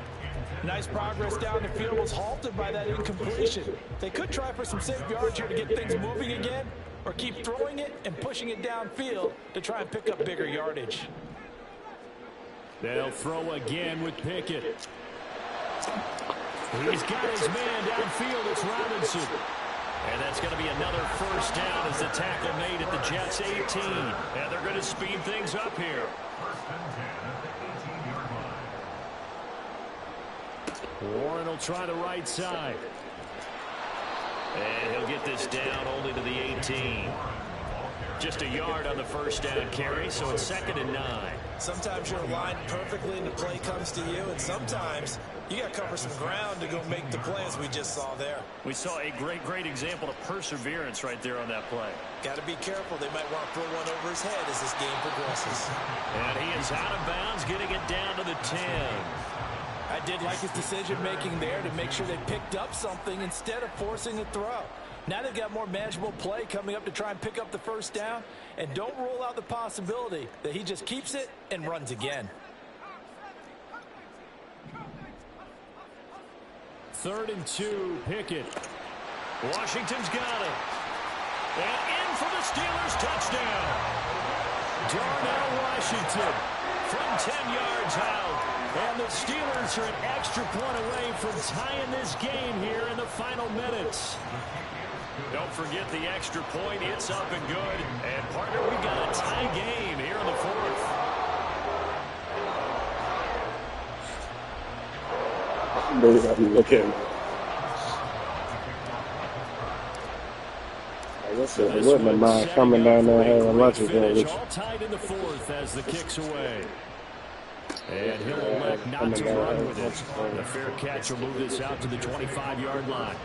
Nice progress down the field was halted by that incompletion. They could try for some safe yards here to get things moving again, or keep throwing it and pushing it downfield to try and pick up bigger yardage. They'll throw again with Pickett. He's got his man downfield. It's Robinson. And that's going to be another first down as the tackle made at the Jets' 18. And they're going to speed things up here. Warren will try the right side. And he'll get this down only to the 18. Just a yard on the first down carry, so it's 2nd and 9. Sometimes you're aligned perfectly and the play comes to you, and sometimes you got to cover some ground to go make the play, as we just saw there. We saw a great example of perseverance right there on that play. Got to be careful. They might want to throw one over his head as this game progresses. And he is out of bounds, getting it down to the 10. I did like his decision-making there to make sure they picked up something instead of forcing a throw. Now they've got more manageable play coming up to try and pick up the first down. And don't rule out the possibility that he just keeps it and runs again. 3rd and 2, Pickett. Washington's got it. And in for the Steelers touchdown. Darnell Washington from 10 yards out. And the Steelers are an extra point away from tying this game here in the final minutes. Don't forget the extra point. It's up and good. And, partner, we've got a tie game here in the 4th. Look at him. I wouldn't mind coming down there and having lunch again. All tied in the 4th as the kick's away. And he'll elect not to run with it. The fair catch will move this out to the 25-yard line.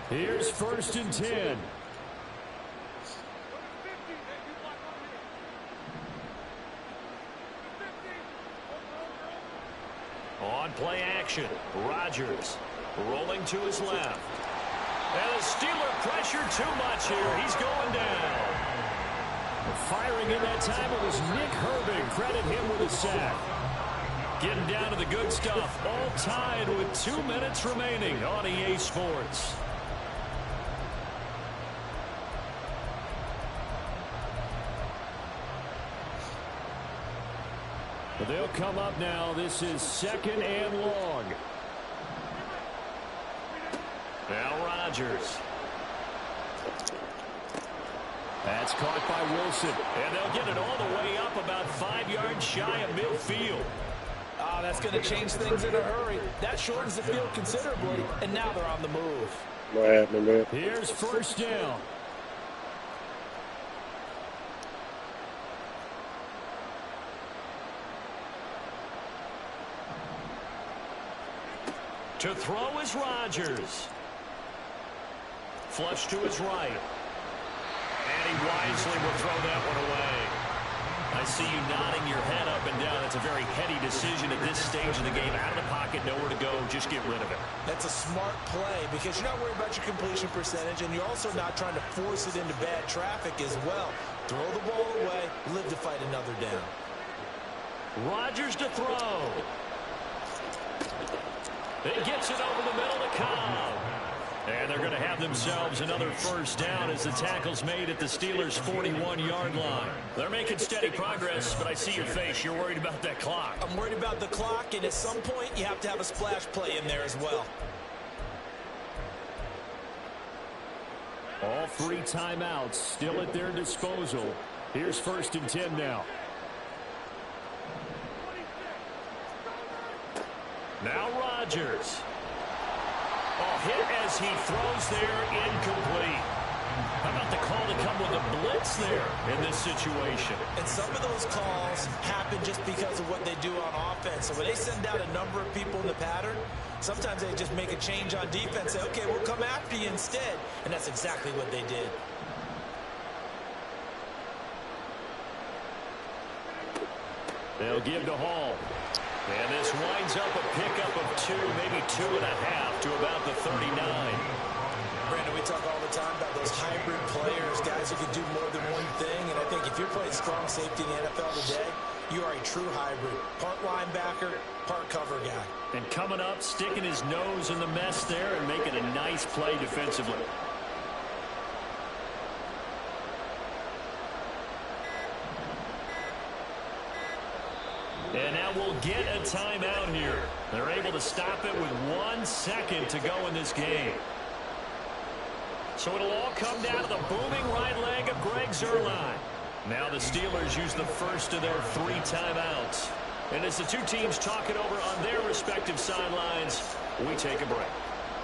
Here's 1st and 10. On play action, Rodgers rolling to his left. And the Steeler pressure too much here. He's going down. Firing in that time, it was Nick Herbig. Credit him with a sack. Getting down to the good stuff. All tied with 2 minutes remaining on EA Sports. But they'll come up now. This is 2nd and long. Now Rodgers. That's caught by Wilson. And they'll get it all the way up about 5 yards shy of midfield. Oh, that's going to change things in a hurry. That shortens the field considerably, and now they're on the move. What happened, man? Here's 1st down. To throw is Rodgers. Flush to his right. And he wisely will throw that one away. I see you nodding your head up and down. That's a very heady decision at this stage of the game. Out of the pocket, nowhere to go. Just get rid of it. That's a smart play because you're not worried about your completion percentage, and you're also not trying to force it into bad traffic as well. Throw the ball away, live to fight another down. Rodgers to throw. He gets it over the middle to Cobb. And they're going to have themselves another first down as the tackle's made at the Steelers' 41-yard line. They're making steady progress, but I see your face. You're worried about that clock. I'm worried about the clock, and at some point you have to have a splash play in there as well. All 3 timeouts still at their disposal. Here's 1st and 10 now. Now Rodgers. Oh, hit as he throws there, incomplete. How about the call to come with a blitz there in this situation? And some of those calls happen just because of what they do on offense. So when they send out a number of people in the pattern, sometimes they just make a change on defense. Say, okay, we'll come after you instead. And that's exactly what they did. They'll give to Hall. And this winds up a pickup of 2, maybe 2.5 to about the 39. Brandon, we talk all the time about those hybrid players, guys who can do more than one thing. And I think if you're playing strong safety in the NFL today, you are a true hybrid. Part linebacker, part cover guy. And coming up, sticking his nose in the mess there and making a nice play defensively. And now we'll get a timeout here. They're able to stop it with 1 second to go in this game. So it'll all come down to the booming right leg of Greg Zuerlein. Now the Steelers use the first of their 3 timeouts. And as the two teams talk it over on their respective sidelines, we take a break.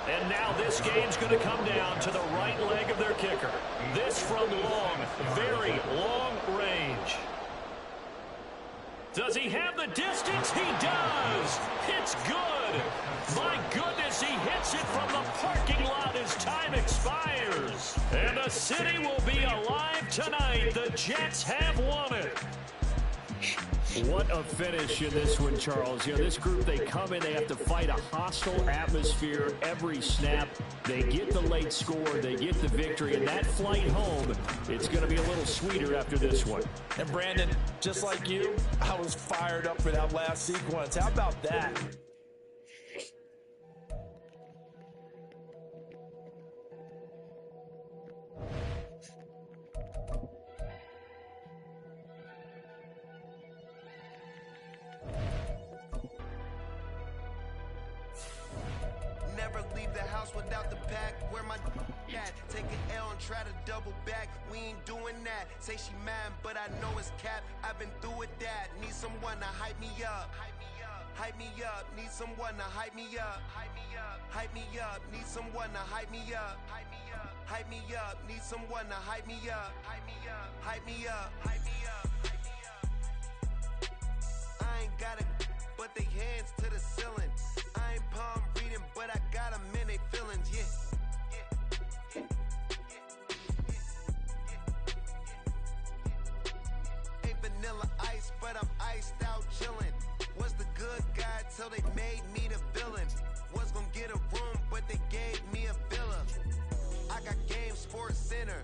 And now this game's going to come down to the right leg of their kicker. This from long, very long range. Does he have the distance? He does. It's good. My goodness, he hits it from the parking lot as time expires. And the city will be alive tonight. The Jets have won it. What a finish in this one, Charles. You know, this group, they come in, they have to fight a hostile atmosphere every snap. They get the late score, they get the victory, and that flight home, it's going to be a little sweeter after this one. And Brandon, just like you, I was fired up for that last sequence. How about that? Never leave the house without the pack. Where my at? Take an L and try to double back. We ain't doing that. Say she mad, but I know it's cap. I've been through with that. Need someone to hype me up. Hype me up. Need someone to hype me up. Hype me up. Hype me up. Need someone to hype me up. Hype me up. Hype me up. Need someone to hype me up. Hype me up. Hype me up. Hype me up. I ain't got it, but they hands to the ceiling. I ain't palm reading, but I got them in they feelings, yeah. Ain't vanilla ice, but I'm iced out chillin'. Was the good guy till they made me the villain. Was gonna get a room, but they gave me a villa. I got Game Sports Center.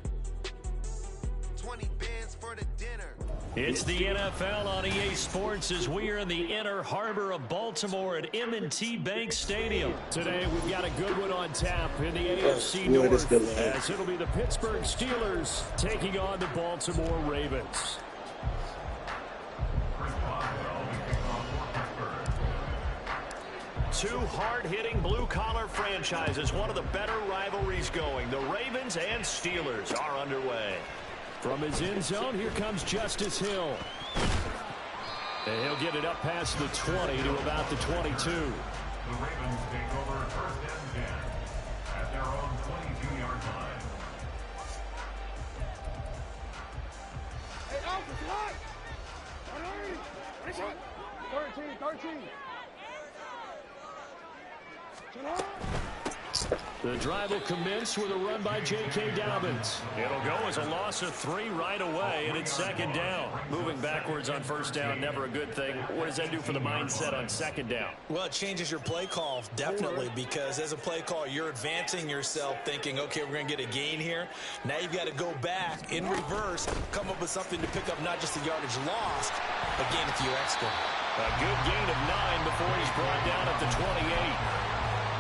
20 bands for the dinner. It's the NFL on EA Sports as we are in the inner harbor of Baltimore at M&T Bank Stadium. Today we've got a good one on tap in the AFC North as it'll be the Pittsburgh Steelers taking on the Baltimore Ravens. Two hard-hitting blue-collar franchises, one of the better rivalries going. The Ravens and Steelers are underway. From his end zone, here comes Justice Hill. And he'll get it up past the 20 to about the 22. The Ravens take over first and 10 at their own 22-yard line. Hey, Alpha, what? 13. The drive will commence with a run by J.K. Dobbins. It'll go as a loss of 3 right away, and it's second down. Moving backwards on first down, never a good thing. What does that do for the mindset on second down? Well, it changes your play call, definitely, because as a play caller, you're advancing yourself thinking, okay, we're going to get a gain here. Now you've got to go back in reverse, come up with something to pick up not just the yardage lost, but gain a few extra. A good gain of 9 before he's brought down at the 28.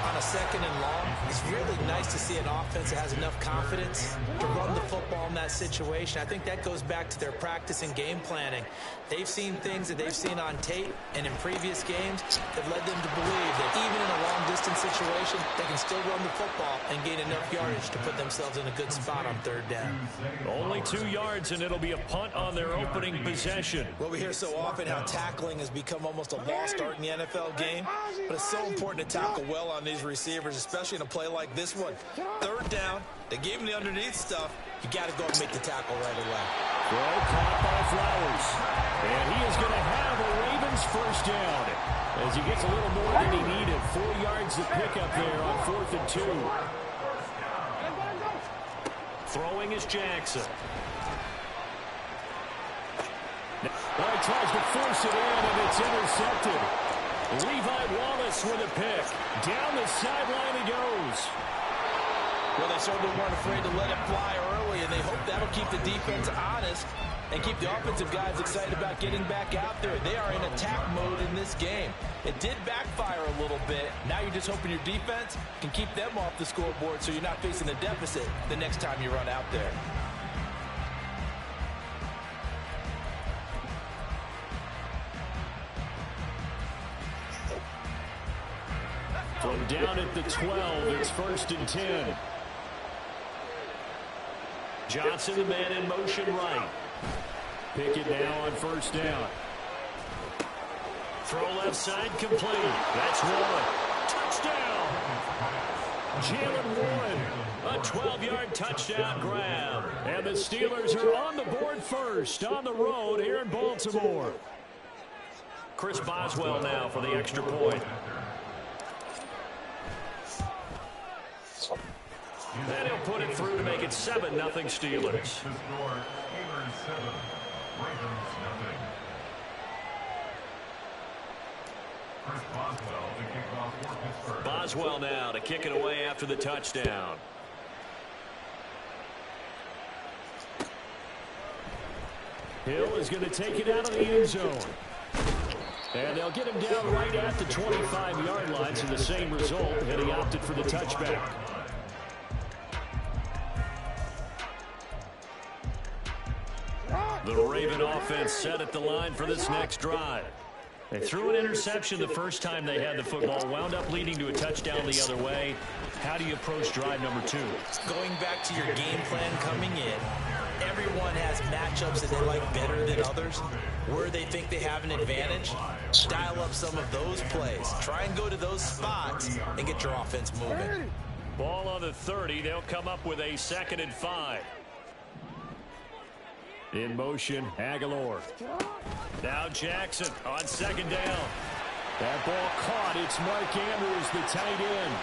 On a second and long, it's really nice to see an offense that has enough confidence to run the football in that situation. I think that goes back to their practice and game planning. They've seen things that they've seen on tape and in previous games that led them to believe that even in a long-distance situation, they can still run the football and gain enough yardage to put themselves in a good spot on third down. Only 2 yards, and it'll be a punt on their opening possession. Well, we hear so often how tackling has become almost a lost art in the NFL game, but it's so important to tackle well on these receivers, especially in a play like this one. Third down, they gave him the underneath stuff. You got to go and make the tackle right away. Throw caught by Flowers. And he is going to have a Ravens first down as he gets a little more than he needed. 4 yards to pick up there on 4th and 2. Throwing is Jackson. Well, he tries to force it in, and it's intercepted. Levi Wallace with a pick. Down the sideline he goes. Well, they certainly weren't afraid to let it fly early, and they hope that'll keep the defense honest and keep the offensive guys excited about getting back out there. They are in attack mode in this game. It did backfire a little bit. Now you're just hoping your defense can keep them off the scoreboard so you're not facing a deficit the next time you run out there. down at the 12, it's 1st and 10. Johnson, the man in motion right. Pickett now on 1st down. Throw left side complete. That's one. Touchdown. Jalen Warren, a 12-yard touchdown grab. And the Steelers are on the board first on the road here in Baltimore. Chris Boswell now for the extra point. And he'll put it through to make it 7-0 Steelers. Boswell now to kick it away after the touchdown. Hill is going to take it out of the end zone. And they'll get him down right at the 25-yard line, so the same result, and he opted for the touchback. The Raven offense set at the line for this next drive. They threw an interception the first time they had the football, wound up leading to a touchdown the other way. How do you approach drive number 2? Going back to your game plan coming in, everyone has matchups that they like better than others. Where they think they have an advantage, dial up some of those plays. Try and go to those spots and get your offense moving. Ball on the 30. They'll come up with a 2nd and 5. In motion, Aguilar. Now Jackson on 2nd down. That ball caught. It's Mark Andrews, the tight end.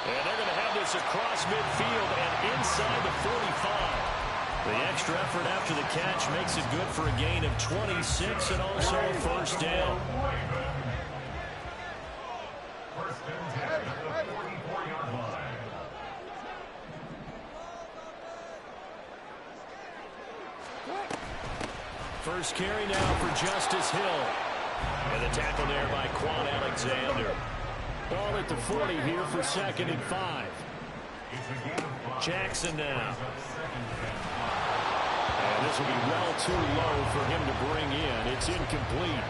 And they're going to have this across midfield and inside the 45. The extra effort after the catch makes it good for a gain of 26 and also a 1st down. First carry now for Justice Hill. And the tackle there by Quan Alexander. Ball at the 40 here for 2nd and 5. Jackson now. And this will be well too low for him to bring in. It's incomplete.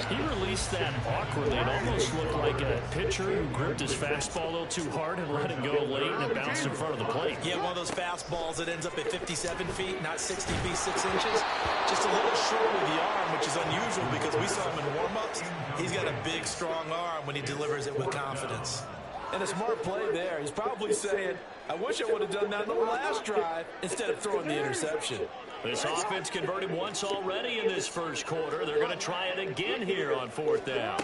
He released that awkwardly. It almost looked like a pitcher who gripped his fastball a little too hard and let it go late and it bounced in front of the plate. Yeah, one of those fastballs that ends up at 57 feet, not 60 feet, 6 inches. Just a little short with the arm, which is unusual because we saw him in warm-ups. He's got a big, strong arm when he delivers it with confidence. And a smart play there. He's probably saying, I wish I would have done that on the last drive instead of throwing the interception. This offense converted once already in this first quarter. They're going to try it again here on 4th down.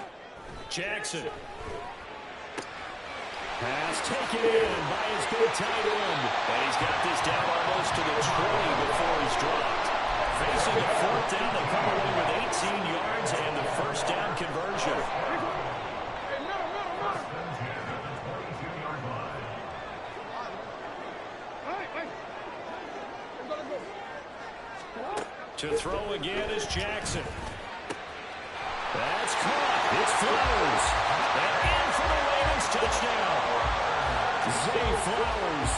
Jackson. Pass taken in by his big tight end. And he's got this down almost to the 20 before he's dropped. Facing a 4th down, they come away with 18 yards and the 1st down conversion. To throw again is Jackson. That's caught. It's Flowers. And in for the Ravens touchdown. Zay Flowers.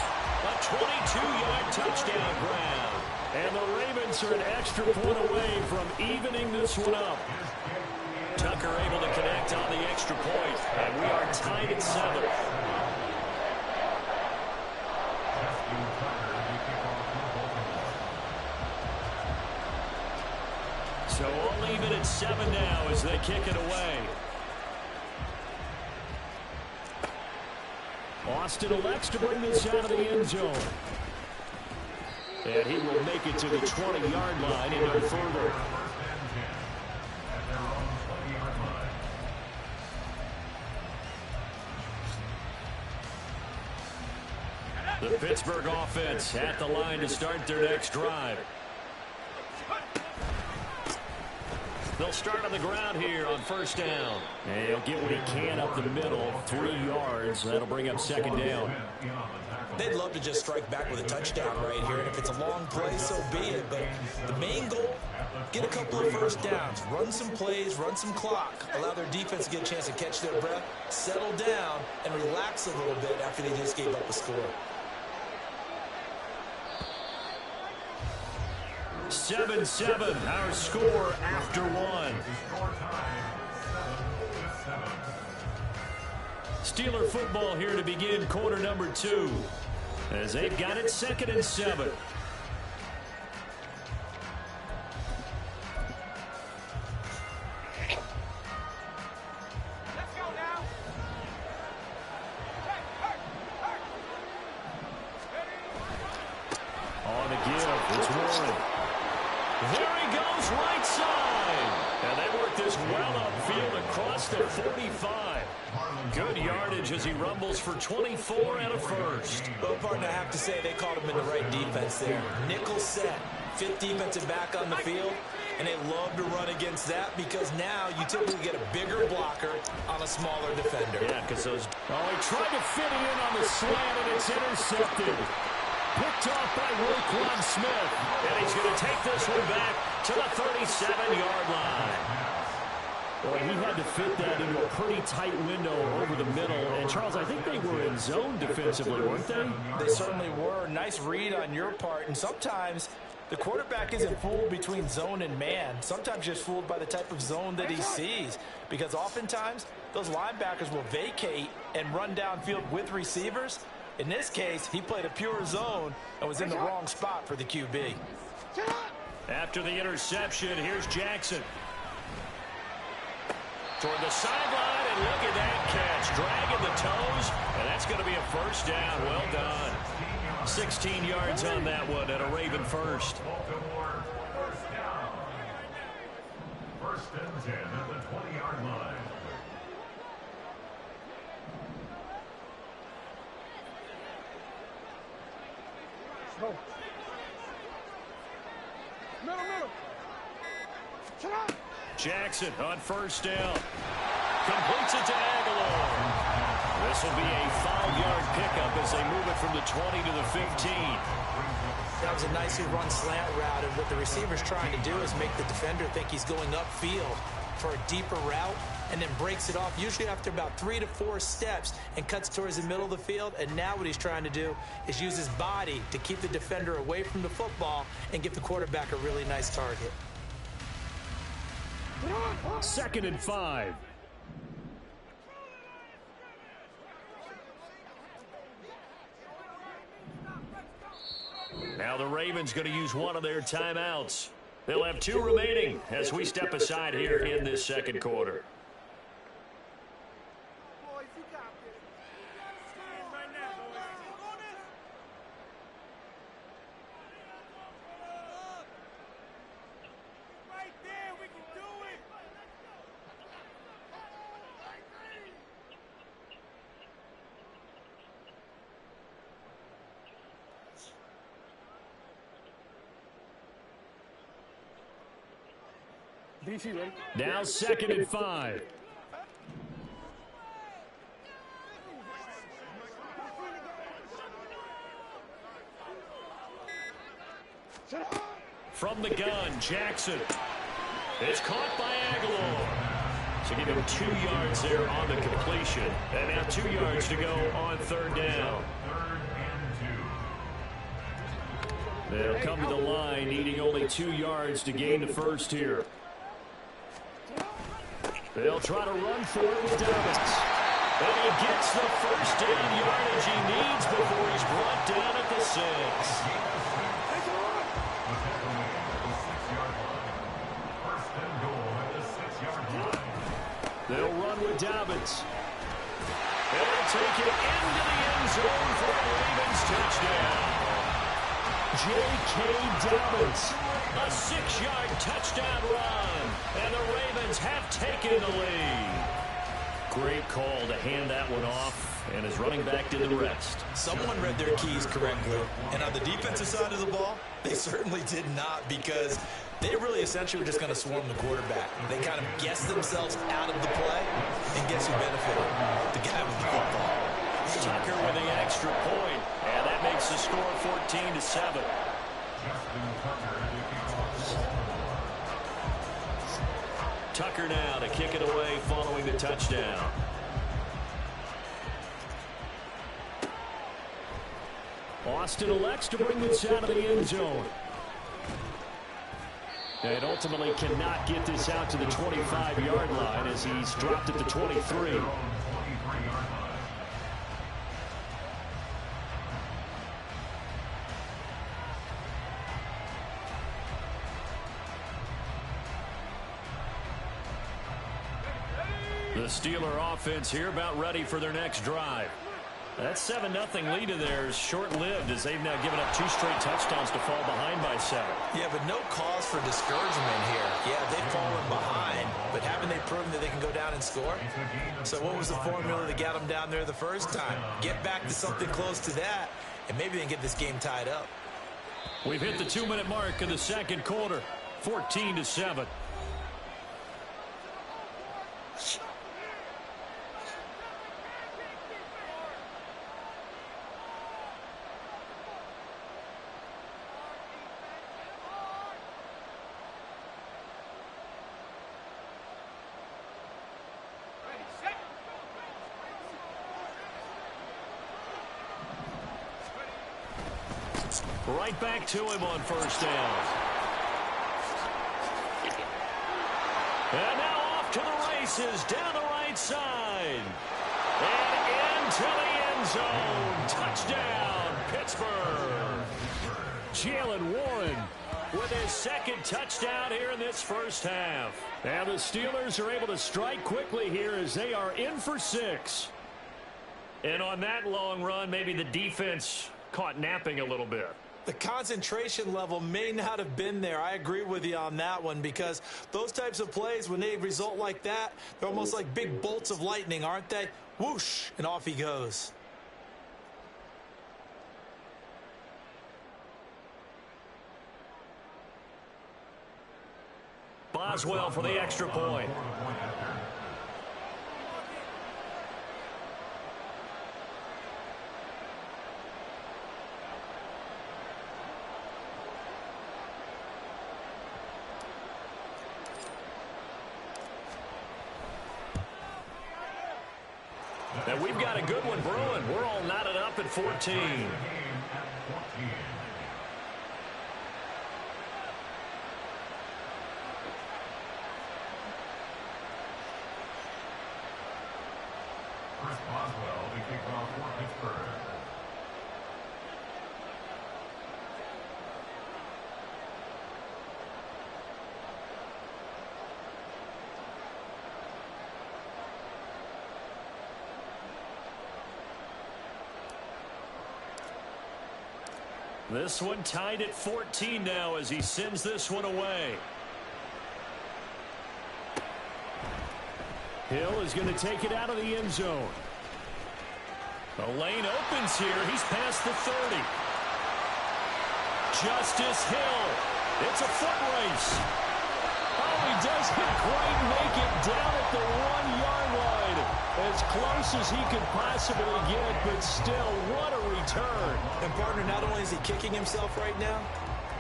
A 22-yard touchdown grab. And the Ravens are an extra point away from evening this one up. Tucker able to connect on the extra point. And we are tied at 7. So all even at 7 now as they kick it away. Austin elects to bring this out of the end zone. And he will make it to the 20-yard line and no further. The Pittsburgh offense at the line to start their next drive. They'll start on the ground here on 1st down. And he'll get what he can up the middle, 3 yards. That'll bring up 2nd down. They'd love to just strike back with a touchdown right here. And if it's a long play, so be it. But the main goal, get a couple of 1st downs. Run some plays, run some clock. Allow their defense to get a chance to catch their breath, settle down, and relax a little bit after they just gave up a score. 7-7, our score after 1. Steeler football here to begin quarter number 2. As they've got it 2nd and 7. On the give, it's Warren. There he goes, right side. And they work this well upfield across the 45. Good yardage as he rumbles for 24 and a first. Well, partner, I have to say they called him in the right defense there. Nickel set, 5th defensive back on the field, and they love to run against that because now you typically get a bigger blocker on a smaller defender. Yeah, because those... Oh, he tried to fit it in on the slant, and it's intercepted. Picked off by Roquan Smith. And he's going to take this one back to the 37-yard line. Well, he had to fit that into a pretty tight window over the middle. And, Charles, I think they were in zone defensively, weren't they? They certainly were. Nice read on your part. And sometimes the quarterback isn't fooled between zone and man. Sometimes just fooled by the type of zone that he sees. Because oftentimes those linebackers will vacate and run downfield with receivers. In this case, he played a pure zone and was in the wrong spot for the QB. After the interception, here's Jackson. Toward the sideline, and look at that catch. Dragging the toes, and that's going to be a first down. Well done. 16 yards on that one, and a Raven first. Baltimore, first down. 1st and 10 at the 20-yard line. Go. Middle. Shut up. Jackson on first down. Completes it to Aguilar. This will be a 5-yard pickup as they move it from the 20 to the 15. That was a nicely run slant route, and what the receiver's trying to do is make the defender think he's going upfield for a deeper route, and then breaks it off, usually after about 3 to 4 steps, and cuts towards the middle of the field. And now what he's trying to do is use his body to keep the defender away from the football and give the quarterback a really nice target. 2nd and 5. Now the Ravens going to use one of their timeouts. They'll have 2 remaining as we step aside here in this second quarter. Now 2nd and 5. From the gun, Jackson. It's caught by Aguilar. So give him 2 yards there on the completion. And now 2 yards to go on 3rd down. They'll come to the line, needing only 2 yards to gain the first here. They'll try to run for it with Dobbins. And he gets the first down yardage he needs before he's brought down at the 6. They'll run with Dobbins. And they'll take it into the end zone for a Ravens touchdown. J.K. Dobbins, a 6-yard touchdown run, and the Ravens have taken the lead. Great call to hand that one off, and his running back did the rest. Someone read their keys correctly, and on the defensive side of the ball, they certainly did not, because they really essentially were just going to swarm the quarterback. They kind of guessed themselves out of the play, and guess who benefited? The guy with the football. Tucker with the extra point, and that makes the score 14-7. Tucker now to kick it away following the touchdown. Austin elects to bring this out of the end zone. And ultimately cannot get this out to the 25-yard line as he's dropped at the 23. The Steeler offense here about ready for their next drive. That 7-0 lead of theirs short-lived as they've now given up 2 straight touchdowns to fall behind by 7. Yeah, but no cause for discouragement here. Yeah, they've fallen behind, but haven't they proven that they can go down and score? So what was the formula that got them down there the first time? Get back to something close to that, and maybe they can get this game tied up. We've hit the 2-minute mark in the second quarter, 14-7. Right back to him on first down. And now off to the races down the right side. And into the end zone. Touchdown, Pittsburgh. Jalen Warren with his second touchdown here in this first half. And the Steelers are able to strike quickly here as they are in for 6. And on that long run, maybe the defense caught napping a little bit. The concentration level may not have been there. I agree with you on that one because those types of plays, when they result like that, they're almost like big bolts of lightning, aren't they? Whoosh, and off he goes. Boswell for the extra point. And we've got a good one brewing. We're all knotted up at 14. Chris Boswell to kick off for Pittsburgh. This one tied at 14 now as he sends this one away. Hill is going to take it out of the end zone. The lane opens here. He's past the 30. Justice Hill. It's a foot race. Oh, he doesn't quite make it down at the 1-yard line. As close as he could possibly get, but still, what a return. And, partner, not only is he kicking himself right now,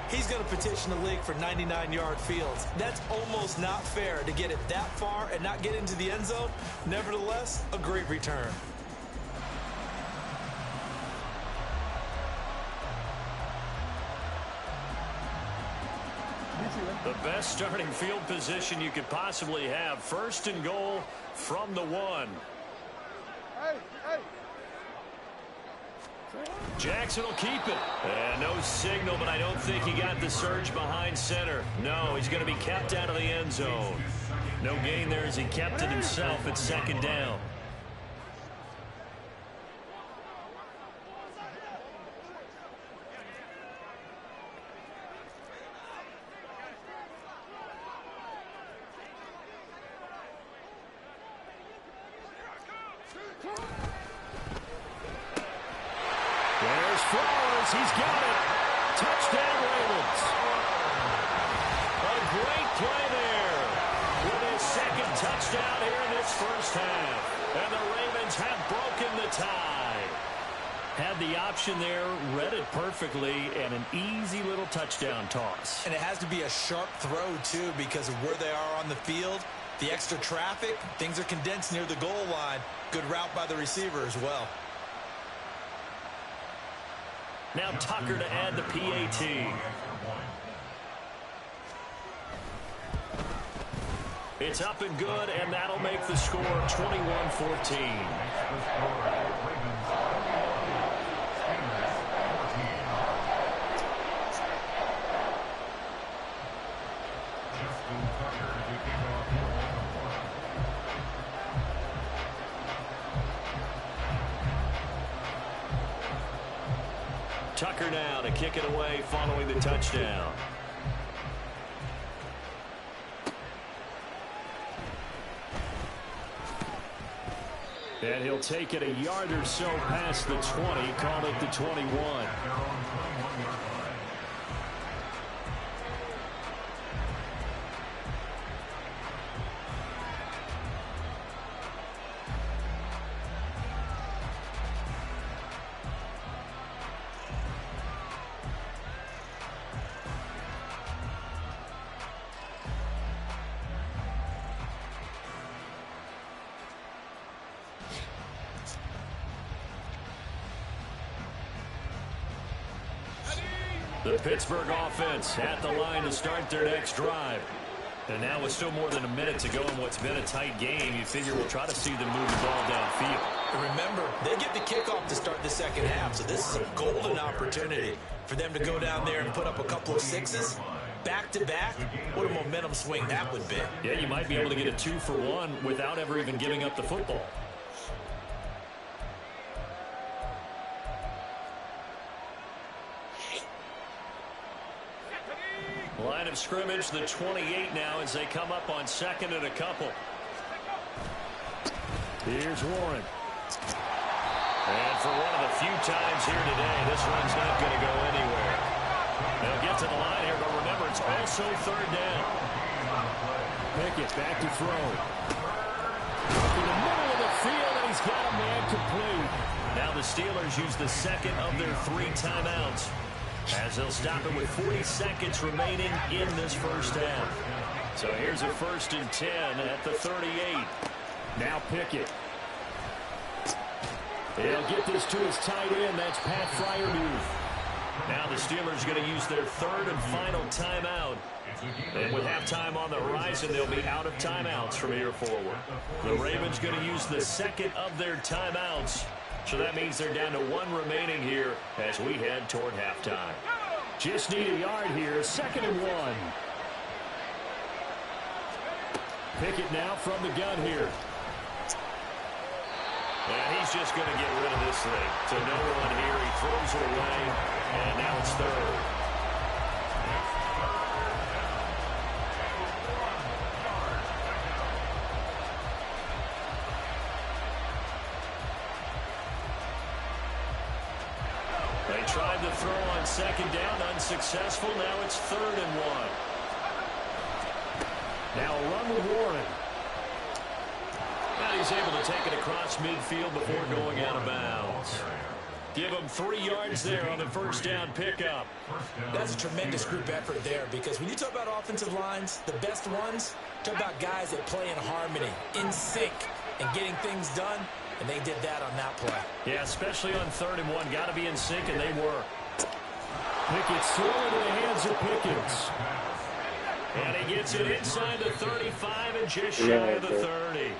he's going to petition the league for 99-yard fields. That's almost not fair to get it that far and not get into the end zone. Nevertheless, a great return. The best starting field position you could possibly have. 1st and goal from the 1. Jackson will keep it. And no signal, but I don't think he got the surge behind center. No, he's going to be kept out of the end zone. No gain there as he kept it himself at 2nd down. There's Flowers. He's got it. Touchdown, Ravens. A great play there with his 2nd touchdown here in this first half. And the Ravens have broken the tie. Had the option there, read it perfectly, and an easy little touchdown toss. And it has to be a sharp throw, too, because of where they are on the field. The extra traffic, things are condensed near the goal line. Good route by the receiver as well. Now Tucker to add the PAT. It's up and good, and that'll make the score 21-14. Tucker now to kick it away following the touchdown. And he'll take it a yard or so past the 20, call it the 21. The Pittsburgh offense at the line to start their next drive. And now with still more than a minute to go in what's been a tight game, you figure we'll try to see them move the ball downfield. And remember, they get the kickoff to start the second half, so this is a golden opportunity for them to go down there and put up a couple of sixes. Back-to-back, what a momentum swing that would be. Yeah, you might be able to get a 2-for-1 without ever even giving up the football. Line of scrimmage, the 28 now as they come up on second and a couple. Here's Warren. And for one of the few times here today, this one's not going to go anywhere. They'll get to the line here, but remember, it's also third down. Pickett back to throw. In the middle of the field, and he's got a man complete. Now the Steelers use the second of their 3 timeouts, as they'll stop it with 40 seconds remaining in this first half. So here's a 1st and 10 at the 38. Now Pickett. He'll get this to his tight end. That's Pat Freiermuth. Now the Steelers going to use their 3rd and final timeout. And with halftime on the horizon, they'll be out of timeouts from here forward. The Ravens going to use the 2nd of their timeouts. So that means they're down to 1 remaining here as we head toward halftime. Just need a yard here, 2nd and 1. Pickett now from the gun here. And he's just going to get rid of this thing. To no one here, he throws it away, and now it's 3rd. Tried to throw on 2nd down, unsuccessful. Now it's 3rd and 1. Now a run with Warren. Now he's able to take it across midfield before going out of bounds. Give him 3 yards there on the 1st down pickup. That's a tremendous group effort there, because when you talk about offensive lines, the best ones, talk about guys that play in harmony, in sync, and getting things done. And they did that on that play. Yeah, especially on 3rd and 1. Got to be in sync, and they were. Pickett's thrown into the hands of Pickens. And he gets it inside the 35 and just shy of the 30.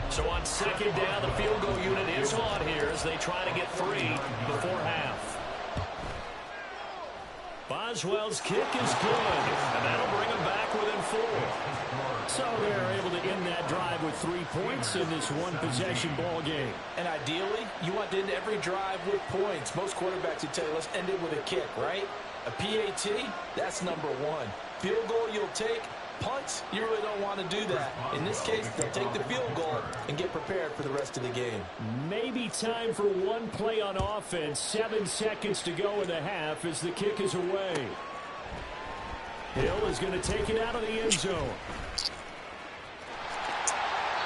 So on 2nd down, the field goal unit is on here as they try to get 3 before half. Boswell's kick is good, and that'll bring them back within 4. So they're able to end that drive with 3 points in this one-possession ball game. And ideally, you want to end every drive with points. Most quarterbacks would tell you, let's end it with a kick, right? A PAT, that's number 1. Field goal you'll take. Punts, you really don't want to do that. In this case, they'll take the field goal and get prepared for the rest of the game. Maybe time for one play on offense. 7 seconds to go in the half as the kick is away. Hill is going to take it out of the end zone.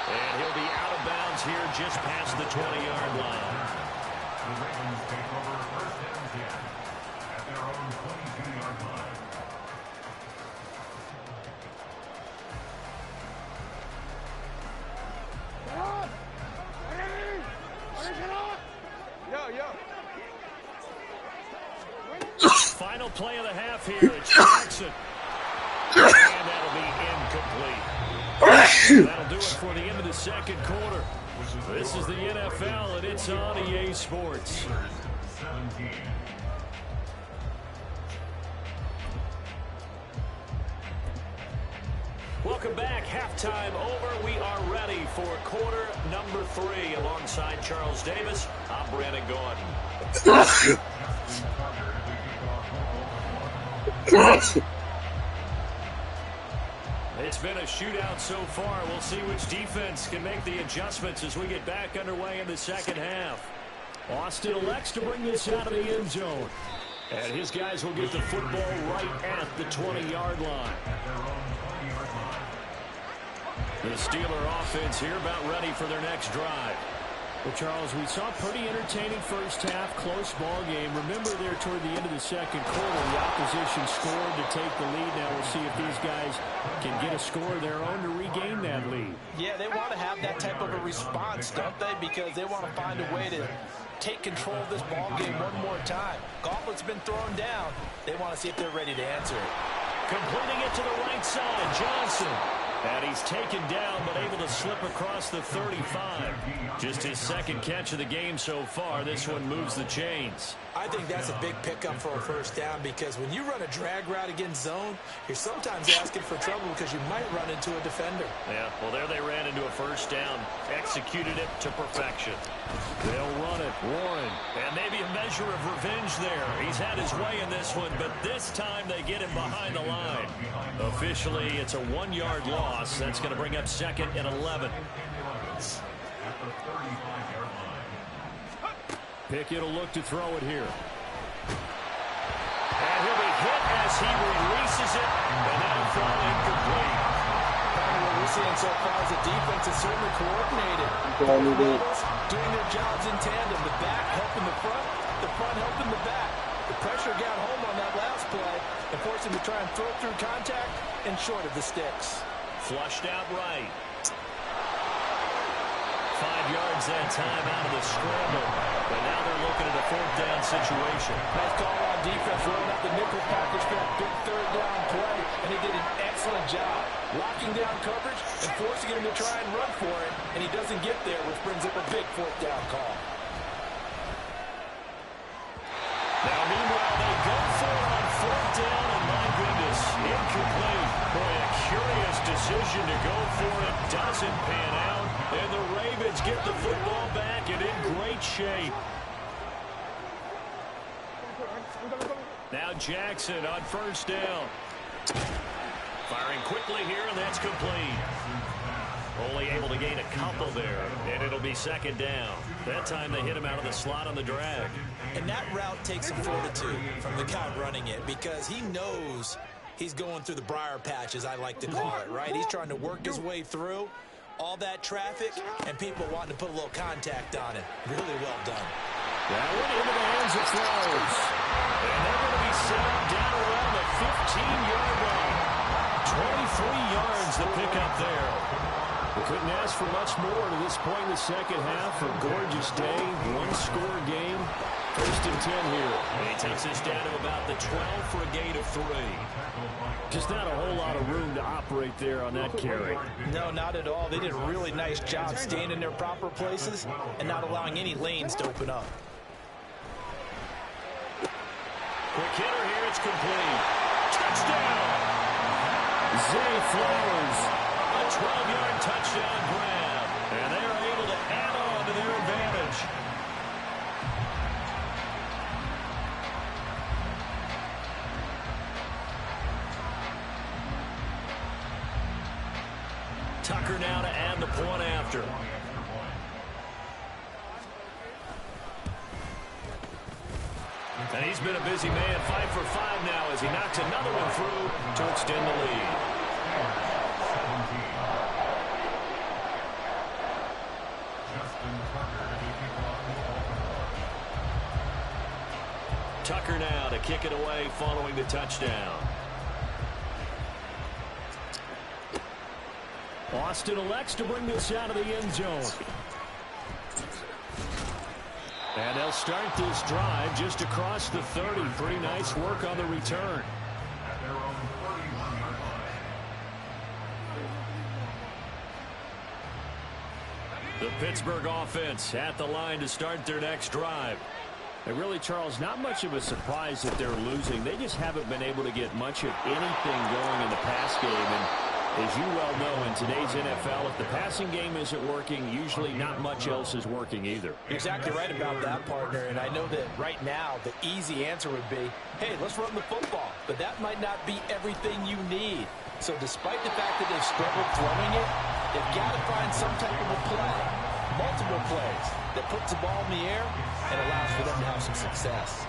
And he'll be out of bounds here just past the 20-yard line. The Ravens take over 1st and 10 at their own 22-yard line. Final play of the half here. It's Jackson. And that'll be incomplete. That'll do it for the end of the 2nd quarter. This is the NFL, and it's on EA Sports. 17. Welcome Welcome back. Halftime over. We are ready for quarter number 3. Alongside Charles Davis, I'm Brandon Gordon. It's been a shootout so far. We'll see which defense can make the adjustments as we get back underway in the second half. Austin elects to bring this out of the end zone. And his guys will get the football right at the 20-yard line. The Steeler offense here about ready for their next drive. Well, Charles, we saw a pretty entertaining first half, close ball game. Remember there toward the end of the second quarter, the opposition scored to take the lead. Now we'll see if these guys can get a score of their own to regain that lead. Yeah, they want to have that type of a response, don't they? Because they want to find a way to take control of this ball game one more time. Gauntlet's been thrown down. They want to see if they're ready to answer it. Completing it to the right side, Johnson. And he's taken down, but able to slip across the 35. Just his second catch of the game so far. This one moves the chains. I think that's a big pickup for a first down because when you run a drag route against zone, you're sometimes asking for trouble because you might run into a defender. Yeah, well, there they ran into a first down. Executed it to perfection. They'll run it. Warren. And maybe a measure of revenge there. He's had his way in this one, but this time they get him behind the line. Officially, it's a 1-yard loss. That's going to bring up 2nd and 11. Pickett will look to throw it here. And he'll be hit as he releases it, and that'll fall incomplete. What we're seeing so far is the defense is certainly coordinated. Doing their jobs in tandem. The back helping the front helping the back. The pressure got home on that last play and forced him to try and throw through contact and short of the sticks. Flushed out right. 5 yards that time out of the scramble. But now they're looking at a 4th down situation. Nice call on defense, rolling out the nickel package for that big 3rd down play. And he did an excellent job locking down coverage and forcing him to try and run for it. And he doesn't get there, which brings up a big 4th down call. Now, meanwhile, they go for it on 4th down, and my goodness, incomplete. Boy, a curious decision to go for it. Doesn't pan out, and the Ravens get the football back and in great shape. Now Jackson on 1st down. Firing quickly here, and that's complete. Only able to gain a couple there, and it'll be 2nd down. That time they hit him out of the slot on the drag. And that route takes some fortitude from the guy running it because he knows he's going through the briar patch, as I like to call it, right? He's trying to work his way through all that traffic and people wanting to put a little contact on it. Really well done. That one into the hands of Flowers. And they're going to be set down around the 15-yard line. 23 yards to pick up there. We couldn't ask for much more to this point in the second half. A gorgeous day, 1-score game. 1st and 10 here. And he takes this down to about the 12 for a gain of 3. Just not a whole lot of room to operate there on that carry. No, not at all. They did a really nice job staying in their proper places and not allowing any lanes to open up. Quick hitter here. It's complete. Touchdown. Zay Flowers. A 12-yard touchdown grab. And they are able to add on to their advantage. Tucker now to add the point after. And he's been a busy man, 5 for 5 now as he knocks another one through to extend the lead. Tucker now to kick it away following the touchdown. Austin elects to bring this out of the end zone. And they'll start this drive just across the 30. Pretty nice work on the return. The Pittsburgh offense at the line to start their next drive. And really, Charles, not much of a surprise that they're losing. They just haven't been able to get much of anything going in the pass game. And As you well know, in today's NFL, if the passing game isn't working, usually not much else is working either. You're exactly right about that, partner. And I know that right now the easy answer would be, hey, let's run the football. But that might not be everything you need. So despite the fact that they've struggled throwing it, they've got to find some type of a play, multiple plays, that puts the ball in the air and allows for them to have some success.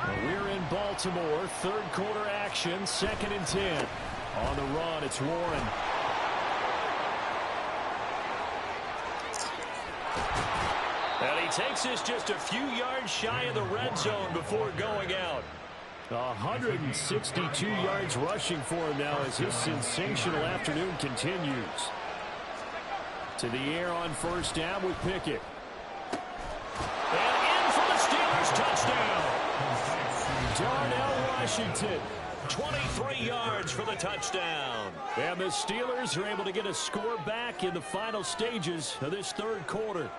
Well, we're in Baltimore, third quarter action, 2nd and 10. On the run, it's Warren. And he takes this just a few yards shy of the red zone before going out. 162 yards rushing for him now as his sensational afternoon continues. To the air on first down with Pickett. And in for the Steelers touchdown. Darnell Washington. 23 yards for the touchdown. And the Steelers are able to get a score back in the final stages of this third quarter.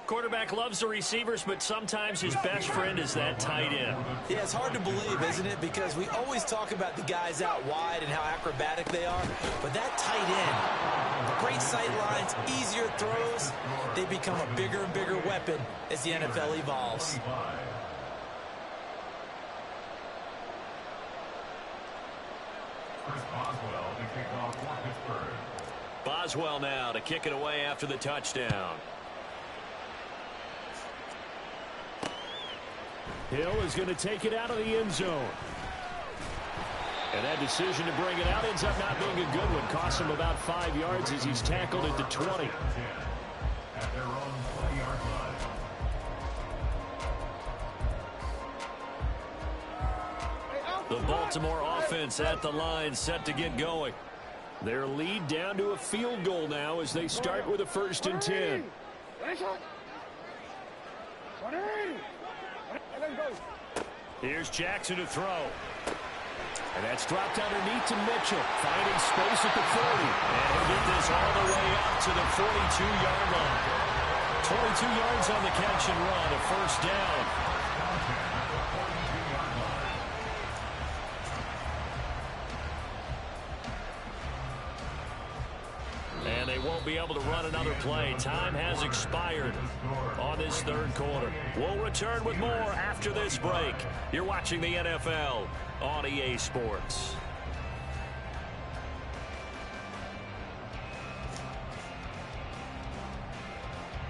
Quarterback loves the receivers, but sometimes his best friend is that tight end. Yeah, it's hard to believe, isn't it? Because we always talk about the guys out wide and how acrobatic they are. But that tight end, great sight lines, easier throws, they become a bigger and bigger weapon as the NFL evolves. Boswell now to kick it away after the touchdown. Hill is going to take it out of the end zone. And that decision to bring it out ends up not being a good one. Costs him about 5 yards as he's tackled at the 20. The Baltimore offense at the line, set to get going. Their lead down to a field goal now as they start with a 1st and 10. Here's Jackson to throw. And that's dropped underneath to Mitchell, finding space at the 40. And he'll get this all the way up to the 42-yard line. 22 yards on the catch and run, a 1st down. And they won't be able to run another play. Time has expired on this third quarter. We'll return with more after this break. You're watching the NFL on EA Sports.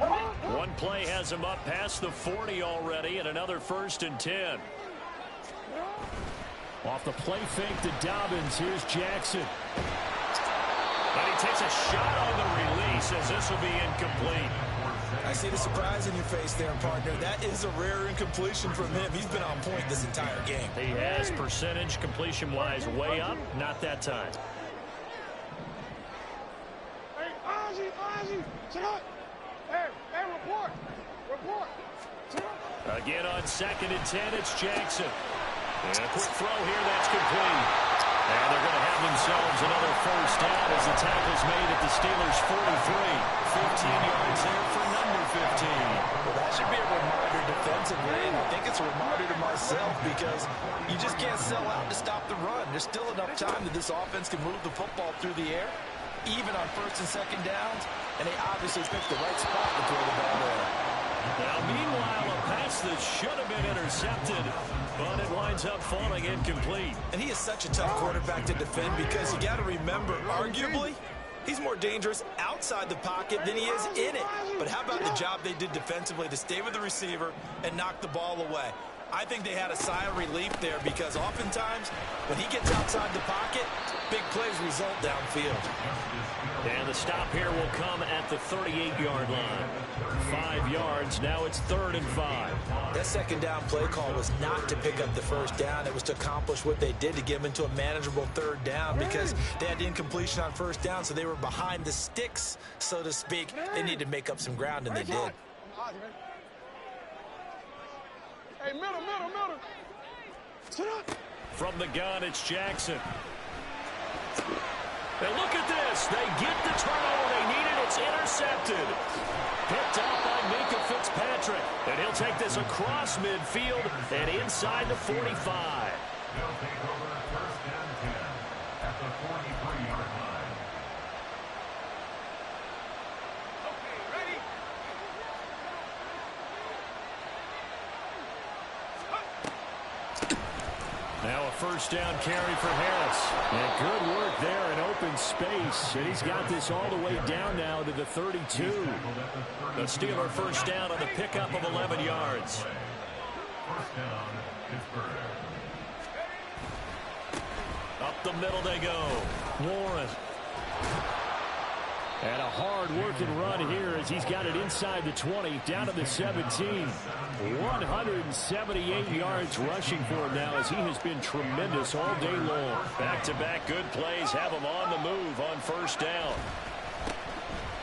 One play has him up past the 40 already, and another 1st and 10. Off the play fake to Dobbins, here's Jackson. And he takes a shot on the release as this will be incomplete. I see the surprise in your face there, partner. That is a rare incompletion from him. He's been on point this entire game. He has percentage completion-wise way up. Not that time. Hey, Ozzie, sit up. Hey, report. Sit up. Again on 2nd and 10, it's Jackson. And a quick throw here, that's complete. And they're going to have themselves another 1st down as the tackle's made at the Steelers' 43. 15 yards there for number 15. Well, that should be a reminder defensively, and I think it's a reminder to myself because you just can't sell out to stop the run. There's still enough time that this offense can move the football through the air, even on 1st and 2nd downs, and they obviously picked the right spot to throw the ball there. Now, meanwhile, a pass that should have been intercepted, but it winds up falling incomplete. And he is such a tough quarterback to defend because you got to remember, arguably, he's more dangerous outside the pocket than he is in it. But how about the job they did defensively to stay with the receiver and knock the ball away? I think they had a sigh of relief there because oftentimes when he gets outside the pocket, big plays result downfield. And the stop here will come at the 38-yard line. 5 yards, now it's 3rd and 5. That 2nd down play call was not to pick up the 1st down. It was to accomplish what they did to get them into a manageable 3rd down because they had incompletion on 1st down, so they were behind the sticks, so to speak. They needed to make up some ground, and they did. Hey, middle. Sit up. From the gun, it's Jackson. And look at this. They get the turnover they needed. It's intercepted. Picked up by Minka Fitzpatrick. And he'll take this across midfield and inside the 45. They'll take over 1st and 10 at the 43-yard line. first down carry for Harris. And good work there in open space. And he's got this all the way down now to the 32. The Steeler first down on the pickup of 11 yards. First down, Pittsburgh. Up the middle they go. Warren. And a hard-working run here as he's got it inside the 20, down to the 17. 178 yards rushing for him now as he has been tremendous all day long. Back-to-back good plays have him on the move on first down.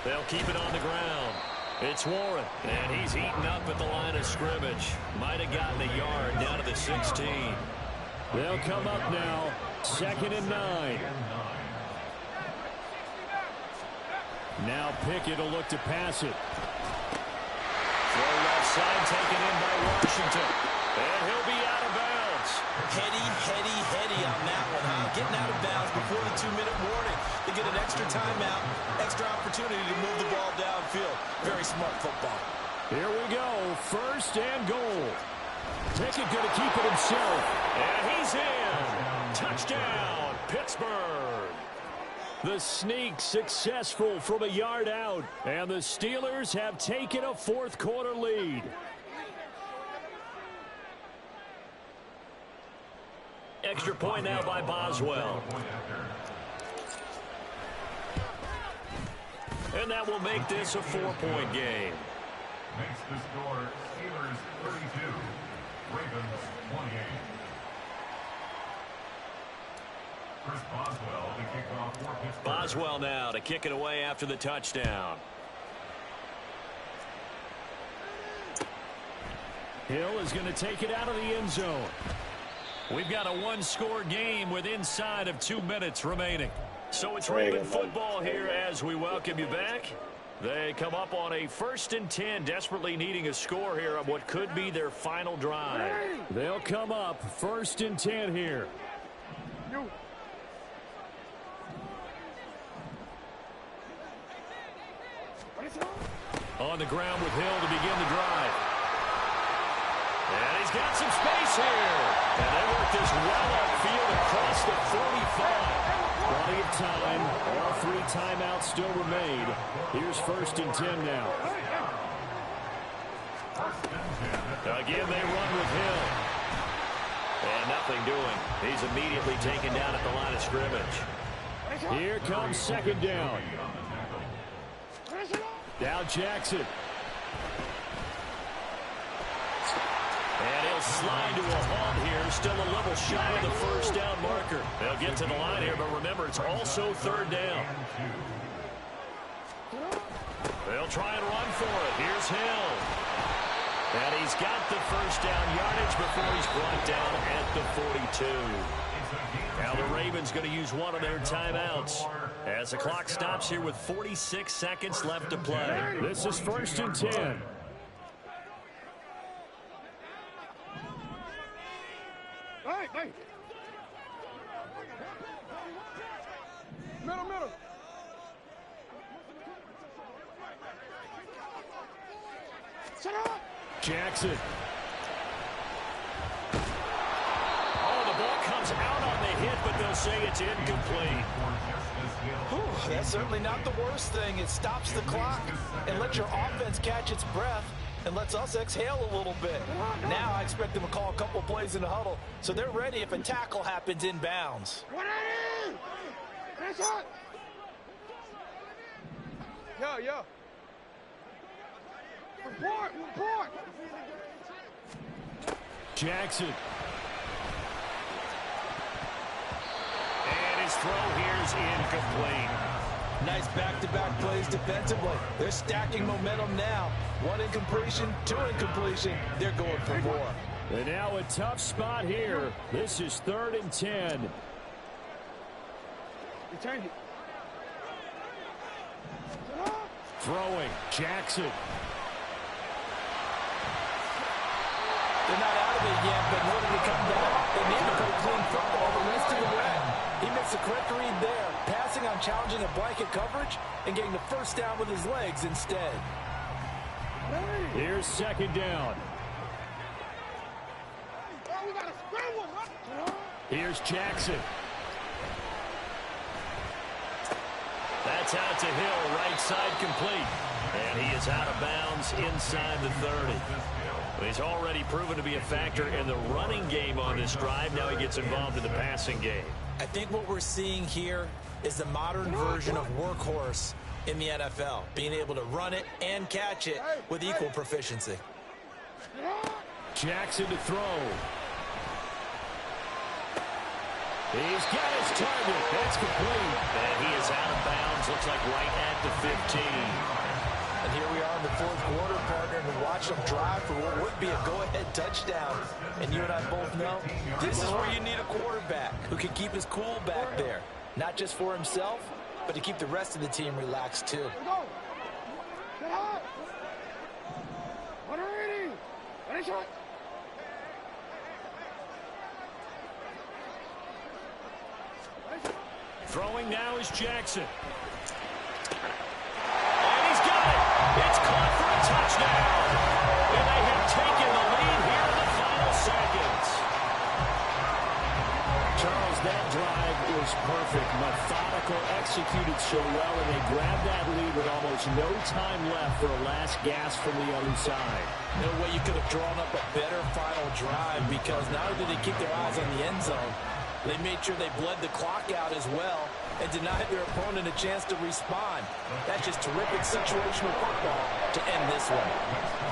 They'll keep it on the ground. It's Warren, and he's eaten up at the line of scrimmage. Might have gotten a yard down to the 16. They'll come up now, 2nd and 9. Now Pickett will look to pass it. Throw left side taken in by Washington. And he'll be out of bounds. Heady on that one, huh? Getting out of bounds before the 2-minute warning. They get an extra timeout, extra opportunity to move the ball downfield. Very smart football. Here we go, 1st and goal. Pickett going to keep it himself. And he's in. Touchdown, Pittsburgh. The sneak successful from a yard out. And the Steelers have taken a 4th quarter lead. Extra point now by Boswell. And that will make this a 4-point game. Makes the score Steelers 32, Ravens 28. Chris Boswell to kick off for Pittsburgh. Boswell now to kick it away after the touchdown. Hill is going to take it out of the end zone. We've got a 1-score game with inside of 2 minutes remaining. So it's Raven football here as we welcome you back. They come up on a 1st and 10, desperately needing a score here on what could be their final drive. They'll come up 1st and 10 here. On the ground with Hill to begin the drive. And he's got some space here. And they work this well upfield across the 45. Plenty of time. All 3 timeouts still remain. Here's 1st and 10 now. Again, they run with Hill. And nothing doing. He's immediately taken down at the line of scrimmage. Here comes 2nd down. Now Jackson. And he'll slide to a halt here. Still a little shy of the 1st down marker. They'll get to the line here, but remember, it's also 3rd down. They'll try and run for it. Here's Hill. And he's got the 1st down yardage before he's brought down at the 42. Now the Ravens going to use one of their timeouts as the clock stops here with 46 seconds left to play. This is 1st and 10. Hey. Middle. Shut up. Jackson. Oh, the ball comes out on the hit, but they'll say it's incomplete. Whew, that's certainly not the worst thing. It stops the clock and lets your offense catch its breath and lets us exhale a little bit. Now I expect them to call a couple plays in the huddle so they're ready if a tackle happens inbounds. Yeah. Report. Jackson. And his throw here is incomplete. Nice back-to-back plays defensively. They're stacking momentum now. 1 incompletion, 2 incompletion. They're going for more. And now a tough spot here. This is 3rd and 10. Return it. Throwing. Jackson. They're not out of it yet, but in order to come back, they need to play clean football the rest of the way. He makes the correct read there, passing on challenging a blanket coverage and getting the 1st down with his legs instead. Here's 2nd down. Here's Jackson. That's out to Hill, right side complete. And he is out of bounds inside the 30. He's already proven to be a factor in the running game on this drive. Now he gets involved in the passing game. I think what we're seeing here is the modern version of workhorse in the NFL, being able to run it and catch it with equal proficiency. Jackson to throw. He's got his target. That's complete. And he is out of bounds. Looks like right at the 15. And here we are in the fourth quarter, partner, and watch them drive for what would be a go-ahead touchdown. And you and I both know this is where you need a quarterback who can keep his cool back there. Not just for himself, but to keep the rest of the team relaxed too. Get hot. 180. Ready, shot. Throwing now is Jackson. And he's got it. It's caught for a touchdown. And they have taken the lead here in the final seconds. Charles, that drive was perfect. Methodical, executed so well, and they grabbed that lead with almost no time left for a last gasp from the other side. No way you could have drawn up a better final drive, because not only did they keep their eyes on the end zone, they made sure they bled the clock out as well and denied their opponent a chance to respond. That's just terrific situational football to end this one.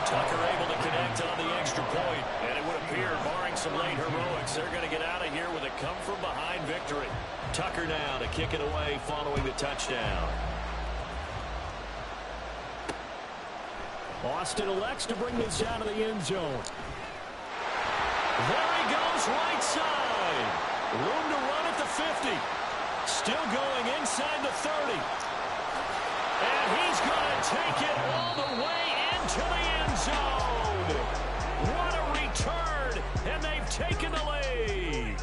Tucker able to connect on the extra point, and it would appear, barring some late heroics, they're going to get out of here with a come-from-behind victory. Tucker now to kick it away following the touchdown. Austin elects to bring this out of the end zone. There he goes, right side. Room to run at the 50. Still going inside the 30. And he's going to take it all the way into the end zone. What a return, and they've taken the lead.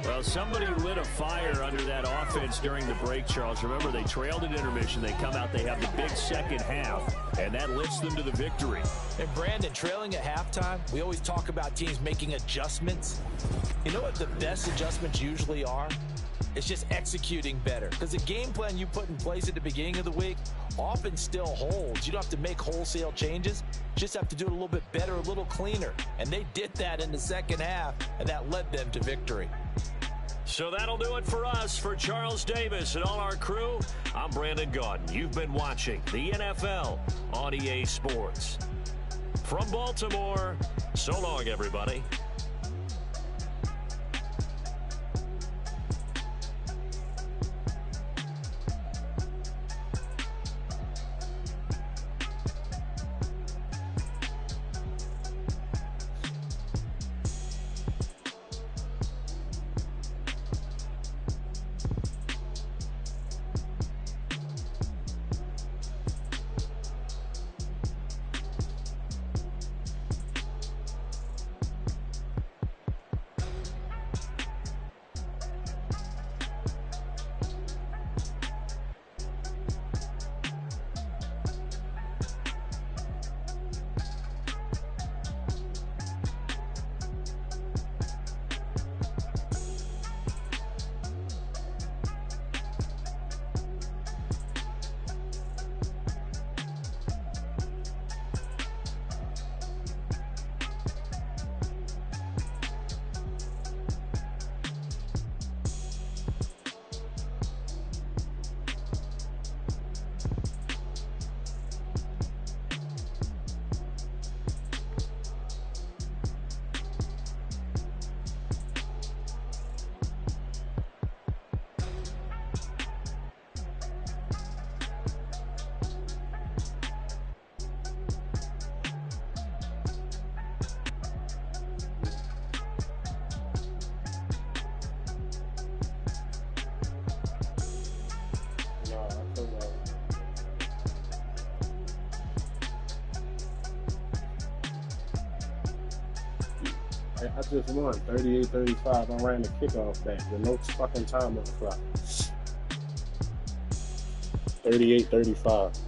Well, somebody lit a fire under that offense during the break, Charles. Remember, they trailed at intermission. They come out, they have the big second half, and that lifts them to the victory. And Brandon, trailing at halftime, we always talk about teams making adjustments. You know what the best adjustments usually are? It's just executing better. Because the game plan you put in place at the beginning of the week often still holds. You don't have to make wholesale changes. You just have to do it a little bit better, a little cleaner. And they did that in the second half, and that led them to victory. So that'll do it for us. For Charles Davis and all our crew, I'm Brandon Gaudin. You've been watching the NFL on EA Sports. From Baltimore, so long, everybody. I just won 38-35. I ran the kickoff back with no fucking time on the clock. 38-35.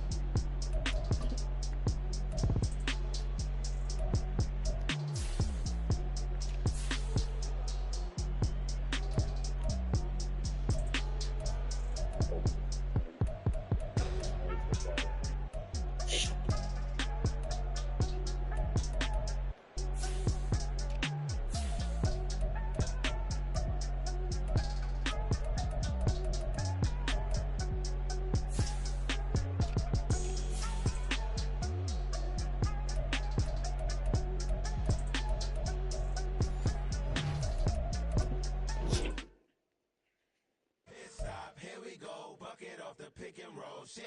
off the pick and roll. Shit,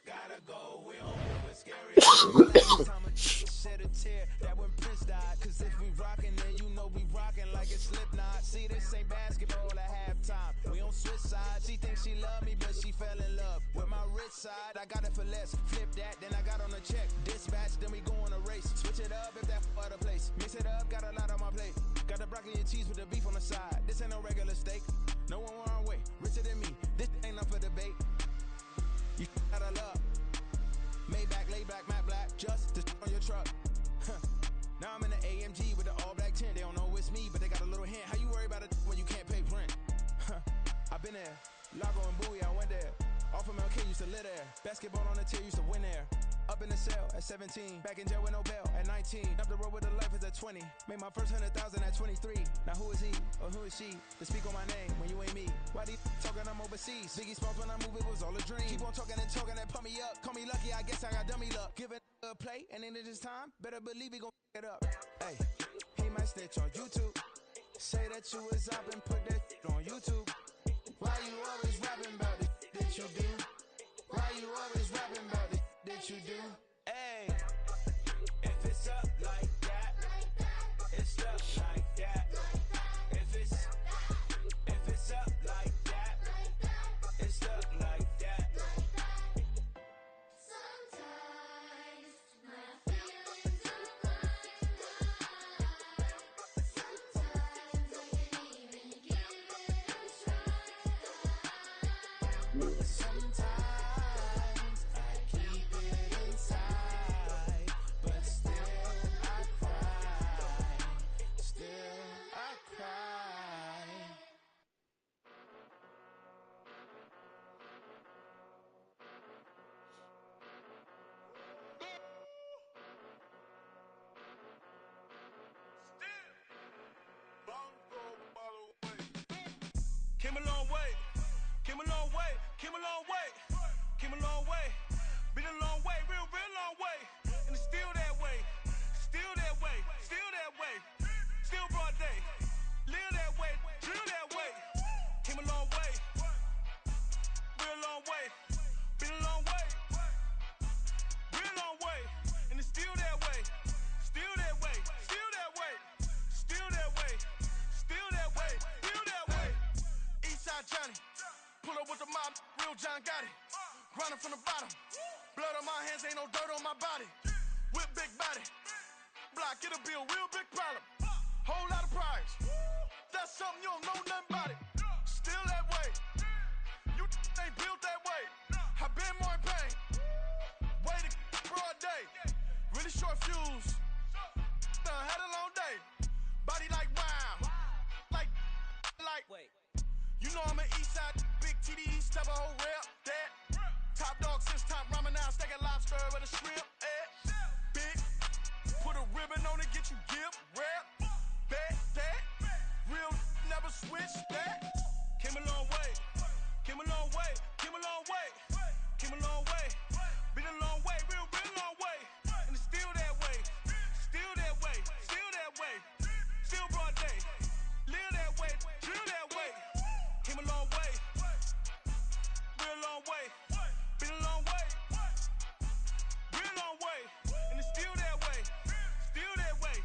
gotta go. We don't move with scary. Last time I shed a tear, that when Prince died. Cause if we rockin', then you know we rockin' like it's Slipknot. See, this ain't basketball at halftime. We on switch sides. She thinks she love me, but she fell in love with my rich side. I got it for less. Flip that, then I got on a check. Dispatch, then we go on a race. Switch it up if that other place. Mix it up, got a lot on my plate. Got the broccoli and cheese with the beef on the side. This ain't no regular steak. No one wrong way. Richer than me. This ain't up for debate. You gotta love. Maybach, lay back, matte black. Just to on your truck. Now I'm in the AMG with the all black tint. They don't know it's me, but they got a little hint. How you worry about it when you can't pay rent? I've been there. Lago and Bowie, I went there. Off of MLK, used to live there. Basketball on the tier, used to win there. Up in the cell at 17. Back in jail with no bail at 19. Up the road with the life is at 20. Made my first 100,000 at 23. Now who is he or who is she to speak on my name when you ain't me? Why they talking I'm overseas? Biggie Smalls when I move, it was all a dream. Keep on talking and talking and pump me up. Call me lucky, I guess I got dummy luck. Give it a play and then it's time. Better believe he gon' it up. Hey, he might snitch on YouTube. Say that you was up and put that on YouTube. Why you always rapping about it that you do? Why you always rapping about it that you do? Hey, if it's up like that, it's up like that. If it's up like that, it's up like that. Sometimes my feelings are blind. Sometimes I can't even give it a try. Sometimes I keep it inside, but still I cry. Still I cry. Came a long way, came a long way, came a long way, came a long way, been a long way, real long way, and it's still that way, still that way, still that way, still broad day, live that way, drill that way, came a long way, real long way, been a long way, real long way, and it's still that way, still that way, still that way, still that way, still that way, still that way. Eastside Johnny, pull up with the mob, real John Gotti. Grinding from the bottom, blood on my hands, ain't no dirt on my body. Whip big body, block, get a bill, real big problem. Whole lot of prize, that's something you don't know nothing about it. Still that way, you ain't built that way. I been more in pain, way to broad day. Really short fuse, had a long day. Body like wow, like. Wait. You know I'm an Eastside, big TD, step a whole rep, that. Top dog since top ramen now, stack a lobster with a shrimp, big. Put a ribbon on it, get you give, rep, that. Real, never switch that. Came a long way, came a long way, came a long way, came a long way. Been a long way, real long way. And it's still that way, still that way, still that way. Still broad day, live that way, drill that way. Came a long way, real long way, been a long way, real long way. And it's still that way, still that way, still that way, still that way. Still broad day, live that way, drill that way. Came a long way, real long way, came a long way, came a long way, came a long way. Been a long way, real long way, real long way. And it's still that way, still that way,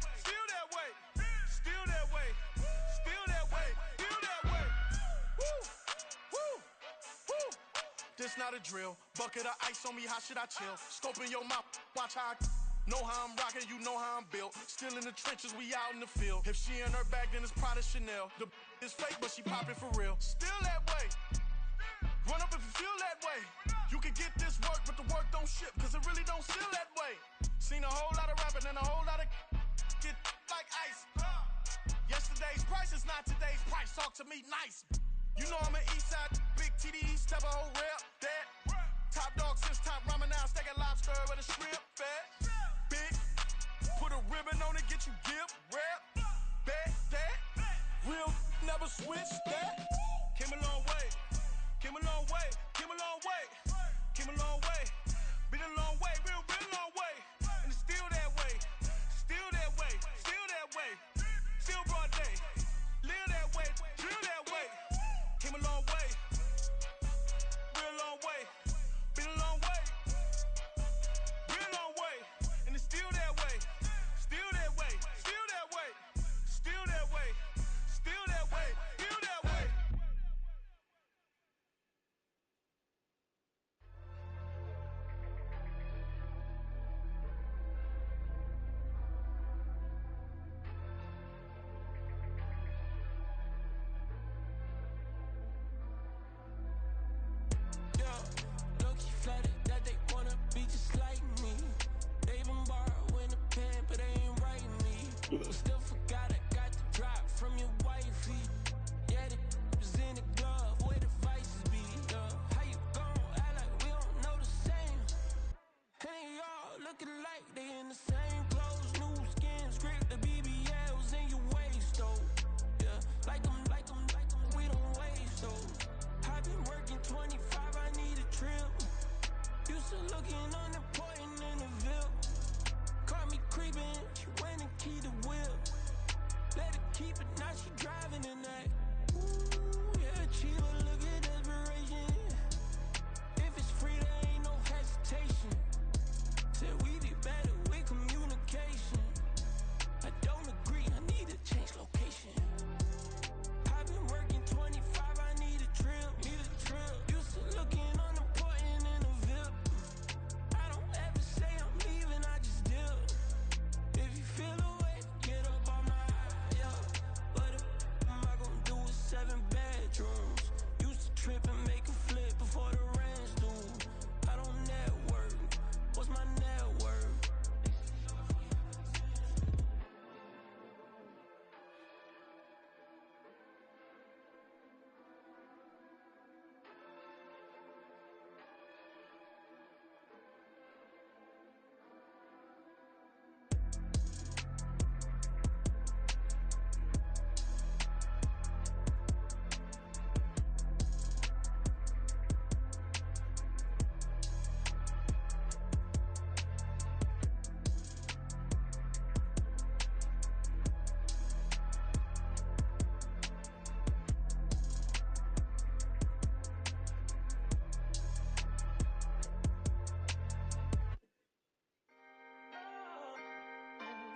still that way, still that way. Woo, woo. This not a drill. Bucket of ice on me, how should I chill? Scope in your mouth, watch how I know how I'm rocking, you know how I'm built. Still in the trenches, we out in the field. If she in her bag, then it's Prada Chanel. The is fake, but she poppin' for real. Still that way. Run up if you feel that way. You can get this work, but the work don't ship, cause it really don't feel that way. Seen a whole lot of rapping and a whole lot of get like ice. Yesterday's price is not today's price. Talk to me nice. You know I'm an Eastside, big TD, step a whole rep, that. Top dog since top ramen now, stack a lobster with a shrimp, fat. Big, put a ribbon on it, get you give, rep, that. Real, never switch that. Came a long way, came a long way, came a long way, came a long way. Been a long way, real long way. And it's still that way, still that way, still that way. Still broad day, live that way, drill that way. Came a long way,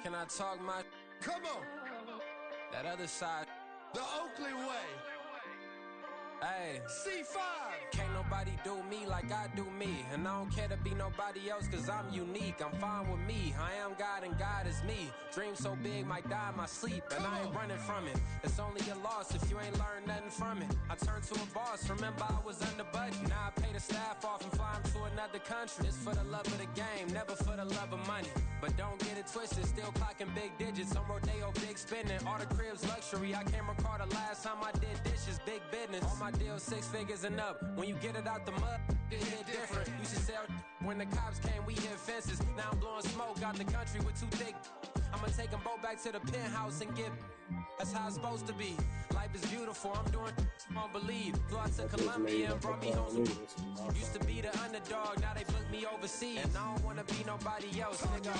Can I talk my? Come on. That other side. The Oakley way. Hey. C5. Can't nobody do me like I do me. And I don't care to be nobody else cause I'm unique. I'm fine with me. I am God and God is me. Dream so big might die in my sleep. And I ain't running from it. It's only a loss if you ain't learned nothing from it. I turned to a boss. Remember I was under budget. Now I pay the staff off and fly 'em to another country. It's for the love of the game, never for the love of money. But don't get it twisted. Still clocking big digits. On Rodeo, big spending. All the cribs luxury. I can't recall the last time I did dishes. Big business. All my deals 6 figures and up. When you get it out the mud, it hit different. Used to sell when the cops came, we hit fences. Now I'm blowing smoke out the country with 2 thick. I'ma take them both back to the penthouse and get. That's how it's supposed to be. Life is beautiful. I'm doing. Won't believe. Flew out to Colombia and brought me home. Used to be the underdog. Now they book me overseas. And I don't wanna be nobody else. Nigga,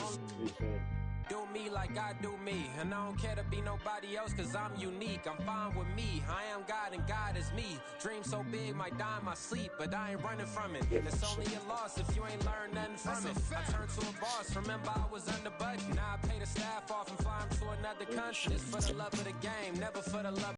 do me like I do me. And I don't care to be nobody else cause I'm unique. I'm fine with me. I am God and God is me. Dream so big might die in my sleep. But I ain't running from it. It's only a loss if you ain't learned nothing from it. I turned to a boss. Remember I was under budget. Now I pay the staff off and fly 'em to another country. It's for the love of the game, never for the love